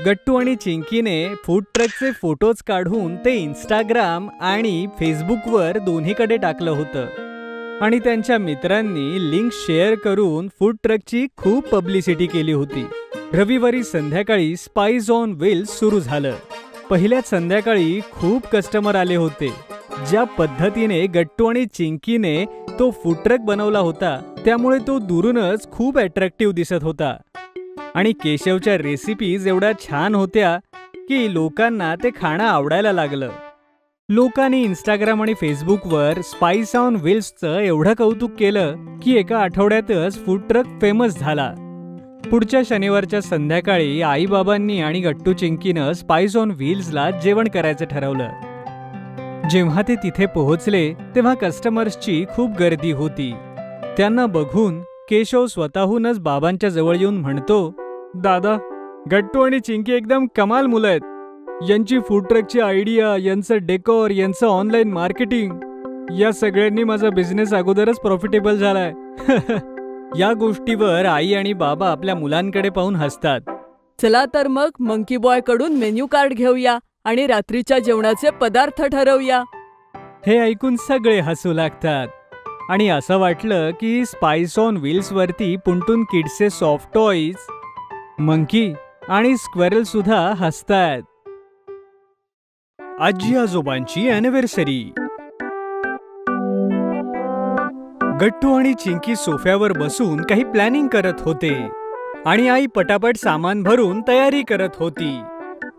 गट्टू आणि चिंकीने फूड ट्रकचे फोटोज काढून ते इंस्टाग्राम आणि फेसबुकवर दोन्हीकडे टाकलं होतं आणि त्यांच्या मित्रांनी लिंक शेअर करून फूड ट्रकची खूप पब्लिसिटी केली होती. रविवारी संध्याकाळी स्पाइस ऑन व्हील्स सुरू झालं. पहिल्याच संध्याकाळी खूप कस्टमर आले होते. ज्या पद्धतीने गट्टू आणि चिंकीने तो फूड ट्रक बनवला होता त्यामुळे तो दुरूनच खूप अट्रॅक्टिव्ह दिसत होता आणि केशवच्या रेसिपीज एवढ्या छान होत्या की लोकांना ते खाणं आवडायला लागलं. लोकांनी इंस्टाग्राम आणि फेसबुकवर स्पाइस ऑन व्हील्सचं एवढं कौतुक केलं की एका आठवड्यातच फूड ट्रक फेमस झाला. पुढच्या शनिवारच्या संध्याकाळी आईबाबांनी आणि गट्टू चिंकीनं स्पाइस ऑन व्हील्सला जेवण करायचं ठरवलं. जेव्हा ते तिथे पोहोचले तेव्हा कस्टमर्सची खूप गर्दी होती. त्यांना बघून केशव स्वतःहूनच बाबांच्या जवळ येऊन म्हणतो, दादा, गट्टू आणि चिंकी एकदम कमाल मुलं आहेत. यांची फूड ट्रकची आयडिया, यांचं डेकोर, यांचं ऑनलाईन मार्केटिंग या सगळ्यांनी माझा बिझनेस अगोदरच प्रॉफिटेबल झालाय. या गोष्टीवर आई आणि बाबा आपल्या मुलांकडे पाहून हसतात. चला तर मग मंकी बॉय कडून मेन्यू कार्ड घेऊया आणि रात्रीच्या जेवणाचे पदार्थ ठरवूया. हे ऐकून सगळे हसू लागतात आणि असं वाटलं की स्पाइस ऑन व्हील्स वरती पुंटून किड्सचे सॉफ्ट टॉईज, मंकी आणि स्क्वेरल सुद्धा हसतायत. आजी आजोबांची अॅनिव्हर्सरी. गट्टू आणि चिंकी सोफ्यावर बसून काही प्लॅनिंग करत होते आणि आई पटापट सामान भरून तयारी करत होती.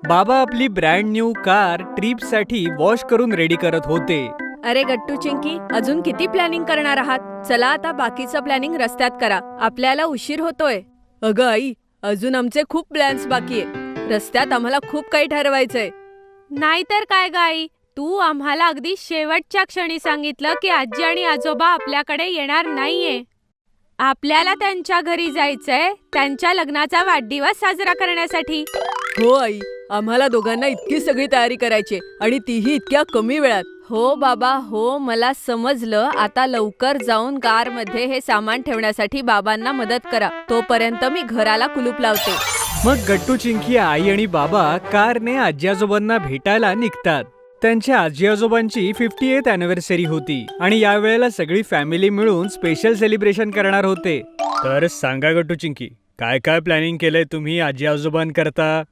बाबा आपली ब्रँड न्यू कार ट्रिपसाठी वॉश करून रेडी करत होते. अरे गट्टू चिंकी, अजून किती प्लॅनिंग करणार आहात? चला आता बाकीचं प्लॅनिंग रस्त्यात करा, आपल्याला उशीर होतोय. अगं आई, अजून आमचे खूप प्लॅन्स बाकी आहे. रस्त्यात आम्हाला खूप काही ठरवायचंय. नाहीतर काय ग आई, तू आम्हाला अगदी शेवटच्या क्षणी सांगितलं की आजी आणि आजोबा आपल्याकडे येणार नाहीये. आपल्याला त्यांच्या घरी जायचंय, त्यांच्या लग्नाचा वाढदिवस साजरा करण्यासाठी. हो आई, आम्हाला दोघांना इतकी सगळी तयारी करायची आणि तीही इतक्या कमी वेळात. हो बाबा हो, मला समजलं. आता लवकर जाऊन कारमध्ये हे सामान ठेवण्यासाठी बाबांना मदत करा. तोपर्यंत मी घराला कुलूप लावते. मग गट्टू चिंकी, आई आणि बाबा कारने आजी आजोबांना भेटायला निघतात. त्यांच्या आजी आजोबांची 50th अॅनिव्हर्सरी होती आणि यावेळेला सगळी फॅमिली मिळून स्पेशल सेलिब्रेशन करणार होते. तर सांगा गट्टू चिंकी, काय काय प्लॅनिंग केलंय तुम्ही आजी आजोबांकरता?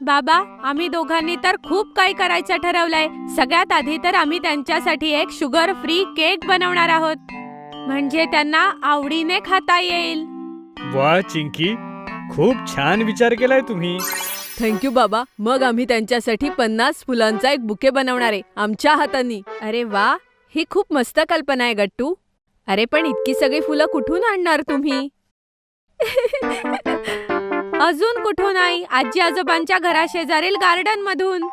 बाबा, आम्ही दोघांनी तर खूप काही करायचं ठरवलंय. सगळ्यात आधी तर आम्ही त्यांच्यासाठी एक शुगर फ्री केक बनवणार आहोत, म्हणजे त्यांना आवडीने खाता येईल. वा चिंकी, खूप छान विचार केलाय तुम्ही. थँक्यू बाबा. मग आम्ही त्यांच्यासाठी 50 फुलांचा एक बुके बनवणार आहे आमच्या हातांनी. अरे वा, ही खूप मस्त कल्पना आहे गट्टू. अरे पण इतकी सगळी फुलं कुठून आणणार तुम्ही? अजून कुठून नाही, आजी आजोबांच्या घराशेजारील गार्डन मधून.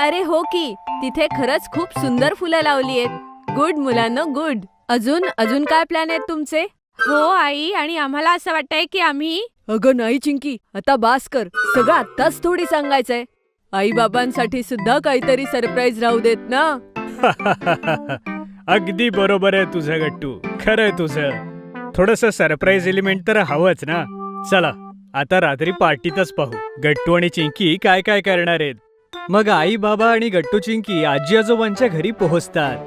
अरे हो की, तिथे खरंच खूप सुंदर फुलं लावली आहेत. गुड मुलांनो, गुड. अजून काय प्लॅन आहेत तुमचे? हो आई, आणि आम्हाला असं वाटतंय की आम्ही अगं नाही चिंकी, आता बास कर. सगळं आत्ताच थोडी सांगायचंय. आई बाबांसाठी सुद्धा काहीतरी सरप्राईज राहू देत ना. अगदी बरोबर आहे तुझं गट्टू, खरंय तुझं. थोडस सरप्राईज एलिमेंट तर हवंच ना. चला आता रात्री पार्टीतच पाहू गट्टू आणि चिंकी काय काय करणार आहेत. मग आई बाबा आणि गट्टू चिंकी आजी आजोबांच्या घरी पोहोचतात.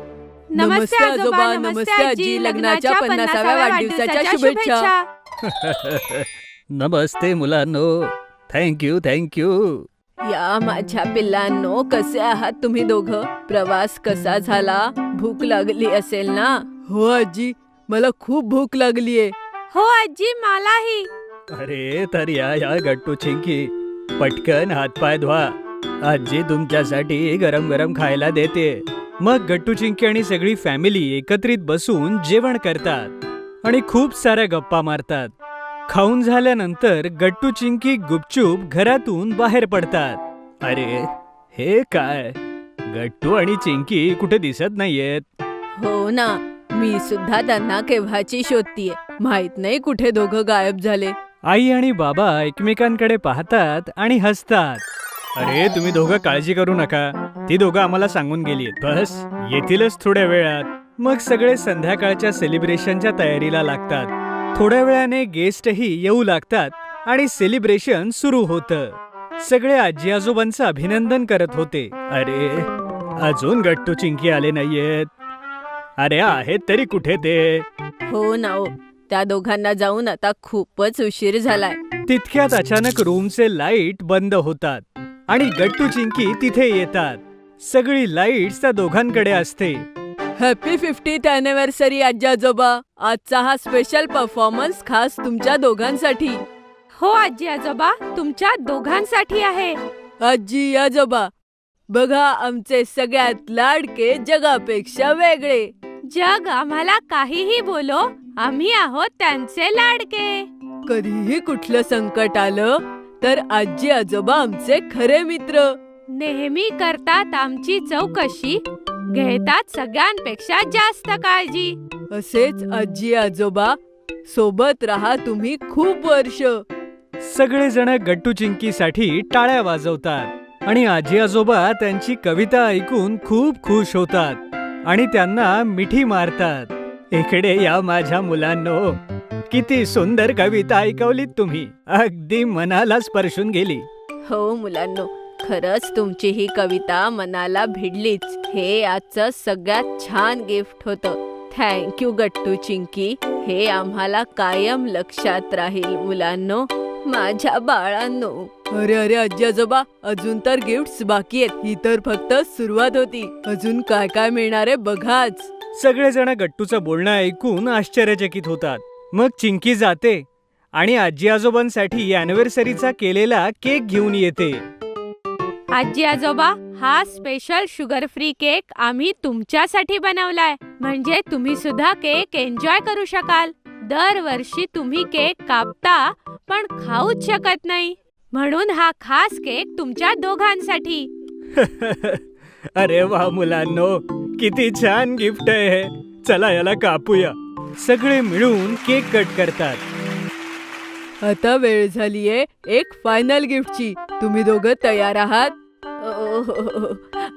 नमस्ते आजोबा, नमस्ते आजी, लग्नाच्या 50व्या वाढदिवसाच्या शुभेच्छा. नमस्ते मुलांनो, थँक्यू थँक्यू. या माझ्या पिल्लांनो, कसे आहात तुम्ही दोघं? प्रवास कसा झाला? भूक लागली असेल ना? हो आजी, मला खूप भूक लागलीये. हो आजी, मलाही. अरे तर या गट्टू चिंकी, पटकन हातपाय धुवा. आजी तुमच्यासाठी गरम गरम खायला देते. मग गट्टू चिंकी आणि सगळी फॅमिली एकत्रित बसून जेवण करतात आणि खूप साऱ्या गप्पा मारतात. खाऊन झाल्यानंतर गट्टू चिंकी गुपचूप घरातून बाहेर पडतात. अरे हे काय, गट्टू आणि चिंकी कुठे दिसत नाहीयेत. हो ना, मी सुद्धा त्यांना केव्हाची शोधतीये. माहित नाही कुठे दोघं गायब झाले. आई आणि बाबा एकमेकांकडे पाहतात आणि हसतात. अरे तुम्ही दोघं काळजी करू नका, ती दोघं आम्हाला सांगून गेलीत, बस येतीलच थोड्या वेळात. मग सगळे संध्याकाळच्या सेलिब्रेशनच्या तयारीला लागतात. थोड्या वेळाने गेस्टही येऊ लागतात आणि सेलिब्रेशन सुरू होतं. सगळे आजी आजोबांचं अभिनंदन करत होते. अरे अजून गट्टू चिंकी आले नाहीयेत. अरे आहेत तरी कुठे ते? हो ना हो, त्या दोघांना जाऊन आता खूपच उशीर झालाय. तितक्यात अचानक रूमचे लाईट बंद होतात आणि गट्टू चिंकी तिथे येतात. सगळी लाईट्स त्या दोघांकडे असते. हॅपी 50th अॅनिव्हर्सरी आजी आजोबा. आजचा हा स्पेशल परफॉर्मन्स खास तुमच्या दोघांसाठी. हो आजी आजोबा, तुमच्या दोघांसाठी आहे. आजी आजोबा, बघा आमचे सगळ्यात लाडके जगापेक्षा वेगळे. जग आम्हाला काहीही बोलो, आम्ही आहोत त्यांचे लाडके. कधीही कुठलं संकट आलं तर आजी आजोबा आमचे खरे मित्र. नेहमी करतात आमची चौकशी, घेतात सगळ्यांपेक्षा जास्त काळजी. असेच आजी आजोबा सोबत राहा तुम्ही खूप वर्ष. सगळेजण गट्टू चिंकीसाठी टाळ्या वाजवतात आणि आजी आजोबा त्यांची कविता ऐकून खूप खुश होतात आणि त्यांना मिठी मारतात. इकडे या माझ्या मुलांनो, किती सुंदर कविता ऐकवलीत तुम्ही, अगदी मनाला स्पर्शून गेली. हो मुलांनो, खरंच तुमची ही कविता मनाला भिडलीच. हे आजचं सगळ्यात छान गिफ्ट होतं. थँक्यू गट्टू चिंकी. हे आम्हाला कायम लक्षात राहील मुलांनो, माझ्या बाळांनो. अरे अरे आजी आजोबा, अजून तर गिफ्ट्स बाकी आहेत. ही तर फक्त सुरुवात होती. अजून काय काय मिळणार आहे बघाच. सगळेजण गट्टूचं बोलणं ऐकून आश्चर्यचकित होतात. मग चिंकी जाते आणि आजी आजोबांसाठी अॅनिव्हर्सरीचा केलेला केक घेऊन येते. आजी आजोबा, हा स्पेशल शुगर फ्री केक आम्ही तुमच्यासाठी बनवलाय, म्हणजे तुम्ही सुद्धा केक एन्जॉय करू शकाल. दरवर्षी तुम्ही केक कापता पण खाऊच शकत नाही, म्हणून हा खास केक तुमच्या दोघांसाठी. अरे वा मुलांनो, किती छान गिफ्ट आहे हे. चला याला कापूया. सगळे मिळून केक कट करतात. आता वेळ झालीये एक फायनल गिफ्टची. तुम्ही दोघं तयार आहात?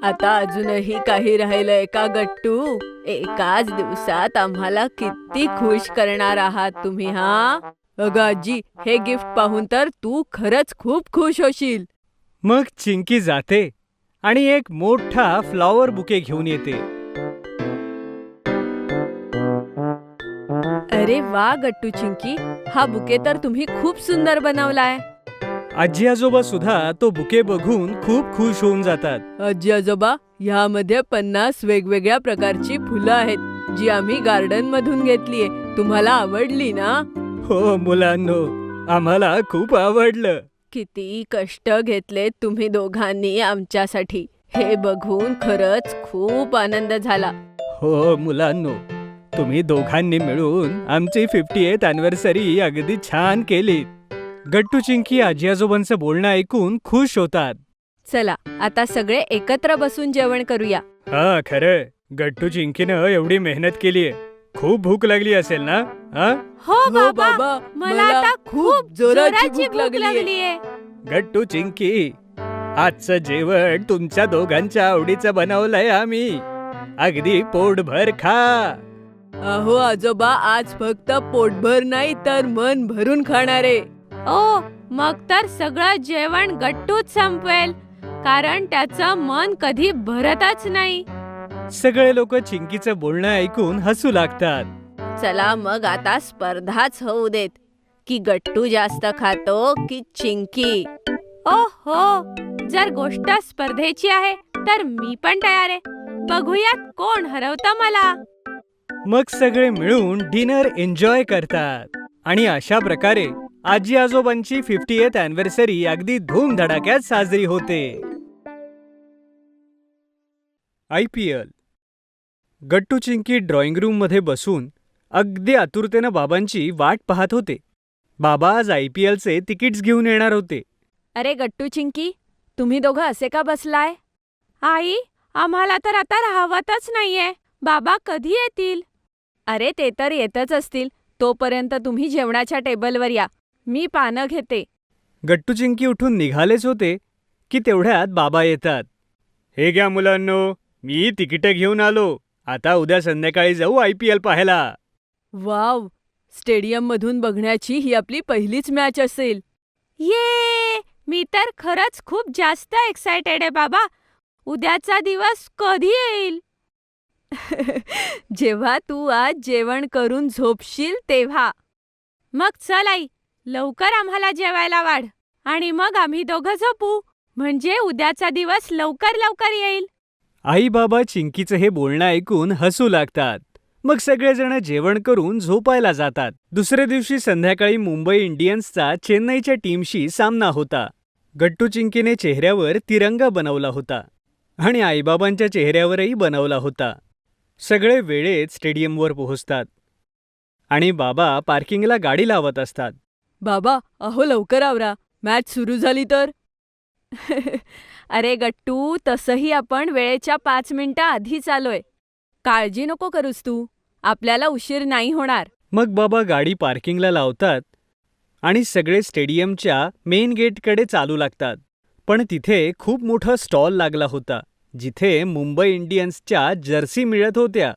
आता अजूनही काही राहिलंय का गट्टू? एकाच दिवसात आम्हाला किती खुश करणार आहात तुम्ही हा. अगं आजी, हे गिफ्ट पाहून तर तू खरंच खूप खुश होशील. मग चिंकी जाते आणि एक मोठा फ्लॉवर बुके घेऊन येते. अरे वा गट्टू चिंकी, हा बुके तर तुम्ही खूप सुंदर बनवलाय. आजी आजोबा सुद्धा तो बुके बघून खूप खुश होऊन जातात. आजी आजोबा, ह्यामध्ये 50 वेगवेगळ्या प्रकारची फुलं आहेत, जी आम्ही गार्डन मधून घेतलीये. तुम्हाला आवडली ना? हो मुलांनो, आम्हाला खूप आवडलं. किती कष्ट घेतलेत तुम्ही दोघांनी आमच्यासाठी. हे बघून खरंच खूप आनंद झाला. हो मुलांनो, तुम्ही दोघांनी मिळून आमची 50th अॅनिव्हर्सरी अगदी छान केली. गट्टू चिंकी आजी आजोबांचं बोलणं ऐकून खुश होतात. चला आता सगळे एकत्र बसून जेवण करूया. हा खरं, गट्टू चिंकीनं एवढी मेहनत केलीये. खूप भूक लागली असेल ना? हा हो बाबा, मला आता खूप जोराची भूक लागलीये. गट्टू चिंकी, आजचं जेवण तुमच्या दोघांच्या आवडीचं बनवलंय आम्ही. अगदी पोटभर खा. अहो आजोबा, आज फक्त पोटभर नाही तर मन भरून खाणारे. ओ, मग तर सगळं जेवण गट्टूच संपवेल, कारण त्याचं मन कधी भरतच नाही. सगळे लोक चिंकीचं बोलणं ऐकून हसू लागतात. चला मग आता स्पर्धाच होऊ देत, की गट्टू जास्त खातो की चिंकी. ओ हो, जर गोष्ट स्पर्धेची आहे तर मी पण तयार आहे. बघूयात कोण हरवतं मला. मग सगळे मिळून डिनर एन्जॉय करतात आणि अशा प्रकारे आजी आजोबांची 50th अॅनिव्हर्सरी अगदी धूमधडाक्यात साजरी होते. IPL. गट्टू चिंकी ड्रॉइंग रूम मध्ये बसून अगदी आतुरतेनं बाबांची वाट पाहत होते. बाबा आज IPLचे तिकीट्स घेऊन येणार होते. अरे गट्टू चिंकी, तुम्ही दोघं असे का बसलाय? आई, आम्हाला तर आता राहवतच नाहीये. बाबा कधी येतील? अरे ते तर येतच असतील. तोपर्यंत तुम्ही जेवणाच्या टेबलवर या, मी पानं घेते. गट्टू चिंकी उठून निघालेच होते की तेवढ्यात बाबा येतात. हे घ्या मुलांनो, मी तिकीटं घेऊन आलो. आता उद्या संध्याकाळी जाऊ IPL पाहायला. वाव, स्टेडियम मधून बघण्याची ही आपली पहिलीच मॅच असेल. ये, मी तर खरंच खूप जास्त एक्सायटेड आहे बाबा. उद्याचा दिवस कधी येईल? जेव्हा तू आज जेवण करून झोपशील तेव्हा. मग चल आई, लवकर आम्हाला जेवायला वाढ आणि मग आम्ही दोघं झोपू, म्हणजे उद्याचा दिवस लवकर लवकर येईल. आई बाबा चिंकीचं हे बोलणं ऐकून हसू लागतात. मग सगळेजण जेवण करून झोपायला जातात. दुसऱ्या दिवशी संध्याकाळी मुंबई इंडियन्सचा चेन्नईच्या टीमशी सामना होता. गट्टू चिंकीने चेहऱ्यावर तिरंगा बनवला होता. आणि आईबाबांच्या चेहऱ्यावरही बनवला होता. सगळे वेळेत स्टेडियमवर पोहोचतात आणि बाबा पार्किंगला गाडी लावत असतात. बाबा, अहो लवकर आवरा, मॅच सुरू झाली तर. अरे गट्टू, तसंही आपण वेळेच्या 5 मिनिटं आधीच आलोय. काळजी नको करूस तू, आपल्याला उशीर नाही होणार. मग बाबा गाडी पार्किंगला लावतात आणि सगळे स्टेडियमच्या मेन गेटकडे चालू लागतात. पण तिथे खूप मोठा स्टॉल लागला होता, जिथे मुंबई इंडियन्सच्या जर्सी मिळत होत्या.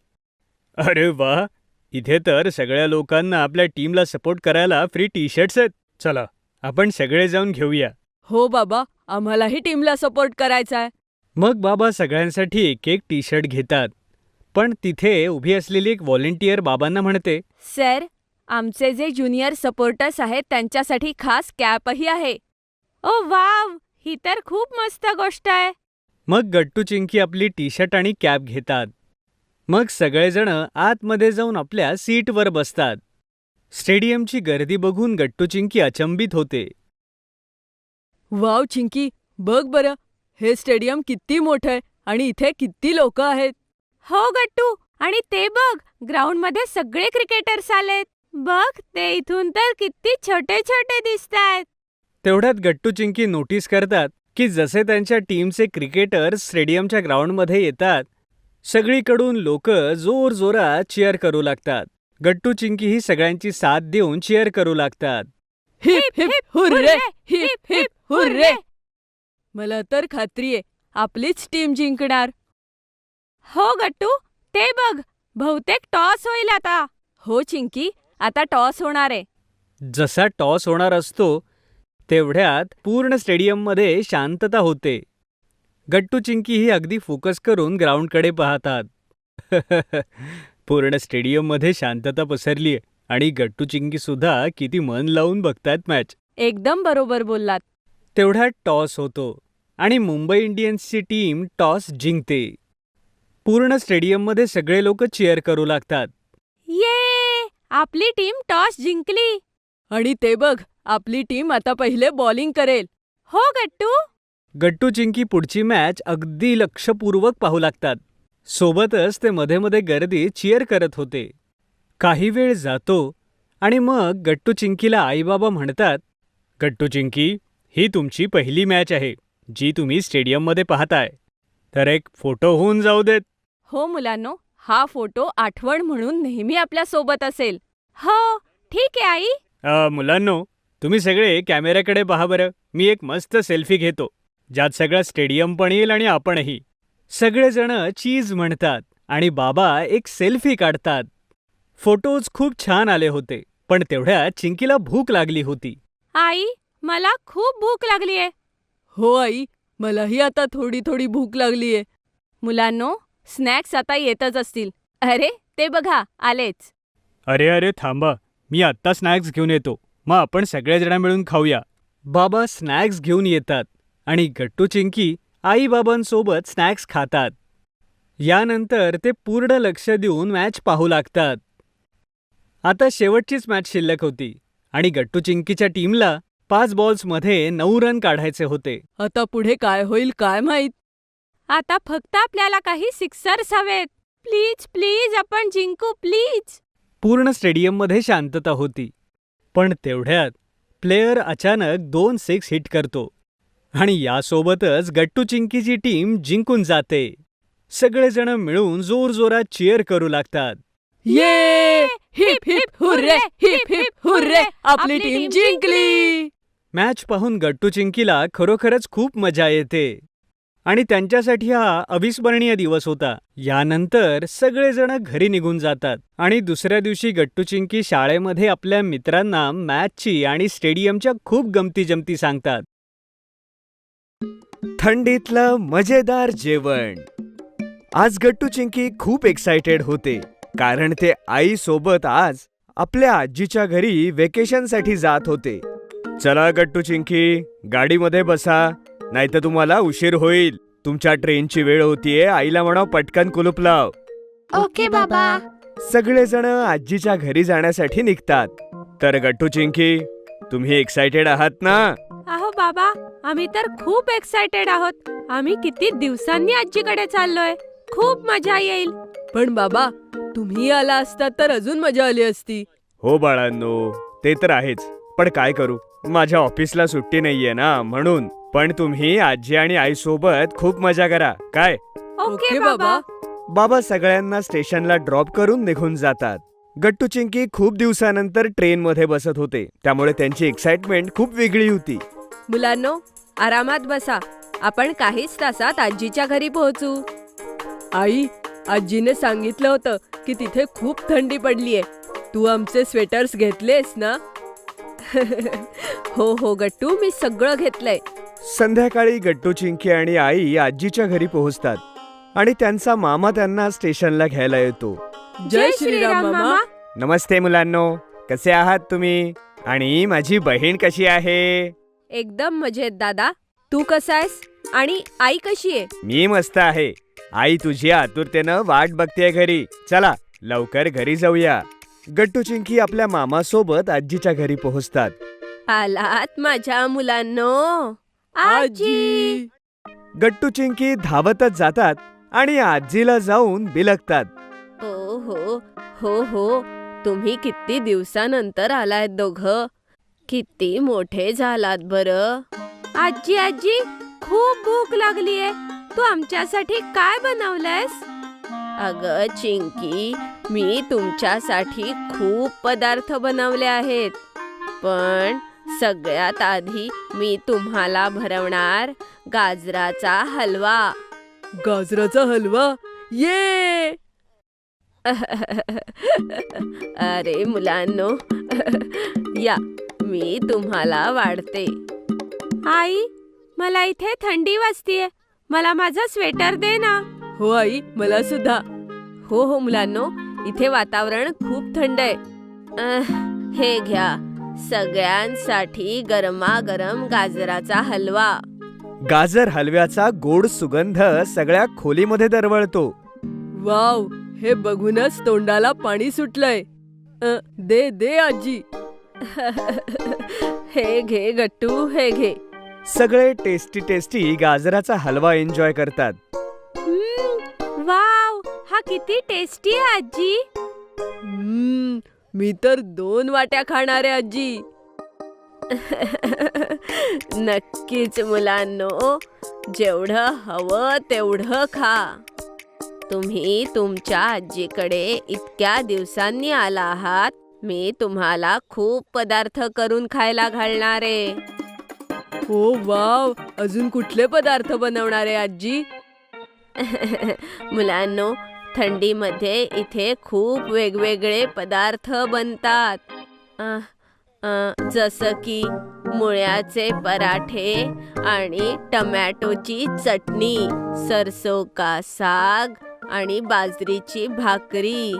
अरे वा, इथे तर सगळ्या लोकांना आपल्या टीमला सपोर्ट करायला फ्री टी शर्ट्स आहेत. चला, आपण सगळे जाऊन घेऊया. हो बाबा, आम्हालाही टीमला सपोर्ट करायचाय. मग बाबा सगळ्यांसाठी एक एक टी शर्ट घेतात. पण तिथे उभी असलेली एक व्हॉलेंटियर बाबांना म्हणते, सर, आमचे जे ज्युनियर सपोर्टर्स आहेत त्यांच्यासाठी खास कॅपही आहे. ओ वाव, ही तर खूप मस्त गोष्ट आहे. मग गट्टू चिंकी आपली टी शर्ट आणि कॅप घेतात. मग सगळेजण आतमध्ये जाऊन आपल्या सीटवर बसतात. स्टेडियमची गर्दी बघून गट्टू चिंकी अचंबित होते. वाव चिंकी, बघ बरं, हे स्टेडियम किती मोठं आहे आणि इथे किती लोक आहेत. हो गट्टू, आणि ते बघ, ग्राउंडमध्ये सगळे क्रिकेटर्स आलेत. बघ, ते इथून तर किती छोटे छोटे दिसतायत. तेवढ्यात गट्टू चिंकी नोटीस करतात की जसे त्यांच्या टीमचे क्रिकेटर्स स्टेडियमच्या ग्राउंडमध्ये येतात, सगळीकडून लोक जोरजोरात चीअर करू लागतात. गट्टू चिंकी ही सगळ्यांची साथ देऊन चीअर करू लागतात. Heap heap hurray, heap heap hurray. मला तर खात्री आहे आपलीच टीम जिंकणार. हो गट्टू, ते बघ, बहुतेक टॉस होईल आता. हो चिंकी, आता टॉस होणार आहे. जसा टॉस होणार असतो तेवढ्यात पूर्ण स्टेडियममध्ये शांतता होते. गट्टू चिंकी ही अगदी फोकस करून ग्राउंडकडे पाहतात. पूर्ण स्टेडियममध्ये शांतता पसरलीय आणि गट्टू चिंकी सुद्धा किती मन लावून बघतात मॅच. एकदम बरोबर बोललात. तेवढ्यात टॉस होतो आणि मुंबई इंडियन्सची टीम टॉस जिंकते. पूर्ण स्टेडियममध्ये सगळे लोक चीअर करू लागतात. ये, आपली टीम टॉस जिंकली. आणि ते बघ, आपली टीम आता पहिले बॉलिंग करेल. हो गट्टू. गट्टू चिंकी पुढची मॅच अगदी लक्षपूर्वक पाहू लागतात. सोबतच ते मध्ये मध्ये गर्दीत चीअर करत होते. काही वेळ जातो आणि मग गट्टू चिंकीला आईबाबा म्हणतात, गट्टू चिंकी, ही तुमची पहिली मॅच आहे जी तुम्ही स्टेडियममध्ये पाहताय, तर एक फोटो होऊन जाऊ देत. हो मुलांनो, हा फोटो आठवण म्हणून नेहमी आपल्या सोबत असेल. हो, ठीक आहे आई. मुलांनो, तुम्ही सगळे कॅमेऱ्याकडे पहा बरं. मी एक मस्त सेल्फी घेतो, ज्यात सगळं स्टेडियम पण येईल आणि आपणही. सगळेजण चीज म्हणतात आणि बाबा एक सेल्फी काढतात. फोटोज खूप छान आले होते, पण तेवढ्यात चिंकीला भूक लागली होती. आई, मला खूप भूक लागलीये. हो आई, मलाही आता थोडी थोडी भूक लागलीये. मुलांनो, स्नॅक्स आता येतच असतील. अरे, ते बघा, आलेच. अरे अरे थांबा, मी आत्ता स्नॅक्स घेऊन येतो, मग आपण सगळेजण मिळून खाऊया. बाबा स्नॅक्स घेऊन येतात आणि गट्टू चिंकी आईबाबांसोबत स्नॅक्स खातात. यानंतर ते पूर्ण लक्ष देऊन मॅच पाहू लागतात. आता शेवटचीच मॅच शिल्लक होती आणि गट्टू चिंकीच्या टीमला 5 बॉल्समध्ये 9 रन काढायचे होते. आता पुढे काय होईल काय माहित. आता फक्त आपल्याला काही सिक्सर्स हवेत. प्लीज प्लीज, आपण जिंकू प्लीज. पूर्ण स्टेडियममध्ये शांतता होती. पण तेवढ्यात प्लेयर अचानक 2 सिक्स हिट करतो आणि यासोबतच गट्टू चिंकीची टीम जिंकून जाते. सगळेजण मिळून जोरजोरात चीअर करू लागतात. ये, heap heap hurray, heap heap hurray, आपली टीम जिंकली. मॅच पाहून गट्टू चिंकीला खरोखरच खूप मजा येते आणि त्यांच्यासाठी हा अविस्मरणीय दिवस होता. यानंतर सगळेजण घरी निघून जातात आणि दुसऱ्या दिवशी गट्टू चिंकी शाळेमध्ये आपल्या मित्रांना मॅचची आणि स्टेडियमच्या खूप गमती-जमती सांगतात. थंडीतलं मजेदार जेवण. आज गट्टू चिंकी खूप एक्सायटेड होते, कारण ते आईसोबत आज आपल्या आजीच्या घरी वेकेशनसाठी जात होते. चला गट्टू चिंकी, गाडीमध्ये बसा, नाहीतर तुम्हाला उशीर होईल. तुमच्या ट्रेनची वेळ होतीये. आईला म्हणाव पटकन कुलूप लाव. ओके बाबा. सगळेजण आजीच्या घरी जाण्यासाठी निघतात. तर गट्टू चिंकी, तुम्ही एक्सायटेड आहात ना? अहो बाबा, आम्ही तर खूप एक्साइटेड आहोत. आम्ही किती दिवसांनी आजीकडे चाललोय. खूप मजा येईल. पण बाबा, तुम्ही आला असतात तर अजून मजा आली असती. हो बाळांनो, ते तर आहेच. पण काय करू, माझ्या ऑफिसला सुट्टी नाहीये ना, म्हणून. पण तुम्ही आजी आणि आई सोबत खूप मजा करा, काय? ओके बाबा. बाबा सगळ्यांना स्टेशनला ड्रॉप करून निघून जातात. गट्टू चिंकी खूप दिवसानंतर ट्रेनमध्ये बसत होते, त्यामुळे त्यांची एक्साइटमेंट खूप वेगळी होती. मुलांनो, आरामात बसा. आपण काहीच तासात आजीच्या घरी पोहोचू. आई, आजीने सांगितलं होतं की तिथे खूप थंडी पडलीये. तू आमचे स्वेटर्स घेतलेस ना? हो हो गट्टू, मी सगळं घेतलंय. संध्याकाळी गट्टू चिंकी आणि आई आजीच्या घरी पोहोचतात आणि त्यांचा मामा त्यांना स्टेशनला घ्यायला येतो. जय श्रीराम मामा. नमस्ते मुलांनो, कसे आहात तुम्ही? आणि माझी बहीण कशी आहे? एकदम मजेत दादा. तू कसा आहेस? आणि आई कशी आहे? मी मस्त आहे. आई तुझी आतुरतेनं वाट बघतेय घरी. चला लवकर घरी जाऊया. गट्टू चिंकी आपल्या मामासोबत आजीच्या घरी पोहोचतात. आलात माझ्या मुलांनो. आजी. गट्टू चिंकी धावतच जातात आणि आजीला जाऊन बिलगतात. हो हो हो हो, तुम्ही किती दिवसानंतर आलात दोघं. किती मोठे झालात बरं. आजी आजी, खूप भूक लागलीये. तू आमच्यासाठी काय बनवलंयस? अगं चिंकी, मी तुमच्यासाठी खूप पदार्थ बनवले आहेत. पण सगळ्यात आधी मी तुम्हाला भरवणार गाजराचा हलवा. गाजराचा हलवा? ये. अरे मुलांनो, या, मी तुम्हाला वाढते. आई, मला इथे थंडी वाजतीये. मला माझं स्वेटर दे ना. हो आई, मला सुद्धा. हो हो मुलांनो, इथे वातावरण खूप थंड आहे. हे घ्या, सगळ्यांसाठी गरमागरम गाजराचा हलवा. गाजर हलव्याचा गोड सुगंध सगळ्या खोलीमध्ये दरवळतो. वाव, हे बघूनच तोंडाला पाणी सुटलंय. दे दे आजी. हे घे गट्टू, हे घे. सगळे टेस्टी टेस्टी गाजराचा हलवा एन्जॉय करतात. वाव, हा किती टेस्टी आहे आजी. मी तर 2 वाट्या खाणार आहे आजी. नक्कीच मुलांनो, जेवढं हवं तेवढं खा. तुम्ही तुमच्या आजीकडे इतक्या दिवसांनी आला आहात. मी तुम्हाला खूप पदार्थ करून खायला घालणार आहे. हो वाव, अजून कुठले पदार्थ बनवणार आहे आजी? मुलांनो, थंडीमध्ये इथे खूप वेगवेगळे पदार्थ बनतात. जसं की मुळ्याचे पराठे आणि टमॅटोची चटणी, सरसों का साग आणि बाजरीची भाकरी,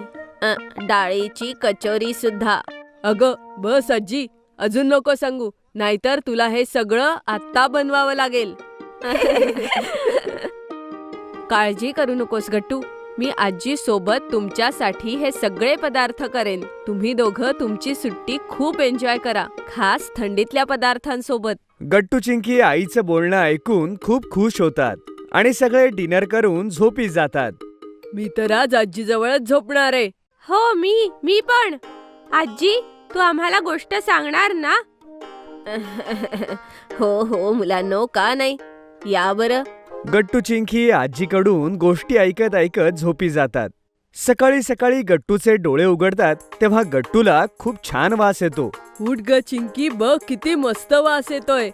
डाळीची कचोरी सुद्धा. अगं बस आजी, अजून नको सांगू, नाहीतर तुला हे सगळं आत्ता बनवावं लागेल. काळजी करू नकोस गट्टू, मी आजी सोबत तुमच्यासाठी हे सगळे पदार्थ करेन. तुम्ही दोघं तुमची सुट्टी खूप एन्जॉय करा, खास थंडीतल्या पदार्थांसोबत. गट्टू चिंकी आईचं बोलणं ऐकून खूप खुश होतात आणि सगळे डिनर करून झोपी जातात. मी तर आज आजीजवळच झोपणार आहे. हो, मी पण. आजी, तू आम्हाला गोष्ट सांगणार ना? हो हो मुलांनो, का नाही, या बरं. गट्टू चिंकी आजीकडून गोष्टी ऐकत ऐकत झोपी जातात. सकाळी सकाळी गट्टूचे डोळे उघडतात तेव्हा गट्टूला खूप छान वास येतो. उठ ग चिंकी, बघ किती मस्त वास येतोय.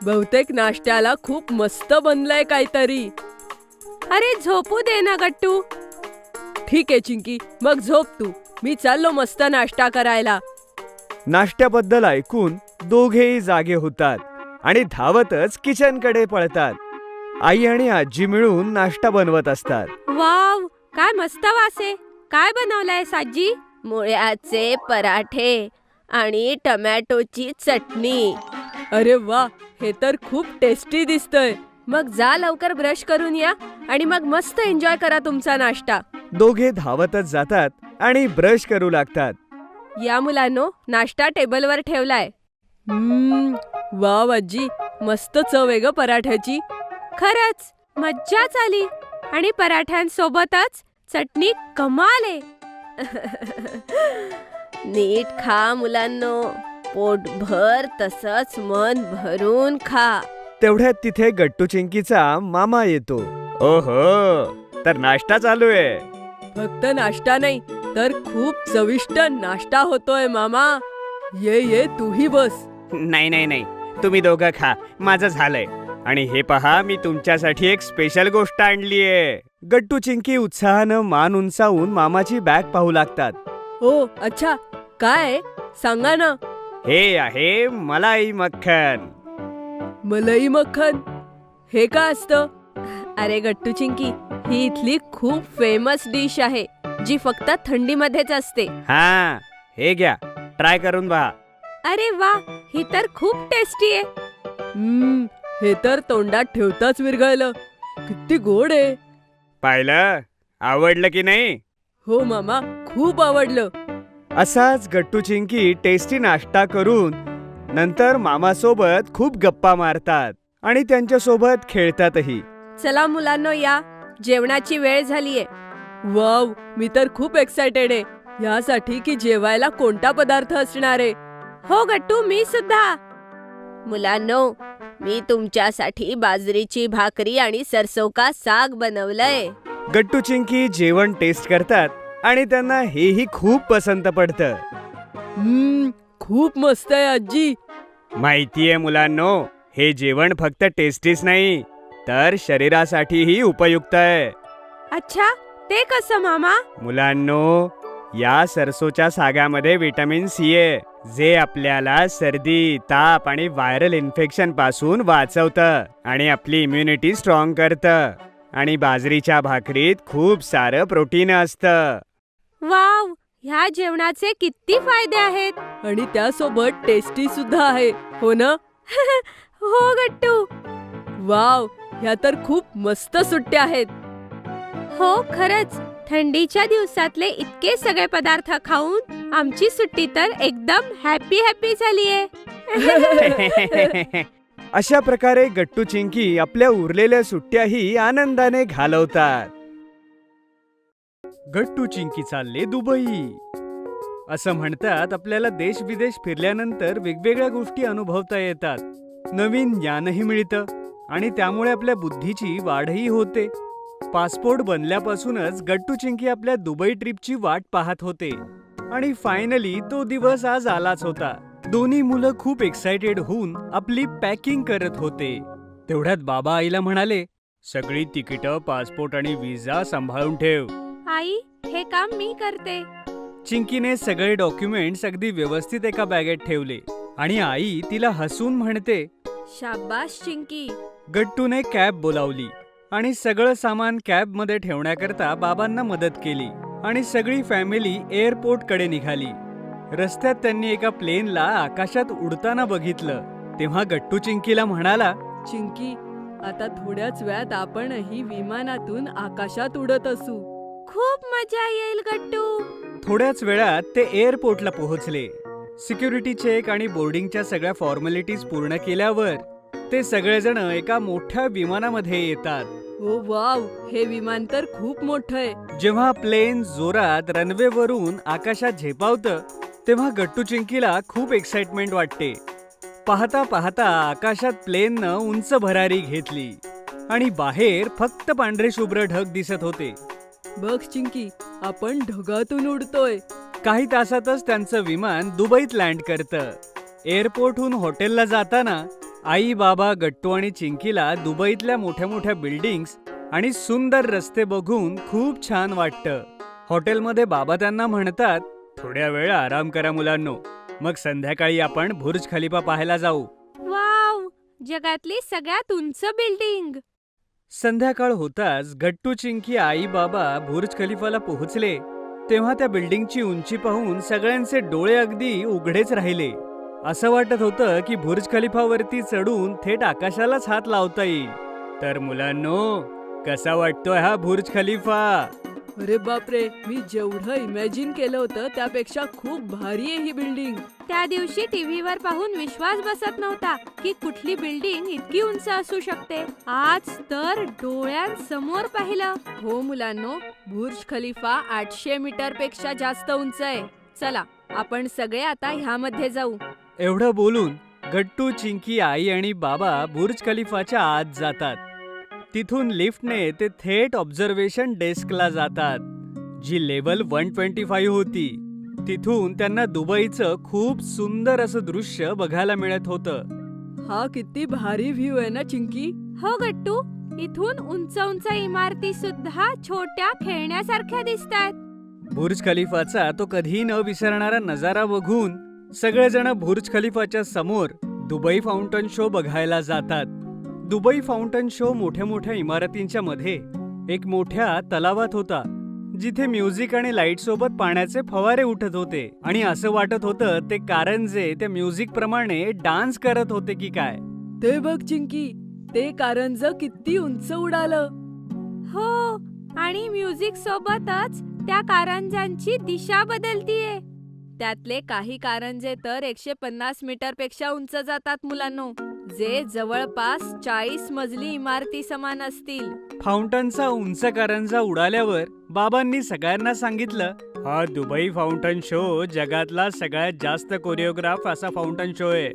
बहुतेक नाश्त्याला खूप मस्त बनलंय काहीतरी. अरे झोपू दे ना गट्टू. ठीक आहे चिंकी, मग झोप तू. मी चाललो मस्त नाश्ता करायला. नाश्त्याबद्दल ऐकून दोघेही जागे होतात आणि धावतच किचनकडे पळतात. आई आणि आजी मिळून नाश्ता बनवत असतात. वाव, काय मस्त वास आहे. काय बनवलंय आजी? मुळ्याचे पराठे आणि टमॅटोची चटणी. अरे वा, हे तर खूप टेस्टी दिसतंय. मग जा लवकर ब्रश करून या आणि मग मस्त एन्जॉय करा तुमचा नाश्ता. दोघे धावतच जातात आणि ब्रश करू लागतात. या मुलांनो, नाश्ता टेबलवर ठेवलाय. वाव आजी, मस्त चव आहे ग पराठ्याची. खरंच मज्जाच आली आणि पराठ्यांसोबतच चटणी कमाल आहे. नीट खा मुलांनो, पोटभर तसंच मन भरून खा. तेवढ्यात तिथे गट्टू चिंकीचा मामा येतो. ओहो, तर नाश्ता चालू आहे. फक्त नाश्ता नाही तर खूप चविष्ट नाश्ता होतोय मामा. ये तूही बस. नाही नाही नाही, तुम्ही दोघं खा, माझं झालंय. आणि हे पहा, मी तुमच्यासाठी एक स्पेशल गोष्ट आणलीये. गट्टू चिंकी उत्साहानं मान उंचावून मामाची बॅग पाहू लागतात. हो अच्छा, काय सांगा ना. हे आहे मलाई मक्खन. मलाई मक्खन हे काय असतं? अरे गट्टू चिंकी, ही इथली खूप फेमस डिश आहे जी फक्त थंडीमध्येच असते. हा, हे घ्या, ट्राय करून पहा. अरे वा, ही तर खूप टेस्टी आहे. हे तर तोंडात ठेवताच विरघळलं. किती गोड आहे. पाहिलं, आवडलं की नाही? हो मामा, खूप आवडलं. असाच गट्टू चिंकी टेस्टी नाश्ता करून नंतर मामासोबत खूप गप्पा मारतात आणि त्यांच्यासोबत खेळतातही. चला मुलांनो, या जेवणाची वेळ झालीये. वाव, मी तर खूप एक्सायटेड आहे यासाठी की जेवायला कोणता पदार्थ असणार आहे. हो गट्टू, मी सुद्धा. मुलांनो, मी तुमच्यासाठी बाजरीची भाकरी आणि सरसों का साग बनवलंय. गट्टू चिंकी जेवण टेस्ट करतात आणि त्यांना हेही खूप पसंत पडतं. खूप मस्त आहे आजी. माहितीये मुलांनो, हे जेवण फक्त टेस्टीच नाही तर शरीरासाठीही उपयुक्त आहे. अच्छा, ते कसं मामा? मुलांनो, या सरसोच्या सागामध्ये व्हिटॅमिन सी आहे, जे आपल्याला सर्दी, ताप आणि व्हायरल इन्फेक्शन पासून वाचवतं आणि आपली इम्युनिटी स्ट्रॉंग करतं. आणि बाजरीच्या भाकरीत खूप सारं प्रोटीन असतं. वाव, ह्या जेवणाचे किती फायदे आहेत. आणि त्यासोबत टेस्टी सुद्धा आहे, हो ना? हो गट्टू. वाव, ह्या तर खूप मस्त सुट्ट्या आहेत. हो खरंच, थंडीच्या दिवसातले इतके सगळे पदार्थ खाऊन आमची सुट्टी तर एकदम हॅपी झालीये. अशा प्रकारे गट्टू चिंकी आपल्या उरलेल्या सुट्ट्याही आनंदाने घालवतात. गट्टू चिंकी चालले दुबई. असं म्हणतात, आपल्याला देश विदेश फिरल्यानंतर वेगवेगळ्या गोष्टी अनुभवता येतात, नवीन ज्ञानही मिळतं आणि त्यामुळे आपल्या बुद्धीची वाढही होते. पासपोर्ट बनल्यापासूनच गट्टू चिंकी आपल्या दुबई ट्रिपची वाट पाहत होते आणि फायनली तो दिवस आज आलाच होता. दोन्ही मुलं खूप एक्साइटेड होऊन आपली पॅकिंग करत होते. तेवढ्यात बाबा आईला म्हणाले, सगळी तिकीटं, पासपोर्ट आणि व्हिसा सांभाळून ठेव. आई, हे काम मी करते. चिंकीने सगळे डॉक्युमेंट्स अगदी व्यवस्थित एका बॅगेत ठेवले आणि आई तिला हसून म्हणते, शाबास चिंकी. गट्टूने कॅब बोलावली आणि सगळं सामान कॅब मध्ये ठेवण्याकरता बाबांना मदत केली आणि सगळी फॅमिली एअरपोर्ट कडे निघाली. रस्त्यात त्यांनी एका प्लेनला आकाशात उडताना बघितलं. तेव्हा गट्टू चिंकीला म्हणाला, चिंकी, आता थोड्याच वेळात आपणही विमानातून आकाशात उडत असू. खूप मजा येईल गट्टू. थोड्याच वेळात ते एअरपोर्टला पोहोचले. सिक्युरिटी चेक आणि बोर्डिंगच्या सगळ्या फॉर्मॅलिटीज पूर्ण केल्यावर ते सगळेजण एका मोठ्या विमानामध्ये येतात. ओ वाव, हे विमान तर खूप मोठं आहे. जेव्हा प्लेन जोरात रनवेवरून आकाशात झेपावतं तेव्हा गट्टू चिंकीला खूप एक्साइटमेंट वाटते. पाहता पाहता आकाशात प्लेननं उंच भरारी घेतली आणि बाहेर फक्त पांढरे शुभ्र ढग दिसत होते. बघ चिंकी, आपण ढगातून उडतोय. काही तासातच त्यांचं विमान दुबईत लँड करतं. एअरपोर्टहून हॉटेलला जाताना आई, बाबा, गट्टू आणि चिंकीला दुबईतल्या मोठ्या मोठ्या बिल्डिंग्स आणि सुंदर रस्ते बघून खूप छान वाटतं. हॉटेलमध्ये बाबा त्यांना म्हणतात, थोड्या वेळ आराम करा मुलांनो, मग संध्याकाळी आपण बुर्ज खलिफा पाहायला जाऊ. वाव, जगातली सगळ्यात उंच बिल्डिंग. संध्याकाळ होताच गट्टू चिंकी, आई, बाबा बुर्ज खलिफाला पोहोचले. तेव्हा त्या बिल्डिंगची उंची पाहून सगळ्यांचे डोळे अगदी उघडेच राहिले. असं वाटत होतं की बुर्ज खलिफावरती चढून थेट आकाशालाच हात लावता येईल. तर मुलांनो, कसा वाटतोय हा बुर्ज खलिफा? अरे बापरे, मी जेवढं इमॅजिन केलं होतं त्यापेक्षा खूप भारी आहे ही बिल्डिंग. त्या दिवशी टीव्हीवर पाहून विश्वास बसत नव्हता की कुठली बिल्डिंग इतकी उंच असू शकते. आज तर डोळ्यांसमोर पाहिलं. हो मुलांनो, बुर्ज खलिफा 800 मीटर पेक्षा जास्त उंच आहे. चला आपण सगळे आता ह्यामध्ये जाऊ. एवढं बोलून गट्टू, चिंकी, आई आणि बाबा बुर्ज खलिफाच्या आत जातात. तिथून लिफ्टने ते थेट ऑब्झर्वेशन डेस्कला जातात, जी लेवल 125 होती. तिथून त्यांना दुबईचं खूप सुंदर असं दृश्य बघायला मिळत होतं. हा किती भारी व्ह्यू आहे ना चिंकी. हो गट्टू, इथून उंच उंच इमारती सुद्धा छोट्या खेळण्यासारख्या दिसतात. बुर्ज खलिफाचा तो कधीही न विसरणारा नजारा बघून सगळेजण बुर्ज खलिफाच्या समोर दुबई फाउंटन शो बघायला जातात. दुबई फाउंटन शो मोठ्या मोठ्या इमारतींच्या मध्ये एक मोठ्या तलावात होता, जिथे म्युझिक आणि लाईट सोबत पाण्याचे फवारे उठत होते आणि असं वाटत होतं ते कारंजे त्या म्युझिक प्रमाणे डान्स करत होते की काय. ते बघ चिंकी, ते कारंज किती उंच उडालं. हो, आणि म्युझिक सोबतच त्या कारंजांची दिशा बदलतीये. त्यातले काही कारंजे तर 150 मीटर पेक्षा उंच जातात मुलांनो, जे जवळपास 40 मजली इमारती समान असतील. फाउंटनचा उंच कारंजा उडाल्यावर बाबांनी सगळ्यांना सांगितलं, हा दुबई फाउंटन शो जगातला सगळ्यात जास्त कोरिओग्राफ असा फाउंटन शो आहे.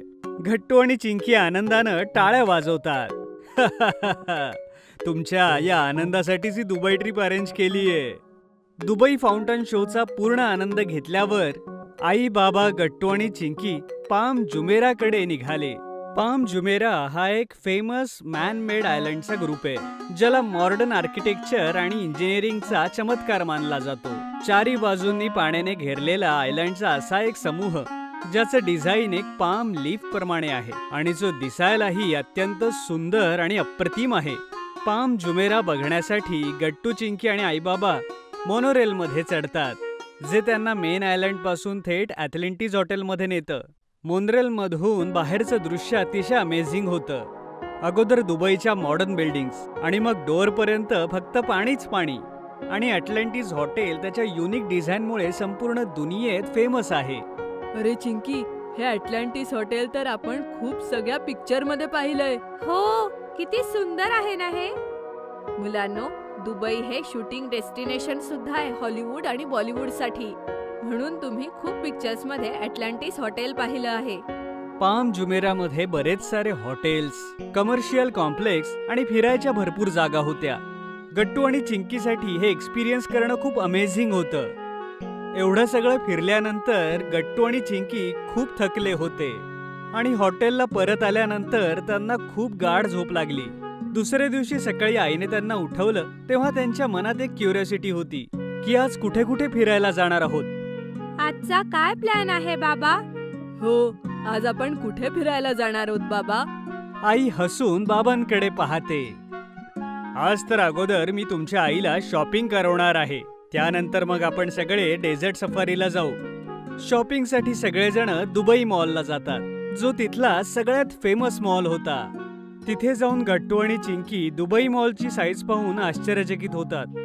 गट्टू आणि चिंकी आनंदानं टाळ्या वाजवतात. तुमच्या या आनंदासाठीच ही दुबई ट्रिप अरेंज केलीये. दुबई फाउंटन शोचा पूर्ण आनंद घेतल्यावर आई, बाबा, गट्टू आणि चिंकी पाम जुमेराकडे निघाले. पाम जुमेरा हा एक फेमस मॅन मेड आयलंडचा ग्रुप आहे, ज्याला मॉडर्न आर्किटेक्चर आणि इंजिनिअरिंगचा चमत्कार मानला जातो. चारी बाजूंनी पाण्याने घेरलेला आयलंडचा असा एक समूह, ज्याचं डिझाईन एक पाम लीफ प्रमाणे आहे आणि जो दिसायलाही अत्यंत सुंदर आणि अप्रतिम आहे. पाम जुमेरा बघण्यासाठी गट्टू, चिंकी आणि आईबाबा मोनोरेलमध्ये चढतात, जे त्यांना मेन आयलंड पासून थेट ॲथलेंटिस हॉटेलमध्ये नेतं. मोनरेलमधून बाहेरचं दृश्य अतिशय अमेझिंग होतं. अगोदर दुबईच्या मॉडर्न बिल्डिंग्स आणि मग डोअरपर्यंत फक्त पाणीच पाणी. आणि ॲटलांटिस हॉटेल त्याच्या युनिक डिझाईनमुळे संपूर्ण दुनियेत फेमस आहे. अरे चिंकी, हे अटलांटिस हॉटेल तर आपण खूप सगळ्या पिक्चर मध्ये पाहिलंय. हो, किती सुंदर आहे ना हे. मुलांनो, दुबई हे शूटिंग डेस्टिनेशन सुद्धा आहे हॉलिवूड आणि बॉलिवूड साठी, म्हणून तुम्ही खूप पिक्चर्स मध्ये अटलांटिस हॉटेल पाहिलं आहे. पाम जुमेरामध्ये बरेच सारे हॉटेल्स, कमर्शियल कॉम्प्लेक्स आणि फिरायच्या भरपूर जागा होत्या. गट्टू आणि चिंकीसाठी हे एक्सपिरियन्स करणं खूप अमेझिंग होतं. एवढं सगळं फिरल्यानंतर गट्टू आणि चिंकी खूप थकले होते आणि हॉटेलला परत आल्यानंतर त्यांना खूप गाढ झोप लागली. दुसऱ्या दिवशी सकाळी आईने त्यांना उठवलं तेव्हा त्यांच्या मनात एक क्युरिओसिटी होती की आज कुठे कुठे फिरायला जाणार आहोत. आजचा काय प्लॅन आहे बाबा? हो, आज आपण कुठे फिरायला जाणार आहोत बाबा? आई हसून बाबांकडे पाहते. आज तर अगोदर मी तुमच्या आईला शॉपिंग करवणार आहे. त्यानंतर मग आपण सगळे डेझर्ट सफारीला जाऊ. शॉपिंगसाठी सगळेजण दुबई मॉलला जातात, जो तिथला सगळ्यात फेमस मॉल होता. तिथे जाऊन गट्टू आणि चिंकी दुबई मॉलची साईज पाहून आश्चर्यचकित होतात.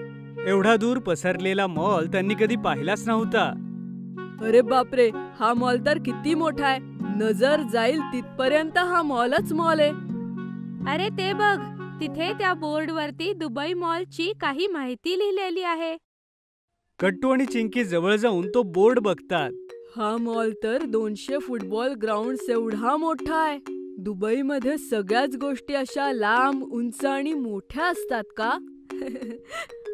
एवढा दूर पसरलेला मॉल त्यांनी कधी पाहिलाच नव्हता. अरे बापरे, हा मॉल तर किती मोठा आहे. नजर जाईल तिथपर्यंत हा मॉलच मॉल आहे. अरे ते बघ, तिथे त्या बोर्डवरती दुबई मॉलची काही माहिती लिहिलेली आहे. गट्टू आणि चिंकी जवळ जाऊन तो बोर्ड बघतात. हा मॉल तर 200 फुटबॉल ग्राउंड एवढा मोठा आहे. दुबईमध्ये सगळ्याच गोष्टी अशा लांब, उंच आणि मोठ्या असतात का?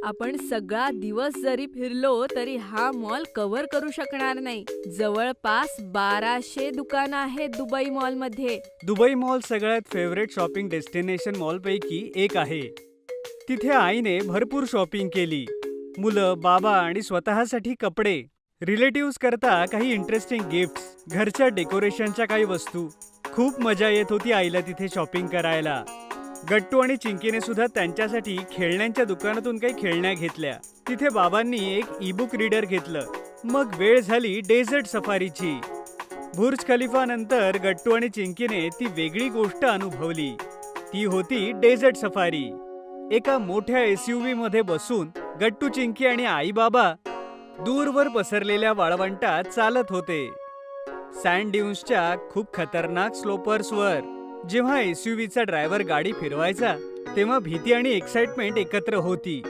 आपण सगळा दिवस जरी फिरलो तरी हा मॉल कव्हर करू शकणार नाही. जवळपास 1200 दुकानं आहेत दुबई मॉल मध्ये. दुबई मॉल सगळ्यात फेवरेट शॉपिंग डेस्टिनेशन मॉल पैकी एक आहे. तिथे आईने भरपूर शॉपिंग केली. मुलं, बाबा आणि स्वतःसाठी कपडे, रिलेटिव्हज करता काही इंटरेस्टिंग गिफ्ट्स, घरच्या डेकोरेशनच्या काही वस्तू. खूप मजा येत होती आईला तिथे शॉपिंग करायला. गट्टू आणि चिंकीने सुद्धा त्यांच्यासाठी खेळण्यांच्या दुकानातून काही खेळण्या घेतल्या. तिथे बाबांनी एक ई-बुक रीडर घेतलं. मग वेळ झाली डेझर्ट सफारीची. बुर्ज खलिफा नंतर गट्टू आणि चिंकीने ती वेगळी गोष्ट अनुभवली. ती होती डेझर्ट सफारी. एका मोठ्या SUV मध्ये बसून गट्टू, चिंकी आणि आई बाबा दूरवर पसरलेल्या वाळवंटात चालत होते. सँड ड्यून्सच्या खूप खतरनाक स्लोपर्सवर. जेव्हा एसयूव्हीचा ड्रायव्हर गाडी फिरवायचा तेव्हा भीती आणि एक्साइटमेंट एकत्र होती.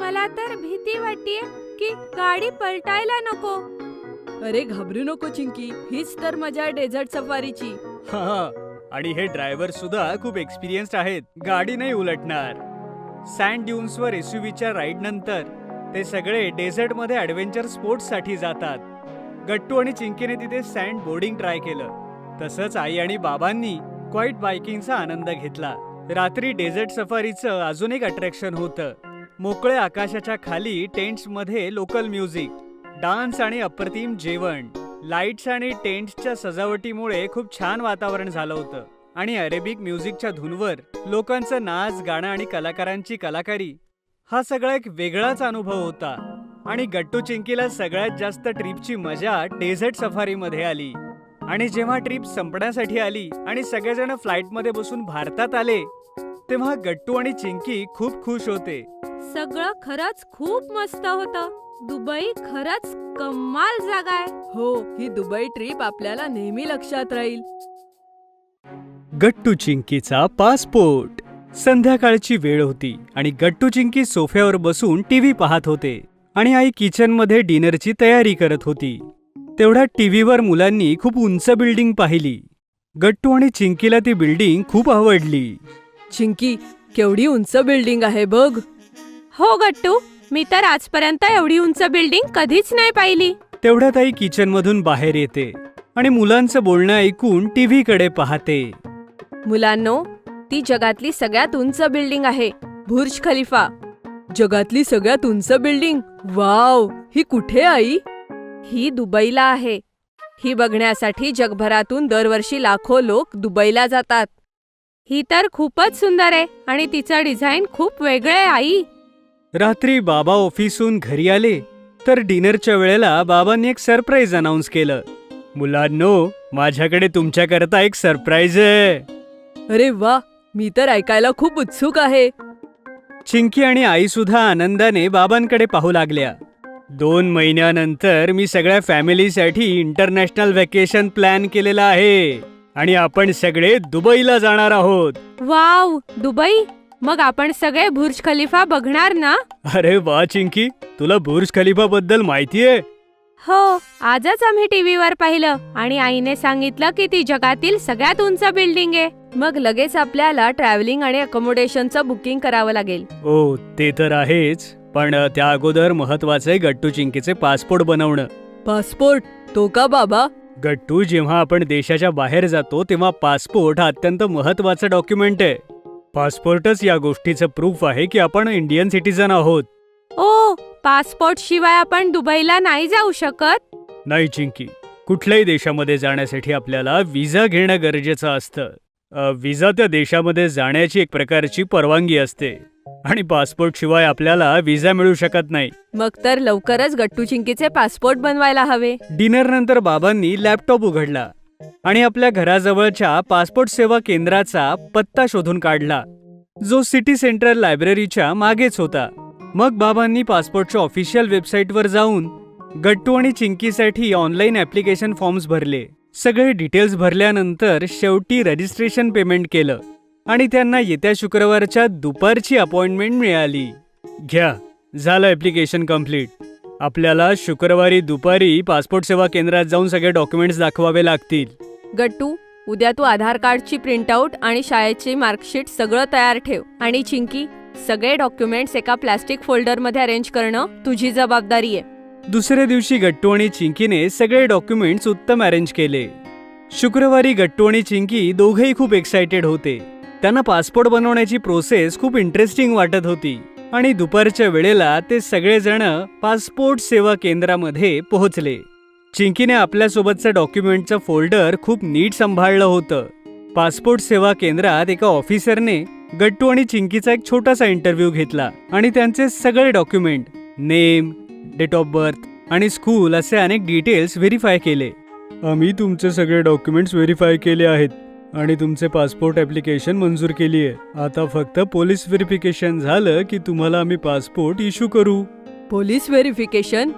मला तर भीती वाटतेय की गाडी पलटायला नको. अरे घाबरू नको चिंकी, हीच तर मजा डेझर्ट सफारीची. हा, आणि हे ड्रायव्हर सुद्धा खूप एक्सपिरियन्स्ड आहेत, गाडी नाही उलटणार. सँड ड्यून्सवर एसयूव्हीच्या राईड नंतर ते सगळे डेझर्टमध्ये ॲडव्हेंचर स्पोर्ट्ससाठी जातात. गट्टू आणि चिंकीने तिथे सँड बोर्डिंग ट्राय केलं. तसंच आई आणि बाबांनी क्वाईट बायकिंगचा आनंद घेतला. रात्री डेझर्ट सफारीचं अजून एक अट्रॅक्शन होतं. मोकळ्या आकाशाच्या खाली टेंट्समध्ये लोकल म्युझिक, डान्स आणि अप्रतिम जेवण. लाईट्स आणि टेंट्सच्या सजावटीमुळे खूप छान वातावरण झालं होतं. आणि अरेबिक म्युझिकच्या धूनवर लोकांचं नाच, गाणं आणि कलाकारांची कलाकारी, हा सगळा एक वेगळाच अनुभव होता. आणि गट्टू, चिंकीला सगळ्यात जास्त ट्रिपची मजा डेझर्ट सफारीमध्ये आली. आणि जेव्हा ट्रिप संपण्यासाठी आली आणि सगळेजण फ्लाईटमध्ये बसून भारतात आले तेव्हा गट्टू आणि चिंकी खूप खुश होते. सगळं खरंच खूप मस्त होतं. दुबई खरंच कमाल जागा आहे. हो, ही दुबई ट्रिप आपल्याला नेहमी लक्षात राहील. गट्टू, चिंकीचा पासपोर्ट. संध्याकाळची वेळ होती आणि गट्टू, चिंकी सोफ्यावर बसून टीव्ही पाहत होते आणि आई किचनमध्ये डिनरची तयारी करत होती. तेवढ्या टीव्हीवर मुलांनी खूप उंच बिल्डिंग पाहिली. गट्टू आणि चिंकीला ती बिल्डिंग खूप आवडली. चिंकी, केवढी उंच बिल्डिंग आहे बघ. हो गट्टू, मी तर आजपर्यंत एवढी उंच बिल्डिंग कधीच नाही पाहिली. तेवढ्यात आई किचनमधून बाहेर येते आणि मुलांचं बोलणं ऐकून टीव्हीकडे पाहते. मुलांनो, ती जगातली सगळ्यात उंच बिल्डिंग आहे, बुर्ज खलिफा. जगातली सगळ्यात उंच बिल्डिंग? वाव, ही कुठे आई? ही दुबईला आहे. ही बघण्यासाठी जगभरातून दरवर्षी लाखो लोक दुबईला जातात. ही तर खूपच सुंदर आहे आणि तिचं डिझाईन खूप वेगळं आहे आई. रात्री बाबा ऑफिसहून घरी आले तर डिनरच्या वेळेला बाबांनी एक सरप्राईज अनाउन्स केलं. मुलांनो, माझ्याकडे तुमच्याकरता एक सरप्राईज आहे. अरे वा, मी तर ऐकायला खूप उत्सुक आहे. चिंकी आणि आई सुद्धा आनंदाने बाबांकडे पाहू लागल्या. 2 महिन्यानंतर मी सगळ्या फॅमिलीसाठी इंटरनॅशनल व्हॅकेशन प्लॅन केलेला आहे आणि आपण सगळे दुबईला जाणार आहोत. Wow, Dubai? मग आपण सगळे बुर्ज खलिफा बघणार ना? अरे वा चिंकी, तुला बुर्ज खलिफा बद्दल माहितीये? हो, आजच आम्ही टीव्हीवर पाहिलं आणि आईने सांगितलं की ती जगातील सगळ्यात उंच बिल्डिंग आहे. मग लगेच आपल्याला ट्रॅव्हलिंग आणि अकोमोडेशनचं बुकिंग करावं लागेल. ओ, ते तर आहेच, पण त्या अगोदर महत्वाचे गट्टू, चिंकीचे पासपोर्ट बनवणं. पासपोर्ट? तो का बाबा? गट्टू, जेव्हा आपण देशाच्या बाहेर जातो तेव्हा पासपोर्ट हा अत्यंत महत्वाचं डॉक्युमेंट आहे. पासपोर्टच या गोष्टीचं प्रूफ आहे की आपण इंडियन सिटीजन आहोत. ओ, पासपोर्ट शिवाय आपण दुबईला नाही जाऊ शकत? नाही चिंकी, कुठल्याही देशामध्ये जाण्यासाठी आपल्याला व्हिसा घेणं गरजेचं असतं. व्हिसा त्या देशामध्ये जाण्याची एक प्रकारची परवानगी असते आणि पासपोर्ट शिवाय आपल्याला व्हिसा मिळू शकत नाही. मग तर लवकरच गट्टू, चिंकीचे पासपोर्ट बनवायला हवे. डिनर नंतर बाबांनी लॅपटॉप उघडला आणि आपल्या घराजवळच्या पासपोर्ट सेवा केंद्राचा पत्ता शोधून काढला, जो सिटी सेंट्रल लायब्ररीच्या मागेच होता. मग बाबांनी पासपोर्टच्या ऑफिशियल वेबसाईटवर जाऊन गट्टू आणि चिंकीसाठी ऑनलाईन ॲप्लिकेशन फॉर्म्स भरले. सगळे डिटेल्स भरल्यानंतर शेवटी रजिस्ट्रेशन पेमेंट केलं आणि त्यांना येत्या शुक्रवारच्या दुपारची अपॉइंटमेंट मिळाली. घ्या, झालं ॲप्लिकेशन कम्प्लीट. आपल्याला शुक्रवारी दुपारी पासपोर्ट सेवा केंद्रात जाऊन सगळे डॉक्युमेंट्स दाखवावे लागतील. गट्टू, उद्या तू आधार कार्डची प्रिंटआउट आणि शाळेची मार्कशीट सगळं तयार ठेव. आणि चिंकी, सगळे डॉक्युमेंट्स एका प्लास्टिक फोल्डरमध्ये अरेंज करणं तुझी जबाबदारी आहे. दुसऱ्या दिवशी गट्टू आणि चिंकीने सगळे डॉक्युमेंट्स उत्तम अरेंज केले. शुक्रवारी गट्टू आणि चिंकी दोघेही खूप एक्सायटेड होते. त्यांना पासपोर्ट बनवण्याची प्रोसेस खूप इंटरेस्टिंग वाटत होती आणि दुपारच्या वेळेला ते सगळेजण पासपोर्ट सेवा केंद्रामध्ये पोहोचले. चिंकीने आपल्यासोबतचं डॉक्युमेंटचं फोल्डर खूप नीट सांभाळलं होतं. पासपोर्ट सेवा केंद्रात एका ऑफिसरने गट्टू आणि चिंकीचा एक छोटासा इंटरव्ह्यू घेतला आणि त्यांचे सगळे document, name, date of birth आणि स्कूल असे अनेक डिटेल्स व्हेरीफाय केले. आम्ही तुमचे सगळे डॉक्युमेंट्स व्हेरीफाय केले आहेत आणि तुमचे पासपोर्ट ॲप्लिकेशन मंजूर केली आहे. आता फक्त पोलीस व्हेरिफिकेशन झालं की तुम्हाला आम्ही पासपोर्ट इश्यू करू. Police verification?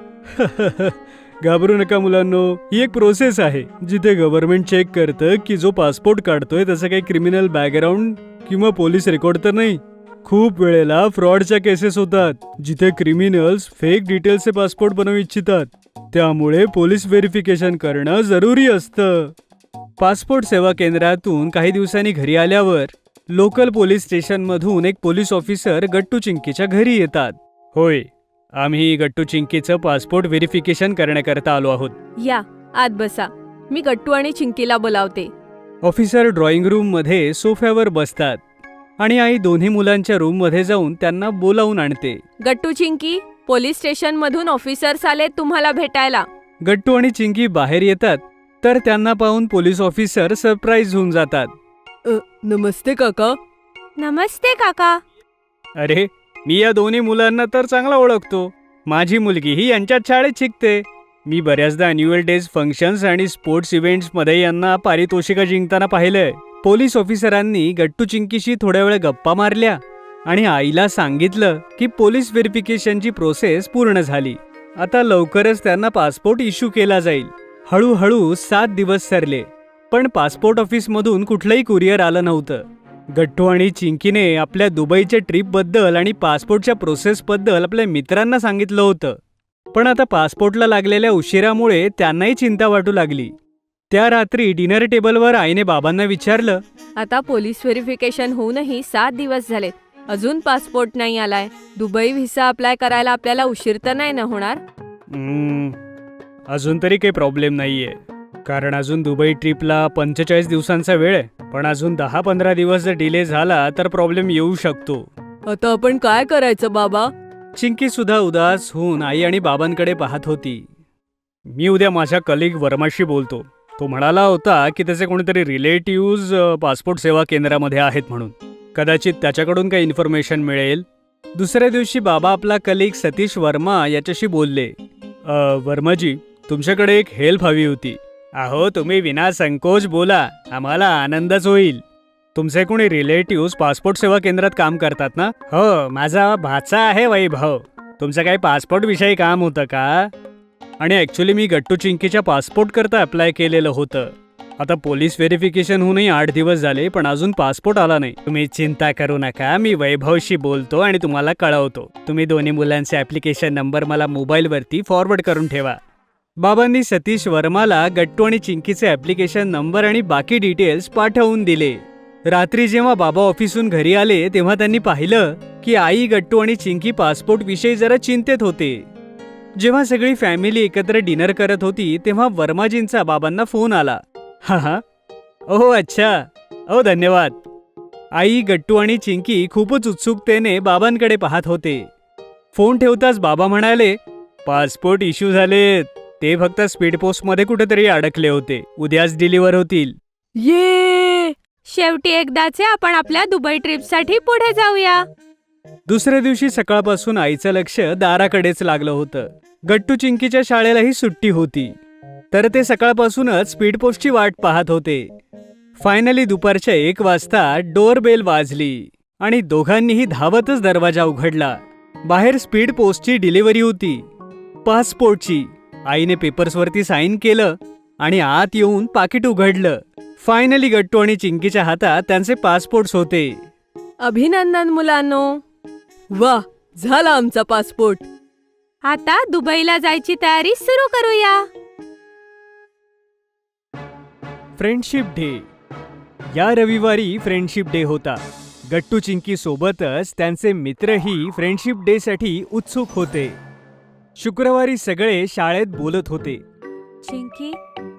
घाबरू नका मुलांनो, ही एक प्रोसेस आहे जिथे गव्हर्नमेंट चेक करतं की जो पासपोर्ट काढतोय त्याचं काही क्रिमिनल बॅकग्राऊंड किंवा पोलीस रेकॉर्ड तर नाही. खूप वेळेला फ्रॉडच्या केसेस होतात जिथे क्रिमिनल्स फेक डिटेल्सचे पासपोर्ट बनवू इच्छितात. त्यामुळे पोलीस व्हेरिफिकेशन करणं जरुरी असतं. पासपोर्ट सेवा केंद्रातून काही दिवसांनी घरी आल्यावर लोकल पोलीस स्टेशनमधून एक पोलीस ऑफिसर गट्टू चिंकीच्या घरी येतात. होय, आम्ही गट्टू चिंकीचं पासपोर्ट व्हेरिफिकेशन करण्याकरता आलो आहोत. या आत बसा, मी गट्टू आणि चिंकीला बोलावते. ऑफिसर ड्रॉइंग रूम मध्ये सोफ्यावर बसतात आणि आई दोन्ही मुलांच्या रूम मध्ये जाऊन त्यांना बोलावून आणते. गट्टू चिंकी, पोलीस स्टेशन मधून ऑफिसर्स आले तुम्हाला भेटायला. गट्टू आणि चिंकी बाहेर येतात तर त्यांना पाहून पोलीस ऑफिसर सरप्राईज होऊन जातात. नमस्ते काका. नमस्ते काका. अरे, मी या दोन्ही मुलांना तर चांगला ओळखतो. माझी मुलगीही यांच्याच शाळेत शिकते. मी बऱ्याचदा अॅन्युअल डेज, फंक्शन्स आणि स्पोर्ट्स इव्हेंट्समध्ये यांना पारितोषिकं जिंकताना पाहिलंय. पोलीस ऑफिसरांनी गट्टू चिंकीशी थोड्या वेळ गप्पा मारल्या आणि आईला सांगितलं की पोलीस व्हेरिफिकेशनची प्रोसेस पूर्ण झाली. आता लवकरच त्यांना पासपोर्ट इश्यू केला जाईल. हळूहळू 7 दिवस सरले, पण पासपोर्ट ऑफिसमधून कुठलंही कुरिअर आलं नव्हतं. गट्टू आणि चिंकीने आपल्या दुबईच्या ट्रिपबद्दल आणि पासपोर्टच्या प्रोसेसबद्दल आपल्या मित्रांना सांगितलं होतं. पण आता पासपोर्टला लागलेल्या उशिरामुळे त्यांनाही चिंता वाटू लागली. त्या रात्री डिनर टेबलवर आईने बाबांना विचारलं, आता पोलीस व्हेरिफिकेशन होऊनही 7 दिवस झालेत, अजून पासपोर्ट नाही आलाय. दुबई व्हिसा अप्लाय करायला आपल्याला उशीर तर नाही ना होणार? अजून तरी काही प्रॉब्लेम नाहीये, कारण अजून दुबई ट्रिपला 45 दिवसांचा वेळ आहे. पण अजून 10-15 दिवस जर डिले झाला तर प्रॉब्लेम येऊ शकतो. आता आपण काय करायचं बाबा? चिंकी सुद्धा उदास होऊन आई आणि बाबांकडे पाहत होती. मी उद्या माझ्या कलिग वर्माशी बोलतो. तो म्हणाला होता की त्याचे कोणीतरी रिलेटिव्ज पासपोर्ट सेवा केंद्रामध्ये आहेत म्हणून. कदाचित त्याच्याकडून काही इन्फॉर्मेशन मिळेल. दुसऱ्या दिवशी बाबा आपला कलिग सतीश वर्मा याच्याशी बोलले. वर्माजी, तुमच्याकडे एक हेल्प हवी होती. अहो, तुम्ही विना संकोच बोला, आम्हाला आनंदच होईल. तुमचे कोणी रिलेटिव्ह पासपोर्ट सेवा केंद्रात काम करतात ना? हो, माझा भाचा आहे वैभव. तुमचं काही पासपोर्ट विषयी काम होतं का? आणि ॲक्च्युली मी गट्टू चिंकीच्या पासपोर्ट करता अप्लाय केलेलं होतं. आता पोलीस व्हेरिफिकेशन होऊनही 8 दिवस झाले, पण अजून पासपोर्ट आला नाही. तुम्ही चिंता करू नका, मी वैभवशी बोलतो आणि तुम्हाला कळवतो. तुम्ही दोन्ही मुलांचे ॲप्लिकेशन नंबर मला मोबाईलवरती फॉरवर्ड करून ठेवा. बाबांनी सतीश वर्माला गट्टू आणि चिंकीचे ॲप्लिकेशन नंबर आणि बाकी डिटेल्स पाठवून दिले. रात्री जेव्हा बाबा ऑफिसून घरी आले तेव्हा त्यांनी पाहिलं की आई, गट्टू आणि चिंकी पासपोर्ट विषयी जरा चिंतेत होते. जेव्हा सगळी फॅमिली एकत्र डिनर करत होती तेव्हा वर्माजींचा बाबांना फोन आला. हा, ओह अच्छा, ओ धन्यवाद. आई, गट्टू आणि चिंकी खूपच उत्सुकतेने बाबांकडे पाहत होते. फोन ठेवताच बाबा म्हणाले, पासपोर्ट इश्यू झालेत. ते फक्त स्पीड पोस्टमध्ये कुठेतरी अडकले होते. उद्याच डिलिव्हर होतील. ये, शेवटी एकदाचे आपण आपल्या दुबई ट्रिपसाठी पुढे जाऊया. दुसऱ्या दिवशी सकाळपासून आईचं लक्ष दाराकडेच लागलं होतं. गट्टू चिंकीच्या शाळेलाही सुट्टी होती, तर ते सकाळपासूनच स्पीड पोस्टची वाट पाहत होते. फायनली दुपारच्या 1 वाजता डोअरबेल वाजली आणि दोघांनीही धावतच दरवाजा उघडला. बाहेर स्पीड पोस्टची डिलिव्हरी होती, पासपोर्टची. आईने पेपर्सवरती साईन केलं आणि आत येऊन पाकिट उघडलं. फायनली गट्टू आणि चिंकीच्या हातात त्यांचे पासपोर्ट्स होते. अभिनंदन मुलांनो. वा, झाला आमचा पासपोर्ट. आता दुबईला जायची तयारी सुरू करूया. Friendship day. या रविवारी फ्रेंडशिप डे होता. गट्टू चिंकी सोबतच त्यांचे मित्रही फ्रेंडशिप डे साठी उत्सुक होते. शुक्रवारी सगळे शाळेत बोलत होते. चिंकी,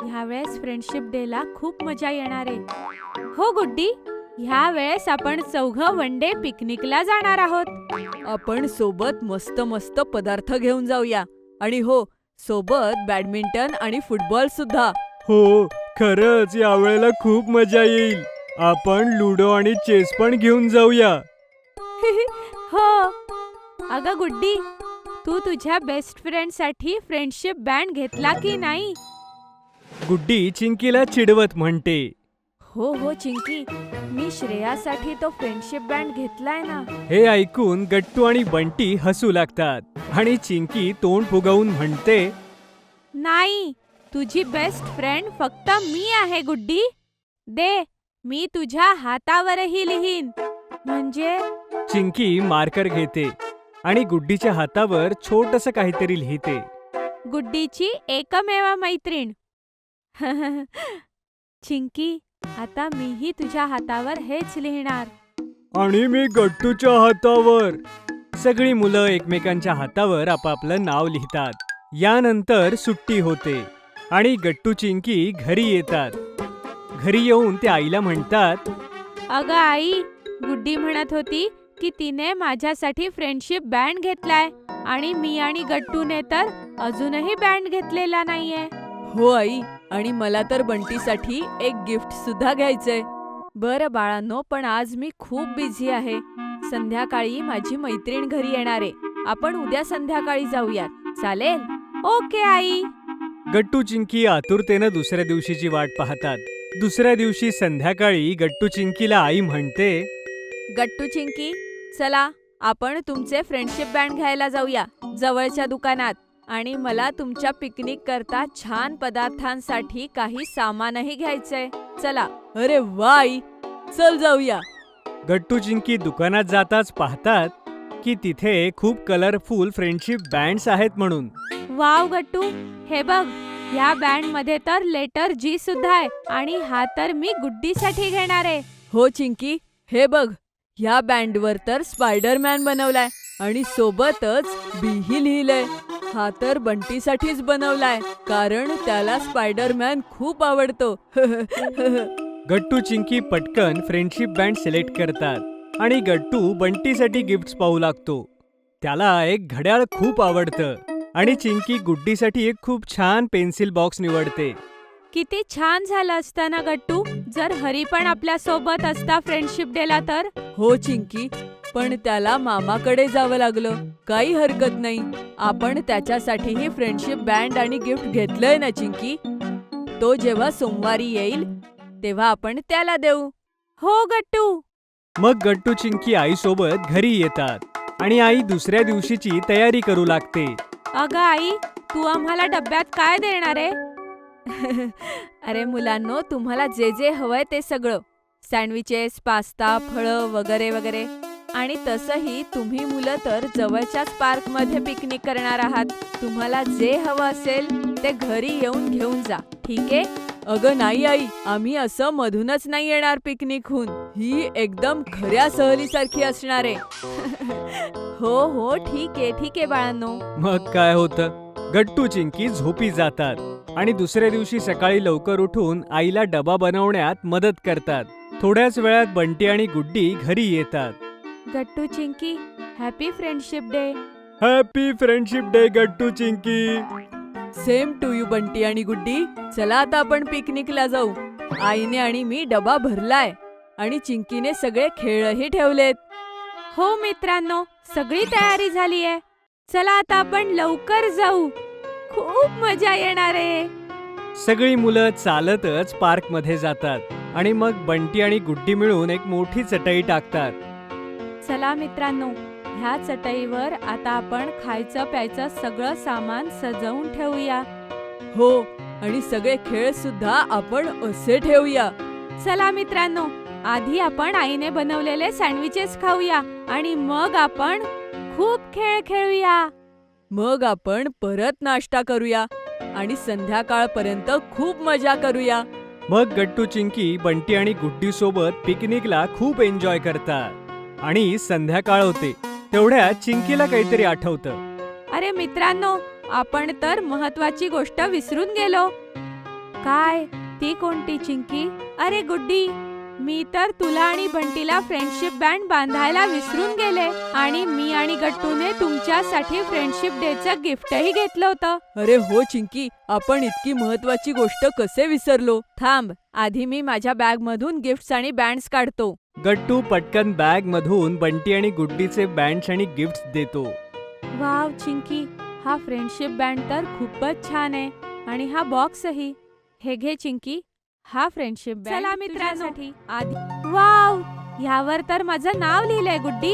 ह्यावेळेस फ्रेंडशिप डेला खूप मजा येणार आहे. हो गुड्डी, ह्या वेळेस आपण 4 वन डे पिकनिकला जाणार आहोत. आपण सोबत मस्त मस्त पदार्थ घेऊन जाऊया. आणि हो, सोबत बॅडमिंटन आणि फुटबॉल सुद्धा. हो, खरंच यावेळेला खूप मजा येईल. आपण लुडो आणि चेस पण घेऊन जाऊया. हो. अगं गुड्डी, तू तुझ्या बेस्ट फ्रेंड साठी फ्रेंडशिप बँड घेतला की नाही? गुड्डी चिंकीला चिडवत म्हणते. हो हो चिंकी, मी श्रेयासाठी तो फ्रेंडशिप बँड घेतलाय ना. हे ऐकून गट्टू आणि बंटी हसू लागतात आणि चिंकी तोंड फुगवून म्हणते, नाही, तुझी बेस्ट फ्रेंड फक्त मी आहे गुड्डी. दे, मी तुझ्या हातावरही लिहीन. म्हणजे चिंकी मार्कर घेते आणि गुड्डीच्या हातावर छोटस काहीतरी लिहिते. गुड्डीची एकमेव मैत्रीण. चिंकी, आता मीही तुझ्या हातावर हेच लिहिणार. आणि मी गट्टूच्या हातावर. सगळी मुलं एकमेकांच्या हातावर आपापलं नाव लिहितात. यानंतर सुट्टी होते आणि गट्टू चिंकी घरी येतात. घरी येऊन ते आईला म्हणतात, अगं आई, गुड्डी म्हणत होती की तिने माझ्यासाठी फ्रेंडशिप बँड घेतलाय आणि मी आणि गट्टूने तर अजूनही बँड घेतलेला नाहीये. हो आई, आणि मला तर बंटीसाठी एक गिफ्ट सुद्धा घ्यायचंय. बरं बाळांनो, पण आज मी खूप बिझी आहे. संध्याकाळी माझी मैत्रीण घरी येणार आहे. आपण उद्या संध्याकाळी जाऊयात, चालेल? Okay I. गट्टू चिंकी आतुरतेनं दुसऱ्या दिवशीची वाट पाहतात. दुसऱ्या दिवशी संध्याकाळी गट्टू चिंकीला आई म्हणते, गट्टू चिंकी, चला आपण तुमचे फ्रेंडशिप बँड घ्यायला जाऊया जवळच्या दुकानात. आणि मला तुमच्या पिकनिक करता छान पदार्थांसाठी काही सामानही घ्यायचंय. चला. अरे वा आई, चल जाऊया. गट्टू चिंकी दुकानात जाताच पाहतात की तिथे खूप कलरफुल फ्रेंडशिप बँड्स आहेत म्हणून. वाव गट्टू, हे बघ, ह्या बँड मध्ये तर लेटर जी सुद्धा आहे आणि हा तर मी गुड्डीसाठी घेणार आहे. हो चिंकी, हे बघ, ह्या बँडवर तर स्पायडरमॅन बनवलाय आणि सोबतच बीही लिहिलंय. हा तर बंटीसाठीच बनवलाय, कारण त्याला स्पायडरमॅन खूप आवडतो. गट्टू चिंकी पटकन फ्रेंडशिप बँड सिलेक्ट करतात आणि गट्टू बंटीसाठी गिफ्ट्स पाहू लागतो. त्याला एक घड्याळ खूप आवडतं आणि चिंकी गुड्डीसाठी एक खूप छान पेन्सिल बॉक्स निवडते. किती छान झालं असतं ना गट्टू, जर हरी पण आपल्या सोबत असता फ्रेंडशिप डेला तर. हो चिंकी, पण त्याला मामाकडे जावं लागलं. काही हरकत नाही, आपण त्याच्यासाठीही फ्रेंडशिप बँड आणि गिफ्ट घेतलंय ना चिंकी. तो जेव्हा सोमवारी येईल तेव्हा आपण त्याला देऊ. हो गट्टू. मग गट्टू चिंकी आईसोबत घरी येतात आणि आई दुसऱ्या दिवशीची तयारी करू लागते. अगं आई, तू आम्हाला डब्यात काय देणार आहे? अरे मुलांनो, तुम्हाला जे जे हवंय ते सगळं. सँडविचेस, पास्ता, फळं वगैरे वगैरे. आणि तसंही तुम्ही मुलं तर जवळच्याच पार्कमध्ये पिकनिक करणार आहात. तुम्हाला जे हवं असेल ते घरी येऊन घेऊन जा, ठीक आहे? अगं नाही आई, आम्ही असं मधूनच नाही येणार पिकनिकहून. ही एकदम खऱ्या सहलीसारखी असणार आहे. हो हो, ठीक आहे बाळांनो. मग काय होतं, गट्टू चिंकी झोपी जातात आणि दुसऱ्या दिवशी सकाळी लवकर उठून आईला डबा बनवण्यात मदत करतात. थोड्याच वेळात बंटी आणि गुड्डी घरी येतात. Gattu Chinki, happy friendship day. Happy friendship day Gattu Chinki. Same to you Bunty आणि गुड्डी. चला आता आपण पिकनिकला जाऊ. आईने आणि मी डबा भरलाय आणि चिंकीने सगळे खेळही ठेवलेत. हो मित्रांनो, सगळी तयारी झाली आहे. चला आता आपण लवकर जाऊ, खूप मजा येणार आहे. सगळी मुलं चालतच पार्कमध्ये जातात आणि मग बंटी आणि गुड्डी मिळून एक मोठी चटई टाकतात. चला मित्रांनो, ह्या चटईवर आता आपण खायचं प्यायचं सगळं सामान सजवून ठेवूया. हो, आणि सगळे खेळ सुद्धा आपण असे ठेवूया. चला मित्रांनो, आधी आपण आईने बनवलेले सँडविचेस खाऊया आणि मग आपण खूप खेळ खेळूया. मग आपण परत नाश्ता करूया आणि संध्याकाळपर्यंत खूप मजा करूया. मग गट्टू चिंकी बंटी आणि गुड्डी सोबत पिकनिकला खूप एन्जॉय करतात आणि संध्याकाळ होते. तेवढ्यात चिंकीला काहीतरी आठवतं. अरे मित्रांनो, आपण तर महत्वाची गोष्ट विसरून गेलो. काय? ती कोणती चिंकी? अरे गुड्डी, मी तर तुला आणि बंटीला फ्रेंडशिप बँड बांधायला विसरून गेले आणि मी आणि गट्टूने तुमच्यासाठी फ्रेंडशिप डेचं गिफ्टही घेतलं होतं. अरे हो चिंकी, आपण इतकी महत्वाची गोष्ट कसे विसरलो. थांब, आधी मी माझ्या बॅग मधून गिफ्ट्स आणि बँड्स काढतो. गट्टू पटकन बॅग मधून बंटी आणि गुड्डीचे बँड्स आणि गिफ्ट्स देतो. वाव चिंकी, हा फ्रेंडशिप बँड तर खूपच छान आहे आणि हा बॉक्सही. हे घे चिंकी, हा फ्रेंडशिप बँड चला मित्रांनो, तुझ्यासाठी आधी वाव, ह्यावर तर माझं नाव लिहिलंय गुड्डी.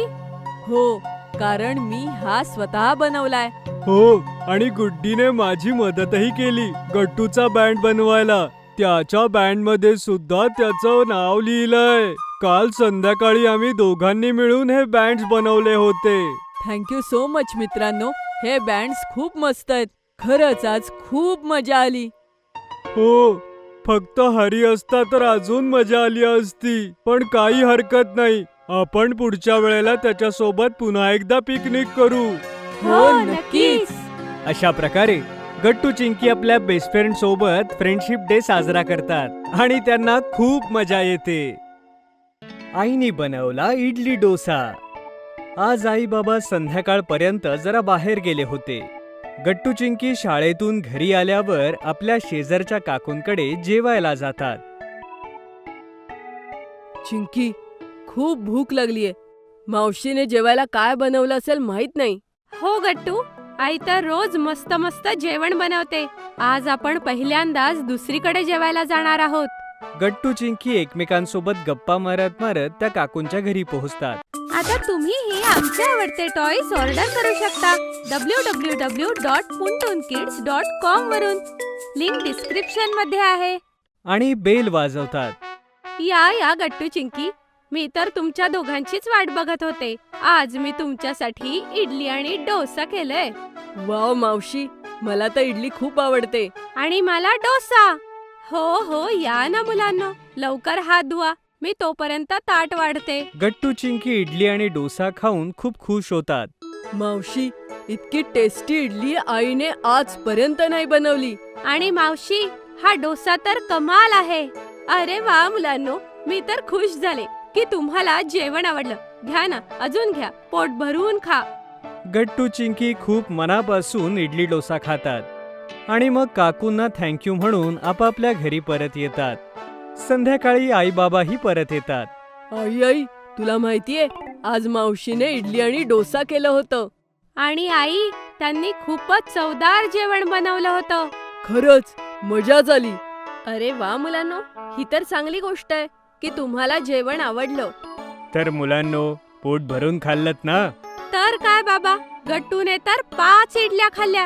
हो, कारण मी हा स्वतः बनवलाय. हो, आणि गुड्डीने माझी मदतही केली गट्टूचा बँड बनवायला. त्याच्या बँड मध्ये सुद्धा त्याचं नाव लिहिलंय. काल संध्याकाळी आम्ही दोघांनी मिळून हे बँड्स बनवले होते. थँक्यू सो मच मित्रांनो, हे बँड्स खूप मस्त आहेत. खरंच आज खूप मजा आली. हो, फक्त हरी असता तर अजून मजा आली असती. पण काही हरकत नाही, आपण पुढच्या वेळेला त्याच्यासोबत पुन्हा एकदा पिकनिक करू. हो, नक्कीच. अशा प्रकारे गट्टू चिंकी आपल्या बेस्ट फ्रेंड सोबत फ्रेंडशिप डे साजरा करतात आणि त्यांना खूप मजा येते. आईने बनवला इडली डोसा. आज आई बाबा संध्याकाळपर्यंत जरा बाहेर गेले होते. गट्टू चिंकी शाळेतून घरी आल्यावर आपल्या शेजारच्या काकूंकडे जेवायला जातात. चिंकी, खूप भूक लागलीये. मावशीने जेवायला काय बनवलं असेल माहित नाही. हो गट्टू, आई तर रोज मस्त मस्त जेवण बनवते. आज आपण पहिल्यांदाच दुसरीकडे जेवायला जाणार आहोत. गट्टू चिंकी एकमेकांसोबत गप्पा मारत मारत त्या काकूंच्या घरी पोहोचतात. आता तुम्हीही आमचे आवडते टॉयज ऑर्डर करू शकता www.puntunkids.com वरून. लिंक डिस्क्रिप्शन मध्ये आहे. आणि बेल वाजवतात. या गट्टू चिंकी, मी तर तुमच्या दोघांचीच वाट बघत होते. आज मी तुमच्यासाठी इडली आणि डोसा केलंय. वाव मावशी, मला तर इडली खूप आवडते. आणि मला डोसा. हो, या ना मुलांनो, लवकर हात धुवा. मी तोपर्यंत ताट वाढते. गट्टू चिंकी इडली आणि डोसा खाऊन खूप खुश होतात. मावशी, इतकी टेस्टी इडली आईने आजपर्यंत नाही बनवली. आणि मावशी, हा डोसा तर कमाल आहे. अरे वा मुलांनो, मी तर खुश झाले की तुम्हाला जेवण आवडलं. घ्या ना, अजून घ्या, पोट भरून खा. गट्टू चिंकी खूप मनापासून इडली डोसा खातात आणि मग काकूंना थँक्यू म्हणून आपापल्या घरी परत येतात. संध्याकाळी आई बाबाही परत येतात. आई, तुला माहितीये, आज मावशीने इडली आणि डोसा केलं होतं. आणि आई, त्यांनी खूपच चवदार जेवण बनवलं होतं. खरंच मजाच आली. अरे वा मुलांनो, ही तर चांगली गोष्ट आहे की तुम्हाला जेवण आवडलं. तर मुलांनो, पोट भरून खाल्लत ना? तर काय बाबा, गट्टूने तर 5 इडल्या खाल्ल्या.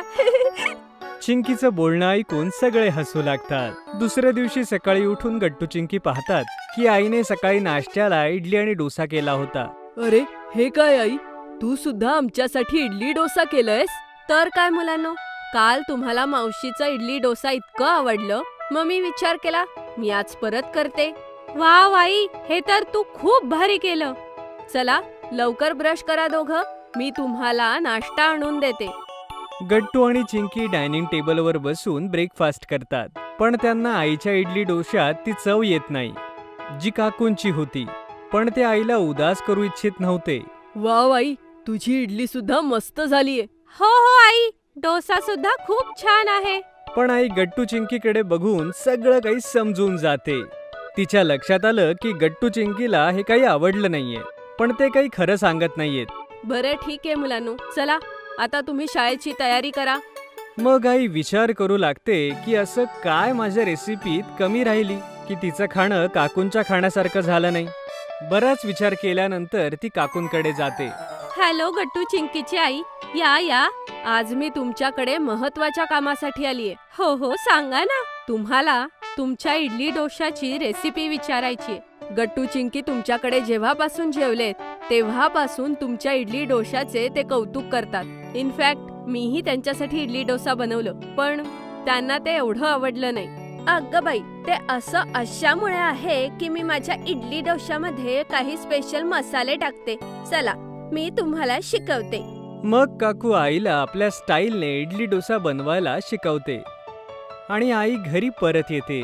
चिंकीचं बोलणं ऐकून सगळे हसू लागतात. दुसऱ्या दिवशी सकाळी उठून गट्टू चिंकी पाहतात की आईने सकाळी नाश्त्याला इडली आणि डोसा केला होता. अरे, हे काय आई, तू सुद्धा आमच्यासाठी इडली डोसा केलंयस? तर काय मुलांनो, काल तुम्हाला मावशीचा इडली डोसा इतकं आवडलं, मग मी विचार केला मी आज परत करते. वाव आई, हे तर तू खूप भारी केलं. चला लवकर ब्रश करा दोघं, मी तुम्हाला नाश्ता आणून देते. गट्टू आणि चिंकी डायनिंग टेबलवर बसून ब्रेकफास्ट करतात. पण त्यांना आईच्या इडली डोश्यात ती चव येत नाही, जी काकूंची होती. पण ते आईला उदास करू इच्छित नव्हते. वाव आई, तुझी इडली सुद्धा मस्त झालीये. हो आई, डोसा सुद्धा खूप छान आहे. पण आई गट्टू चिंकीकडे बघून सगळं काही समजून जाते. तिच्या लक्षात आलं की गट्टू चिंकीला हे काही आवडलं नाहीये, पण ते काही खरं सांगत नाहीयेत. बरं ठीक आहे मुलांनो, चला आता तुम्ही शाळेची तयारी करा. मग आई विचार करू लागते की असं काय माझ्या रेसिपीत कमी राहिली की तिचं खाणं काकूंच्या खाण्यासारखं झालं नाही. बराच विचार केल्यानंतर ती काकूंकडे जाते. हॅलो गट्टू चिंकीची आई, या. आज मी तुमच्याकडे महत्वाच्या कामासाठी आलीये. हो सांगा ना. तुम्हाला तुमच्या इडली डोशाची रेसिपी विचारायची. गट्टू चिंकी तुमच्याकडे जेव्हापासून जेवलेत तेव्हापासून तुमच्या इडली डोशाचे ते कौतुक करतात. इनफॅक्ट मीही त्यांच्यासाठी इडली डोसा बनवलं, पण त्यांना ते एवढं आवडलं नाही. अगं बाई, ते असं अशामुळे आहे की मी माझ्या इडली डोशामध्ये काही स्पेशल मसाले टाकते. चला मी तुम्हाला शिकवते. मग काकू आईला आपल्या स्टाईलने इडली डोसा बनवायला शिकवते आणि आई घरी परत येते.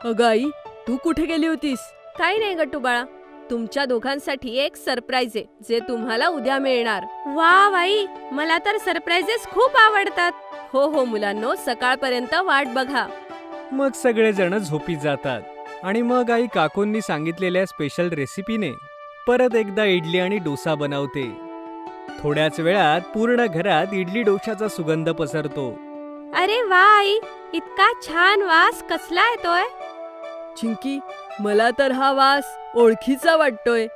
अगं आई, तू कुठे गेली होतीस? काही नाही गट्टू बाळा, तुमच्या दोघांसाठी एक सरप्राईज आहे जे तुम्हाला उद्या मिळणार. वा बाई, मला तर सरप्राईजेस खूप आवडतात. हो मुलांनो, सकाळपर्यंत वाट बघा. मग सगळेजण झोपी जातात आणि मग आई काकूंनी सांगितलेल्या स्पेशल रेसिपीने परत एकदा इडली आणि डोसा बनवते. थोड्याच वेळात पूर्ण घरात इडली डोशाचा सुगंध पसरतो. अरे वा आई, इतका छान वास कसला येतोय. चिंकी, मला तर हा वास ओळखीचा वाटतोय.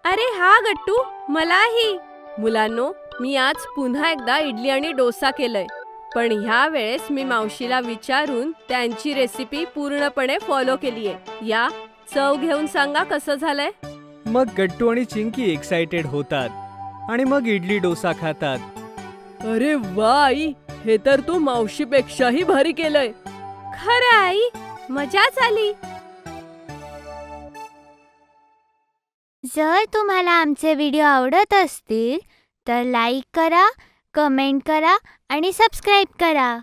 अरे हा गट्टू, मलाही. मुलांनो, मी आज पुन्हा एकदा इडली आणि डोसा केलंय. पण ह्या वेळेस मी मावशीला विचारून त्यांची रेसिपी पूर्णपणे फॉलो केलीये. या, चव घेऊन सांगा कसं झालंय. मग गट्टू आणि चिंकी एक्साइटेड होतात आणि मग इडली डोसा खातात. अरे वा आई, हे तर तू मावशीपेक्षाही भारी केलंय. खरं आई, मजाच आली. जर तुम्हाला आमचे व्हिडिओ आवडत असतील तर लाईक करा, कमेंट करा आणि सबस्क्राईब करा.